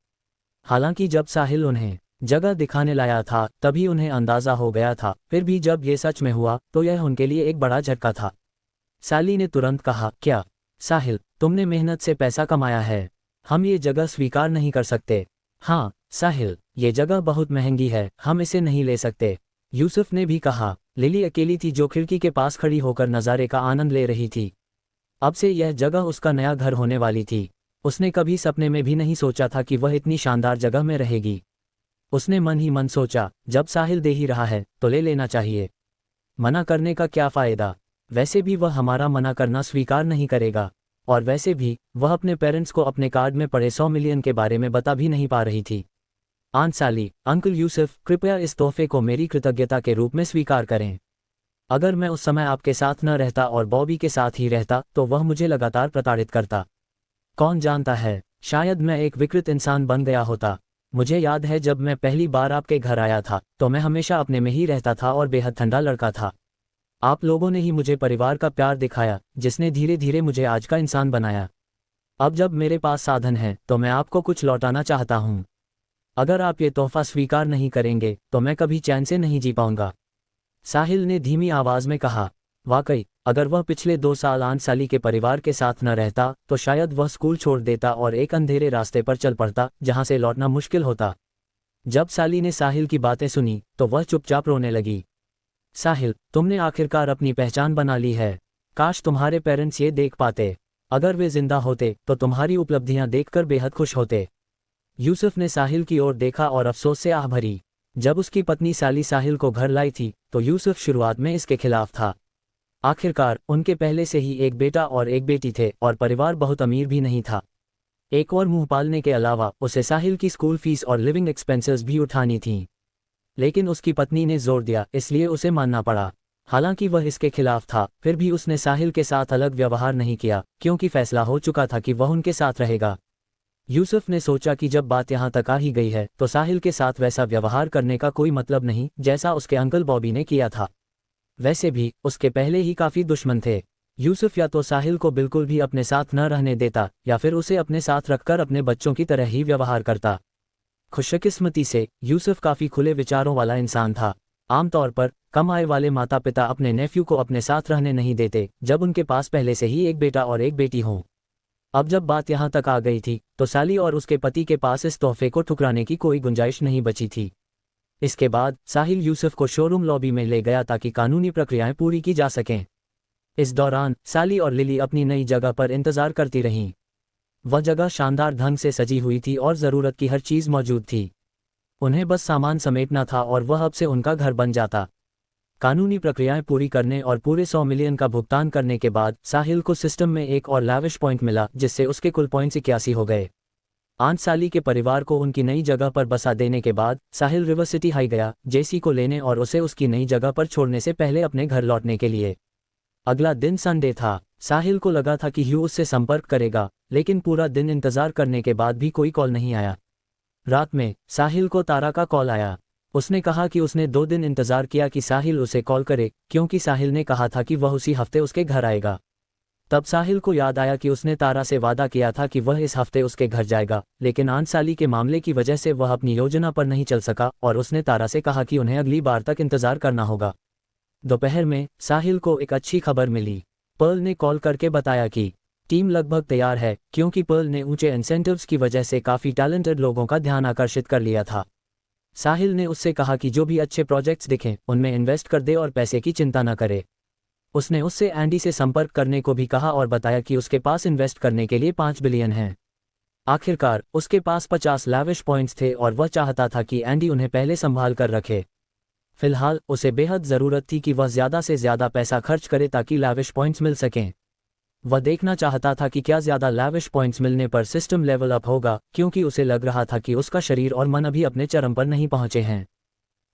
हालांकि जब साहिल उन्हें जगह दिखाने लाया था तभी उन्हें अंदाजा हो गया था, फिर भी जब ये सच में हुआ तो यह उनके लिए एक बड़ा झटका था। साली ने तुरंत कहा, क्या साहिल, तुमने मेहनत से पैसा कमाया है, हम ये जगह स्वीकार नहीं कर सकते। हाँ साहिल, ये जगह बहुत महंगी है, हम इसे नहीं ले सकते। यूसुफ ने भी कहा। लिली अकेली थी जो खिड़की के पास खड़ी होकर नज़ारे का आनंद ले रही थी। अब से यह जगह उसका नया घर होने वाली थी। उसने कभी सपने में भी नहीं सोचा था कि वह इतनी शानदार जगह में रहेगी। उसने मन ही मन सोचा, जब साहिल दे ही रहा है तो ले लेना चाहिए, मना करने का क्या फ़ायदा। वैसे भी वह हमारा मना करना स्वीकार नहीं करेगा, और वैसे भी वह अपने पेरेंट्स को अपने कार्ड में पड़े 100 मिलियन के बारे में बता भी नहीं पा रही थी। आंट साली, अंकल यूसुफ, कृपया इस तोहफे को मेरी कृतज्ञता के रूप में स्वीकार करें। अगर मैं उस समय आपके साथ न रहता और बॉबी के साथ ही रहता तो वह मुझे लगातार प्रताड़ित करता। कौन जानता है, शायद मैं एक विकृत इंसान बन गया होता। मुझे याद है जब मैं पहली बार आपके घर आया था तो मैं हमेशा अपने में ही रहता था और बेहद ठंडा लड़का था। आप लोगों ने ही मुझे परिवार का प्यार दिखाया जिसने धीरे धीरे मुझे आज का इंसान बनाया। अब जब मेरे पास साधन है तो मैं आपको कुछ लौटाना चाहता हूँ। अगर आप ये तोहफा स्वीकार नहीं करेंगे तो मैं कभी चैन से नहीं जी पाऊंगा। साहिल ने धीमी आवाज में कहा। वाकई, अगर वह पिछले 2 साल आंट साली के परिवार के साथ न रहता तो शायद वह स्कूल छोड़ देता और एक अंधेरे रास्ते पर चल पड़ता जहां से लौटना मुश्किल होता। जब साली ने साहिल की बातें सुनी तो वह चुपचाप रोने लगी। साहिल, तुमने आखिरकार अपनी पहचान बना ली है। काश तुम्हारे पेरेंट्स ये देख पाते। अगर वे जिंदा होते तो तुम्हारी उपलब्धियां देखकर बेहद खुश होते। यूसुफ ने साहिल की ओर देखा और अफसोस से आह भरी। जब उसकी पत्नी साली साहिल को घर लाई थी तो यूसुफ शुरुआत में इसके खिलाफ था। आखिरकार उनके पहले से ही एक बेटा और एक बेटी थे और परिवार बहुत अमीर भी नहीं था। एक और मुंह पालने के अलावा उसे साहिल की स्कूल फीस और लिविंग एक्सपेंसेस भी उठानी थीं। लेकिन उसकी पत्नी ने जोर दिया, इसलिए उसे मानना पड़ा। हालांकि वह इसके खिलाफ था, फिर भी उसने साहिल के साथ अलग व्यवहार नहीं किया क्योंकि फैसला हो चुका था कि वह उनके साथ रहेगा। यूसुफ ने सोचा कि जब बात यहाँ तक आ ही गई है तो साहिल के साथ वैसा व्यवहार करने का कोई मतलब नहीं जैसा उसके अंकल बॉबी ने किया था। वैसे भी उसके पहले ही काफ़ी दुश्मन थे। यूसुफ या तो साहिल को बिल्कुल भी अपने साथ न रहने देता या फिर उसे अपने साथ रखकर अपने बच्चों की तरह ही व्यवहार करता। खुशकिस्मती से यूसुफ काफ़ी खुले विचारों वाला इंसान था। आमतौर पर कम आय वाले माता पिता अपने नेफ्यू को अपने साथ रहने नहीं देते जब उनके पास पहले से ही एक बेटा और एक बेटी हों। अब जब बात यहाँ तक आ गई थी तो साली और उसके पति के पास इस तोहफे को ठुकराने की कोई गुंजाइश नहीं बची थी। इसके बाद साहिल यूसुफ को शोरूम लॉबी में ले गया ताकि कानूनी प्रक्रियाएं पूरी की जा सकें। इस दौरान साली और लिली अपनी नई जगह पर इंतजार करती रहीं। वह जगह शानदार ढंग से सजी हुई थी और ज़रूरत की हर चीज़ मौजूद थी। उन्हें बस सामान समेटना था और वह अब से उनका घर बन जाता। कानूनी प्रक्रियाएं पूरी करने और पूरे 100 मिलियन का भुगतान करने के बाद साहिल को सिस्टम में एक और लैविश पॉइंट मिला जिससे उसके कुल पॉइंट्स 81 हो गए। आंट साली के परिवार को उनकी नई जगह पर बसा देने के बाद साहिल रिवर सिटी हाई गया जेसी को लेने और उसे उसकी नई जगह पर छोड़ने से पहले अपने घर लौटने के लिए। अगला दिन संडे था। साहिल को लगा था कि ह्यू उससे संपर्क करेगा, लेकिन पूरा दिन इंतजार करने के बाद भी कोई कॉल नहीं आया। रात में साहिल को तारा का कॉल आया। उसने कहा कि उसने 2 दिन इंतजार किया कि साहिल उसे कॉल करे क्योंकि साहिल ने कहा था कि वह उसी हफ्ते उसके घर आएगा। तब साहिल को याद आया कि उसने तारा से वादा किया था कि वह इस हफ्ते उसके घर जाएगा, लेकिन आंट साली के मामले की वजह से वह अपनी योजना पर नहीं चल सका और उसने तारा से कहा कि उन्हें अगली बार तक इंतजार करना होगा। दोपहर में साहिल को एक अच्छी खबर मिली। पर्ल ने कॉल करके बताया कि टीम लगभग तैयार है क्योंकि पर्ल ने ऊंचे इंसेंटिव्स की वजह से काफ़ी टैलेंटेड लोगों का ध्यान आकर्षित कर लिया था। साहिल ने उससे कहा कि जो भी अच्छे प्रोजेक्ट्स दिखें उनमें इन्वेस्ट कर दे और पैसे की चिंता न करे। उसने उससे एंडी से संपर्क करने को भी कहा और बताया कि उसके पास इन्वेस्ट करने के लिए 5 बिलियन हैं। आखिरकार उसके पास 50 लैविश पॉइंट्स थे और वह चाहता था कि एंडी उन्हें पहले संभाल कर रखे। फिलहाल उसे बेहद ज़रूरत थी कि वह ज़्यादा से ज़्यादा पैसा खर्च करे ताकि लैविश पॉइंट्स मिल सकें। वह देखना चाहता था कि क्या ज़्यादा लैविश पॉइंट्स मिलने पर सिस्टम लेवल अप होगा क्योंकि उसे लग रहा था कि उसका शरीर और मन अभी अपने चरम पर नहीं पहुंचे हैं।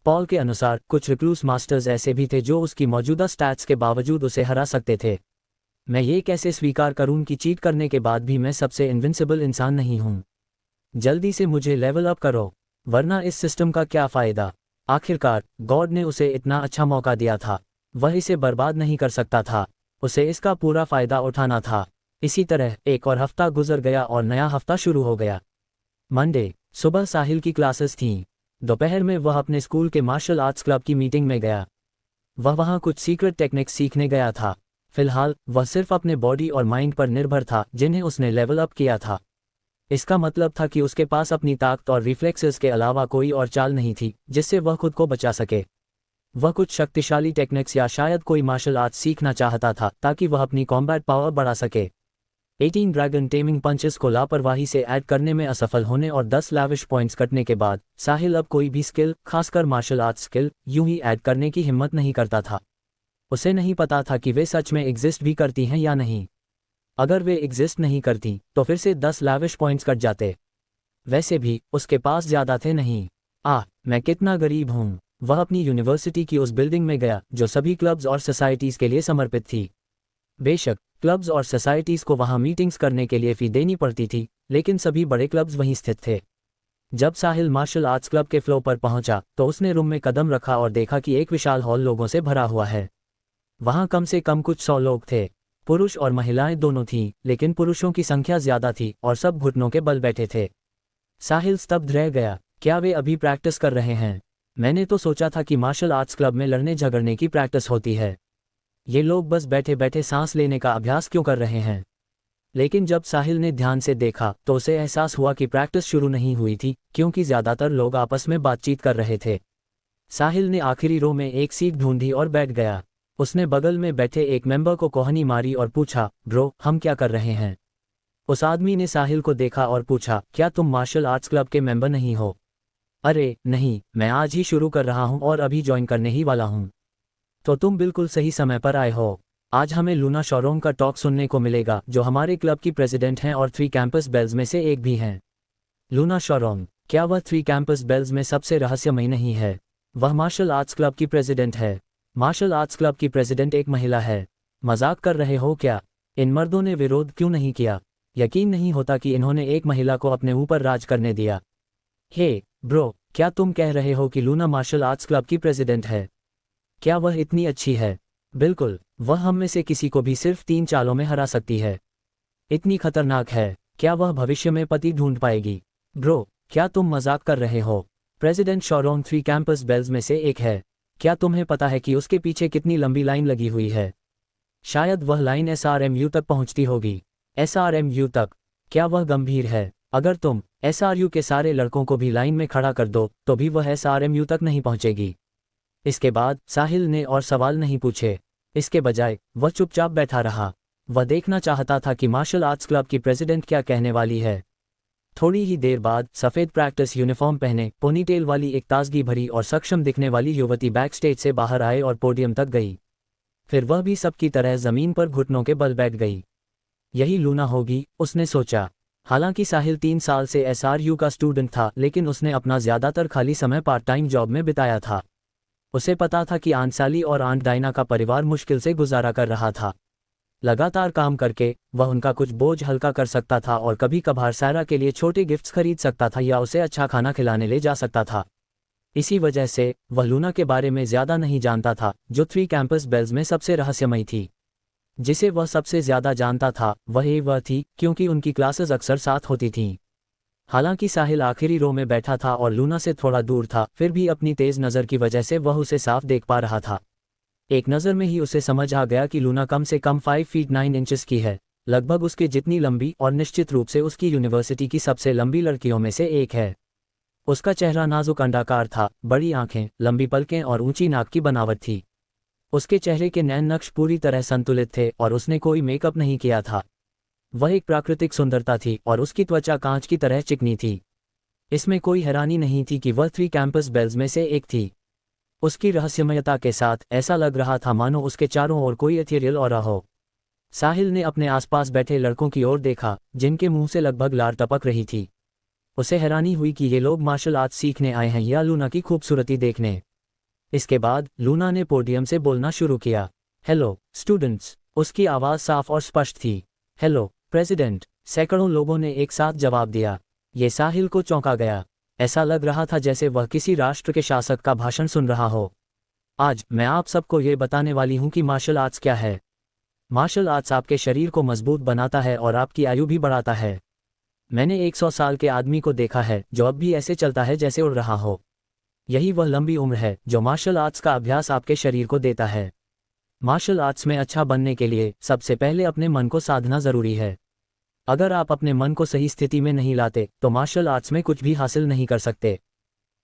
पॉल के अनुसार कुछ रिक्लूस मास्टर्स ऐसे भी थे जो उसकी मौजूदा स्टैट्स के बावजूद उसे हरा सकते थे। मैं ये कैसे स्वीकार करूं कि चीट करने के बाद भी मैं सबसे इनविंसिबल इंसान नहीं हूं। जल्दी से मुझे लेवल अप करो, वरना इस सिस्टम का क्या फ़ायदा। आखिरकार गॉड ने उसे इतना अच्छा मौका दिया था, वह इसे बर्बाद नहीं कर सकता था, उसे इसका पूरा फ़ायदा उठाना था। इसी तरह एक और हफ्ता गुजर गया और नया हफ्ता शुरू हो गया। मंडे सुबह साहिल की क्लासेस थीं। दोपहर में वह अपने स्कूल के मार्शल आर्ट्स क्लब की मीटिंग में गया। वह वहाँ कुछ सीक्रेट टेक्निक्स सीखने गया था। फिलहाल वह सिर्फ अपने बॉडी और माइंड पर निर्भर था जिन्हें उसने लेवल अप किया था। इसका मतलब था कि उसके पास अपनी ताकत और रिफ्लेक्सेस के अलावा कोई और चाल नहीं थी जिससे वह खुद को बचा सके। वह कुछ शक्तिशाली टेक्निक्स या शायद कोई मार्शल आर्ट्स सीखना चाहता था ताकि वह अपनी कॉम्बैट पावर बढ़ा सके। 18 ड्रैगन टेमिंग पंचेस को लापरवाही से ऐड करने में असफल होने और 10 लैविश पॉइंट्स कटने के बाद साहिल अब कोई भी स्किल, खासकर मार्शल आर्ट्स स्किल, यूं ही ऐड करने की हिम्मत नहीं करता था। उसे नहीं पता था कि वे सच में एग्जिस्ट भी करती हैं या नहीं। अगर वे एग्जिस्ट नहीं करती तो फिर से 10 लैविश पॉइंट्स कट जाते। वैसे भी उसके पास ज़्यादा थे नहीं। मैं कितना गरीब हूँ। वह अपनी यूनिवर्सिटी की उस बिल्डिंग में गया जो सभी क्लब्स और सोसाइटीज़ के लिए समर्पित थी। बेशक क्लब्स और सोसाइटीज़ को वहाँ मीटिंग्स करने के लिए फ़ी देनी पड़ती थी, लेकिन सभी बड़े क्लब्स वहीं स्थित थे। जब साहिल मार्शल आर्ट्स क्लब के फ्लोर पर पहुंचा तो उसने रूम में कदम रखा और देखा कि एक विशाल हॉल लोगों से भरा हुआ है। वहाँ कम से कम कुछ 100 लोग थे। पुरुष और महिलाएं दोनों थीं, लेकिन पुरुषों की संख्या ज़्यादा थी और सब घुटनों के बल बैठे थे। साहिल स्तब्ध रह गया। क्या वे अभी प्रैक्टिस कर रहे हैं? मैंने तो सोचा था कि मार्शल आर्ट्स क्लब में लड़ने झगड़ने की प्रैक्टिस होती है। ये लोग बस बैठे बैठे सांस लेने का अभ्यास क्यों कर रहे हैं? लेकिन जब साहिल ने ध्यान से देखा तो उसे एहसास हुआ कि प्रैक्टिस शुरू नहीं हुई थी, क्योंकि ज़्यादातर लोग आपस में बातचीत कर रहे थे। साहिल ने आखिरी रो में एक सीट ढूंढी और बैठ गया। उसने बगल में बैठे एक मेंबर को कोहनी मारी और पूछा, ब्रो, हम क्या कर रहे हैं? उस आदमी ने साहिल को देखा और पूछा, क्या तुम मार्शल आर्ट्स क्लब के मेंबर नहीं हो? अरे नहीं, मैं आज ही शुरू कर रहा हूं और अभी ज्वाइन करने ही वाला हूं। तो तुम बिल्कुल सही समय पर आए हो। आज हमें लूना शॉरोंग का टॉक सुनने को मिलेगा, जो हमारे क्लब की प्रेसिडेंट हैं और 3 कैंपस बेल्स में से एक भी हैं। लूना शॉरोंग, क्या वह 3 कैंपस बेल्स में सबसे रहस्यमयी नहीं है? वह मार्शल आर्ट्स क्लब की प्रेसिडेंट है। मार्शल आर्ट्स क्लब की प्रेसिडेंट एक महिला है। मजाक कर रहे हो क्या? इन मर्दों ने विरोध क्यों नहीं किया? यकीन नहीं होता कि इन्होंने एक महिला को अपने ऊपर राज करने दिया। हे ब्रो, क्या तुम कह रहे हो कि लूना मार्शल आर्ट्स क्लब की प्रेसिडेंट है? क्या वह इतनी अच्छी है? बिल्कुल, वह हम में से किसी को भी सिर्फ 3 चालों में हरा सकती है। इतनी खतरनाक है। क्या वह भविष्य में पति ढूंढ पाएगी? ब्रो, क्या तुम मजाक कर रहे हो? प्रेसिडेंट शॉरोंग 3 कैंपस बेल्स में से एक है। क्या तुम्हें पता है कि उसके पीछे कितनी लंबी लाइन लगी हुई है? शायद वह लाइन SRMU तक पहुंचती होगी। SRMU तक? क्या वह गंभीर है? अगर तुम SRU के सारे लड़कों को भी लाइन में खड़ा कर दो तो भी वह SRMU तक नहीं पहुंचेगी। इसके बाद साहिल ने और सवाल नहीं पूछे। इसके बजाय वह चुपचाप बैठा रहा। वह देखना चाहता था कि मार्शल आर्ट्स क्लब की प्रेसिडेंट क्या कहने वाली है। थोड़ी ही देर बाद सफ़ेद प्रैक्टिस यूनिफॉर्म पहने, पोनीटेल वाली एक ताजगी भरी और सक्षम दिखने वाली युवती बैक स्टेज से बाहर आए और पोडियम तक गई। फिर वह भी सबकी तरह ज़मीन पर घुटनों के बल बैठ गई। यही लूना होगी, उसने सोचा। हालांकि साहिल 3 साल से SRU का स्टूडेंट था, लेकिन उसने अपना ज़्यादातर खाली समय पार्ट टाइम जॉब में बिताया था। उसे पता था कि आंट साली और आंट डायना का परिवार मुश्किल से गुजारा कर रहा था। लगातार काम करके वह उनका कुछ बोझ हल्का कर सकता था और कभी कभार सारा के लिए छोटे गिफ्ट्स खरीद सकता था या उसे अच्छा खाना खिलाने ले जा सकता था। इसी वजह से वह लूना के बारे में ज़्यादा नहीं जानता था, जो 3 कैंपस बेल्स में सबसे रहस्यमयी थी। जिसे वह सबसे ज़्यादा जानता था वह थी, क्योंकि उनकी क्लासेस अक्सर साथ होती थीं। हालांकि साहिल आखिरी रो में बैठा था और लूना से थोड़ा दूर था, फिर भी अपनी तेज़ नज़र की वजह से वह उसे साफ देख पा रहा था। एक नज़र में ही उसे समझ आ गया कि लूना कम से कम 5 फीट 9 इंचेस की है, लगभग उसके जितनी लंबी, और निश्चित रूप से उसकी यूनिवर्सिटी की सबसे लंबी लड़कियों में से एक है। उसका चेहरा नाजुक अंडाकार था, बड़ी आंखें, लंबी पलकें और ऊंची नाक की बनावट थी। उसके चेहरे के नैन नक्श पूरी तरह संतुलित थे और उसने कोई मेकअप नहीं किया था। वह एक प्राकृतिक सुंदरता थी और उसकी त्वचा कांच की तरह चिकनी थी। इसमें कोई हैरानी नहीं थी कि वह 3 कैंपस बेल्स में से एक थी। उसकी रहस्यमयता के साथ ऐसा लग रहा था मानो उसके चारों ओर कोई एथेरियल ऑरा हो। साहिल ने अपने आसपास बैठे लड़कों की ओर देखा, जिनके मुंह से लगभग लार टपक रही थी। उसे हैरानी हुई कि ये लोग मार्शल आर्ट्स सीखने आए हैं या लूना की खूबसूरती देखने। इसके बाद लूना ने पोडियम से बोलना शुरू किया। हेलो स्टूडेंट्स, उसकी आवाज़ साफ और स्पष्ट थी। हेलो प्रेसिडेंट, सैकड़ों लोगों ने एक साथ जवाब दिया। ये साहिल को चौंका गया। ऐसा लग रहा था जैसे वह किसी राष्ट्र के शासक का भाषण सुन रहा हो। आज मैं आप सबको ये बताने वाली हूँ कि मार्शल आर्ट्स क्या है। मार्शल आर्ट्स आपके शरीर को मजबूत बनाता है और आपकी आयु भी बढ़ाता है। मैंने 100 साल के आदमी को देखा है जो अब भी ऐसे चलता है जैसे उड़ रहा हो। यही वह लंबी उम्र है जो मार्शल आर्ट्स का अभ्यास आपके शरीर को देता है। मार्शल आर्ट्स में अच्छा बनने के लिए सबसे पहले अपने मन को साधना जरूरी है। अगर आप अपने मन को सही स्थिति में नहीं लाते तो मार्शल आर्ट्स में कुछ भी हासिल नहीं कर सकते।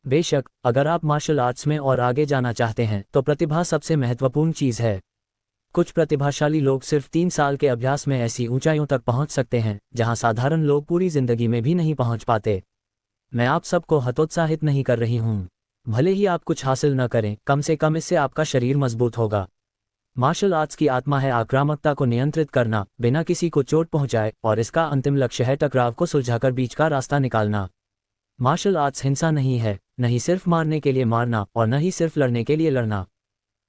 बेशक अगर आप मार्शल आर्ट्स में और आगे जाना चाहते हैं तो प्रतिभा सबसे महत्वपूर्ण चीज़ है। कुछ प्रतिभाशाली लोग सिर्फ 3 साल के अभ्यास में ऐसी ऊंचाइयों तक पहुंच सकते हैं जहां साधारण लोग पूरी जिंदगी में भी नहीं पहुंच पाते। मैं आप सबको हतोत्साहित नहीं कर रही हूं। भले ही आप कुछ हासिल न करें, कम से कम इससे आपका शरीर मजबूत होगा। मार्शल आर्ट्स की आत्मा है आक्रामकता को नियंत्रित करना बिना किसी को चोट पहुंचाए, और इसका अंतिम लक्ष्य है टकराव को सुलझाकर बीच का रास्ता निकालना। मार्शल आर्ट्स हिंसा नहीं है, नहीं सिर्फ मारने के लिए मारना और न ही सिर्फ लड़ने के लिए लड़ना,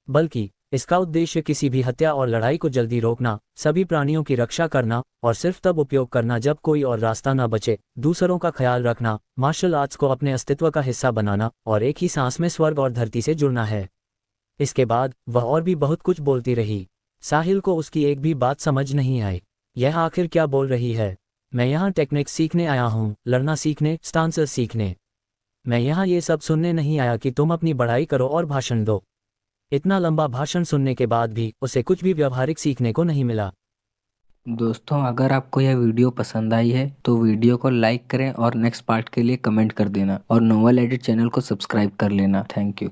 बल्कि इसका उद्देश्य किसी भी हत्या और लड़ाई को जल्दी रोकना, सभी प्राणियों की रक्षा करना और सिर्फ तब उपयोग करना जब कोई और रास्ता न बचे, दूसरों का ख्याल रखना, मार्शल आर्ट्स को अपने अस्तित्व का हिस्सा बनाना और एक ही सांस में स्वर्ग और धरती से जुड़ना है। इसके बाद वह और भी बहुत कुछ बोलती रही। साहिल को उसकी एक भी बात समझ नहीं आई। यह आखिर क्या बोल रही है? मैं यहाँ टेक्निक सीखने आया हूँ, लड़ना सीखने, स्टांसेस सीखने। मैं यहाँ ये सब सुनने नहीं आया कि तुम अपनी बढ़ाई करो और भाषण दो। इतना लंबा भाषण सुनने के बाद भी उसे कुछ भी व्यावहारिक सीखने को नहीं मिला। दोस्तों, अगर आपको यह वीडियो पसंद आई है तो वीडियो को लाइक करें और नेक्स्ट पार्ट के लिए कमेंट कर देना और नोवेल एडिट चैनल को सब्सक्राइब कर लेना। Thank you.